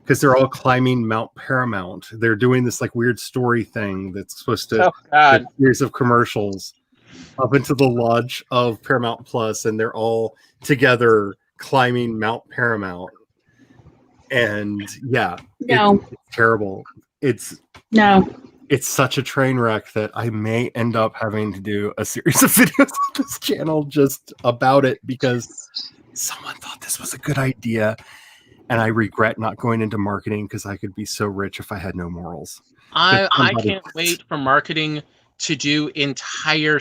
because they're all climbing Mount Paramount. They're doing this like weird story thing that's supposed to get series of commercials up into the lodge of Paramount Plus, and they're all together climbing Mount Paramount. And it's terrible. It's such a train wreck that I may end up having to do a series of videos on this channel just about it, because someone thought this was a good idea, and I regret not going into marketing because I could be so rich if I had no morals.
I can't wait for marketing to do entire,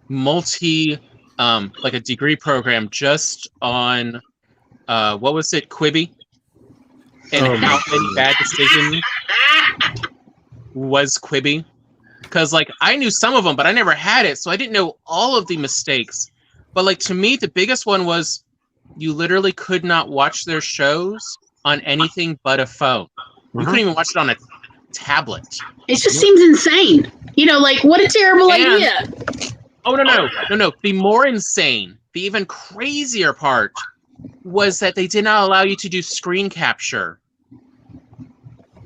multi, like a degree program just on, what was it, Quibi? And how many bad decisions was Quibi, because like I knew some of them, but I never had it, so I didn't know all of the mistakes. But like, to me, the biggest one was you literally could not watch their shows on anything but a phone. You couldn't even watch it on a tablet.
It just seems insane. Like, what a terrible idea.
Oh no! The more insane, the even crazier part was that they did not allow you to do screen capture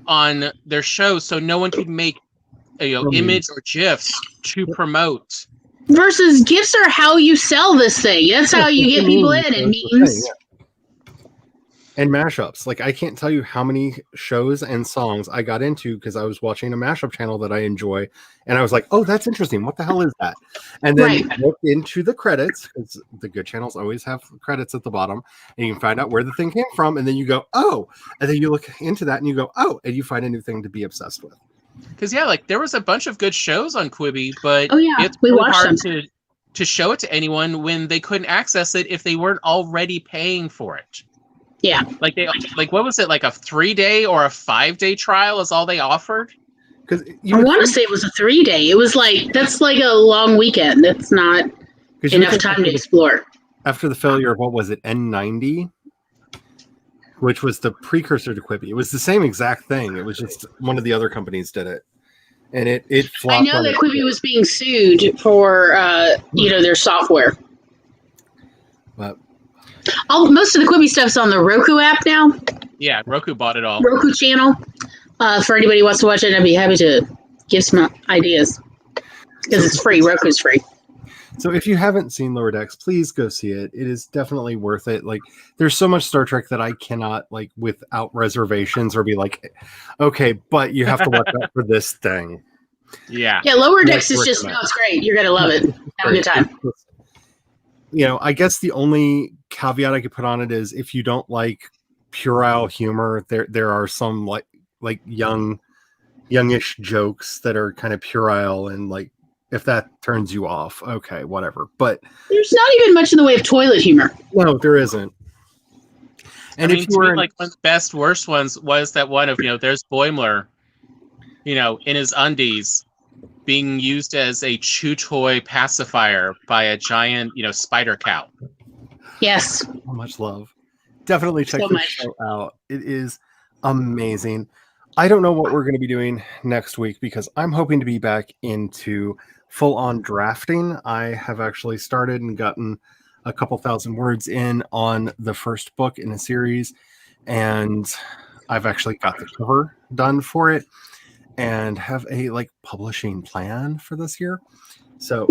on their show, so no one could make image or GIFs to promote
Versus gifts are how you sell this thing. That's how you get people in, and memes.
And mashups. Like, I can't tell you how many shows and songs I got into because I was watching a mashup channel that I enjoy, and I was like, "Oh, that's interesting. What the hell is that?" And then look into the credits, because the good channels always have credits at the bottom, and you can find out where the thing came from, and then you go, "Oh," and then you look into that and you go, "Oh," and you find a new thing to be obsessed with.
Because like there was a bunch of good shows on Quibi, but it's
we
really
watched
hard
them.
to show it to anyone when they couldn't access it if they weren't already paying for it.
Yeah.
Like what was it, like a 3-day or a 5-day trial is all they offered?
Because
I want to say it was a 3-day. It was like, that's like a long weekend. It's not enough time to explore.
After the failure of, what was it, N90, which was the precursor to Quibi, it was the same exact thing. It was just one of the other companies did it, and it flopped.
I know that Quibi was being sued for their software.
But
most of the Quibi stuff's on the Roku app now.
Yeah, Roku bought it all.
Roku channel. For anybody who wants to watch it, I'd be happy to give some ideas because it's free. Roku's free.
So if you haven't seen Lower Decks, please go see it. It is definitely worth it. Like, there's so much Star Trek that I cannot, like, without reservations or be like, okay, but you have to watch out for this thing.
Yeah.
Yeah, Lower Decks is just, it's great. You're going to love it. Have a good time.
I guess the only caveat I could put on it is if you don't like puerile humor, there are some like youngish jokes that are kind of puerile, and like if that turns you off, okay, whatever. But
there's not even much in the way of toilet humor.
No, there isn't.
And I mean, to me, like one of the best worst ones was that one of there's Boimler, in his undies, being used as a chew toy pacifier by a giant, spider cow.
Yes.
So much love. Definitely check this show out. It is amazing. I don't know what we're going to be doing next week because I'm hoping to be back into full-on drafting. I have actually started and gotten a couple thousand words in on the first book in the series, and I've actually got the cover done for it and have a publishing plan for this year. So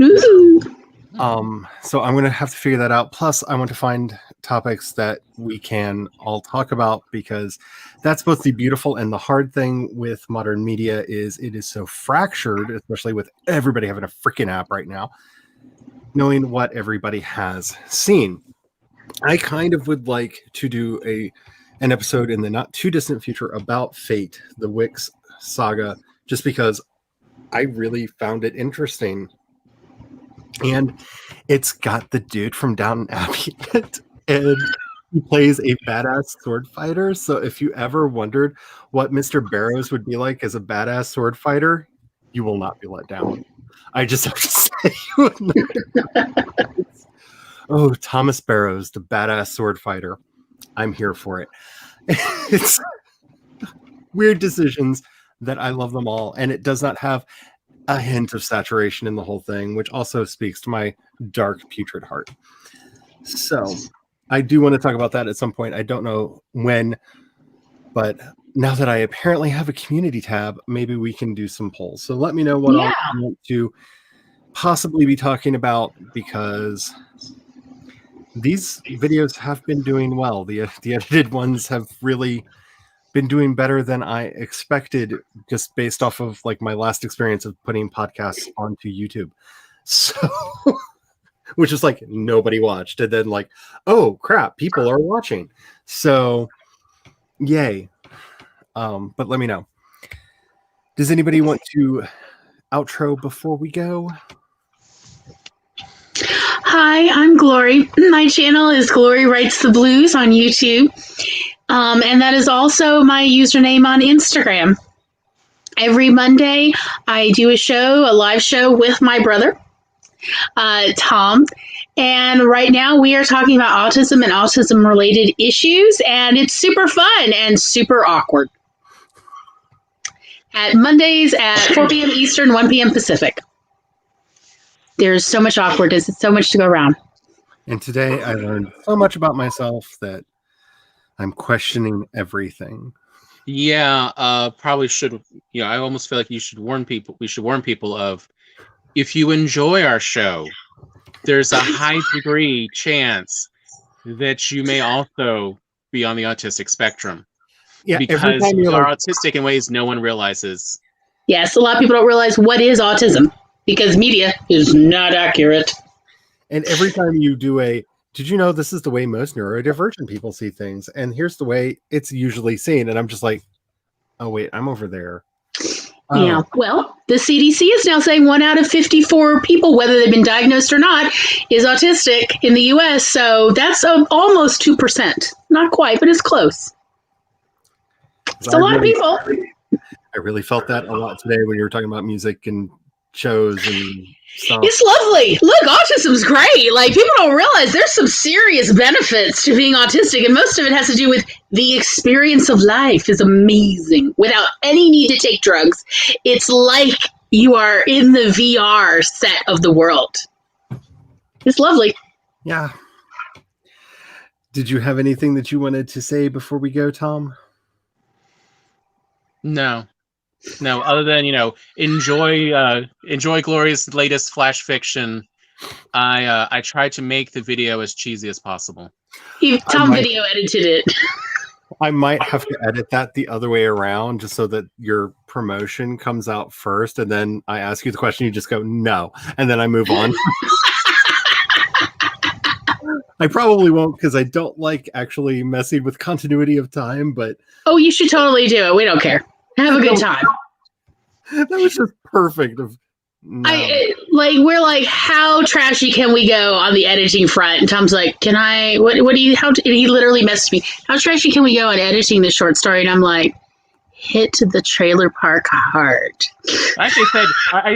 so I'm going to have to figure that out. Plus, I want to find topics that we can all talk about, because that's both the beautiful and the hard thing with modern media is it is so fractured, especially with everybody having a freaking app right now, knowing what everybody has seen. I kind of would like to do an episode in the not too distant future about Fate, the Wix saga, just because I really found it interesting. And it's got the dude from Downton Abbey in it, and he plays a badass sword fighter. So if you ever wondered what Mr. Barrows would be like as a badass sword fighter, you will not be let down. I just have to say, oh, Thomas Barrows, the badass sword fighter. I'm here for it. It's weird decisions that I love them all, and it does not have a hint of saturation in the whole thing, which also speaks to my dark, putrid heart. So I do want to talk about that at some point. I don't know when, but now that I apparently have a community tab, maybe we can do some polls. So let me know what I want to possibly be talking about, because these videos have been doing well. The edited ones have really been doing better than I expected, just based off of my last experience of putting podcasts onto YouTube. So, which is nobody watched, and then oh crap, people are watching. So, yay. But let me know. Does anybody want to outro before we go?
Hi, I'm Glory. My channel is Glory Writes the Blues on YouTube. And that is also my username on Instagram. Every Monday, I do a live show with my brother, Tom. And right now we are talking about autism and autism-related issues, and it's super fun and super awkward. At Mondays at 4 p.m. Eastern, 1 p.m. Pacific. There's so much awkwardness. It's so much to go around.
And today I learned so much about myself that I'm questioning everything.
Yeah, probably should. I almost feel like you should warn people. We should warn people of if you enjoy our show, there's a high degree chance that you may also be on the autistic spectrum.
Yeah, every
Because
time
we
you're
are
like,
autistic in ways no one realizes.
Yes, a lot of people don't realize what is autism because media is not accurate.
and every time you do did you know this is the way most neurodivergent people see things? And here's the way it's usually seen. And I'm just like, oh, wait, I'm over there. Oh.
Yeah. Well, the CDC is now saying 1 out of 54 people, whether they've been diagnosed or not, is autistic in the U.S. So that's almost 2%. Not quite, but it's close. It's a lot of people.
I really felt that a lot today when you were talking about music and shows and stuff.
It's lovely. Look, autism's great. Like, people don't realize there's some serious benefits to being autistic, and most of it has to do with the experience of life is amazing without any need to take drugs. It's like you are in the VR set of the world. It's lovely.
Yeah. Did you have anything that you wanted to say before we go, Tom?
No, other than, enjoy Glory's latest flash fiction. I tried to make the video as cheesy as possible.
Tom video edited it.
I might have to edit that the other way around just so that your promotion comes out first, and then I ask you the question, you just go no, and then I move on. I probably won't because I don't like actually messing with continuity of time, but
oh, you should totally do it. We don't care. Have a good time.
That was just perfect. No.
We're like, how trashy can we go on the editing front? And Tom's like, can I? What do you? He literally messaged me. How trashy can we go on editing this short story? And I'm like, hit the trailer park hard.
I actually said,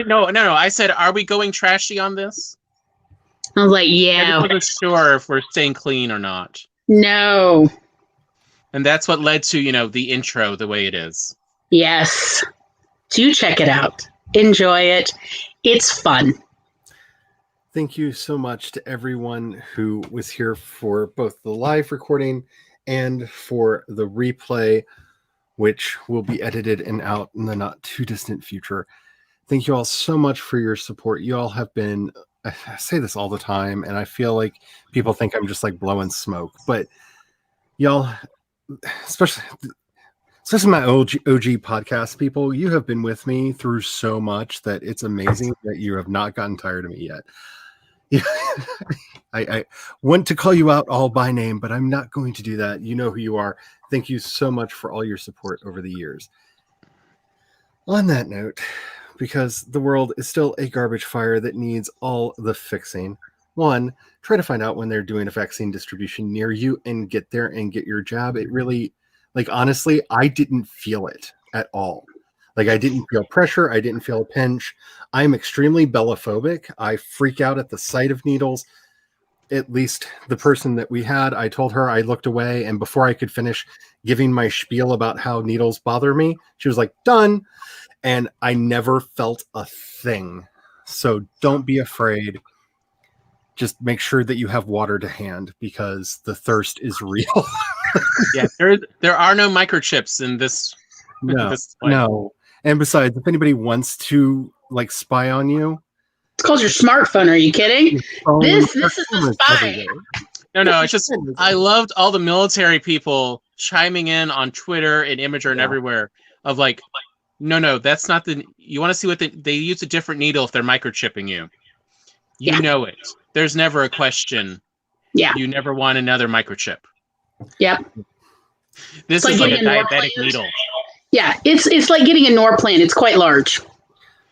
no. I said, are we going trashy on this?
I was like, yeah.
I wasn't sure if we're staying clean or not.
No.
And that's what led to, the intro the way it is.
Yes. Do check it out. Enjoy it. It's fun.
Thank you so much to everyone who was here for both the live recording and for the replay, which will be edited and out in the not too distant future. Thank you all so much for your support. You all have been, I say this all the time, and I feel like people think I'm just like blowing smoke, but y'all, especially my OG podcast people, you have been with me through so much that it's amazing that you have not gotten tired of me yet. I want to call you out all by name, but I'm not going to do that. You know who you are. Thank you so much for all your support over the years. On that note, because the world is still a garbage fire that needs all the fixing. One, try to find out when they're doing a vaccine distribution near you and get there and get your jab. It really, honestly, I didn't feel it at all. I didn't feel pressure. I didn't feel a pinch. I'm extremely bellophobic. I freak out at the sight of needles. At least the person that we had, I told her, I looked away, and before I could finish giving my spiel about how needles bother me, she was like, done. And I never felt a thing. So don't be afraid. Just make sure that you have water to hand because the thirst is real.
Yeah, there are no microchips in this.
No. And besides, if anybody wants to spy on you,
it's called your smartphone. Are you kidding? This is a spy.
No, it's just I loved all the military people chiming in on Twitter and Imager and everywhere of no, that's not you want to see what they use a different needle if they're microchipping you. You know it. There's never a question. Yeah. You never want another microchip.
Yep.
This is like a diabetic needle.
Yeah, it's like getting a Norplant. It's quite large.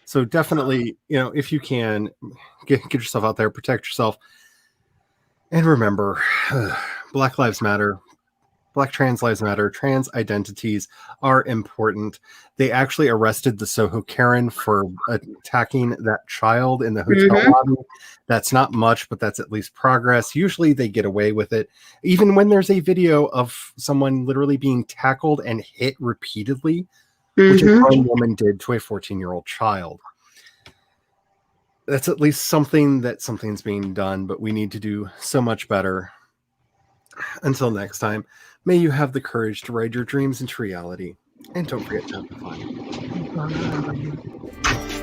So definitely, if you can, get yourself out there, protect yourself. And remember, Black Lives Matter. Black trans lives matter. Trans identities are important. They actually arrested the Soho Karen for attacking that child in the hotel lobby. That's not much, but that's at least progress. Usually they get away with it. Even when there's a video of someone literally being tackled and hit repeatedly, which a grown woman did to a 14-year-old child. That's at least something's being done, but we need to do so much better. Until next time, may you have the courage to ride your dreams into reality. And don't forget to have fun. Bye.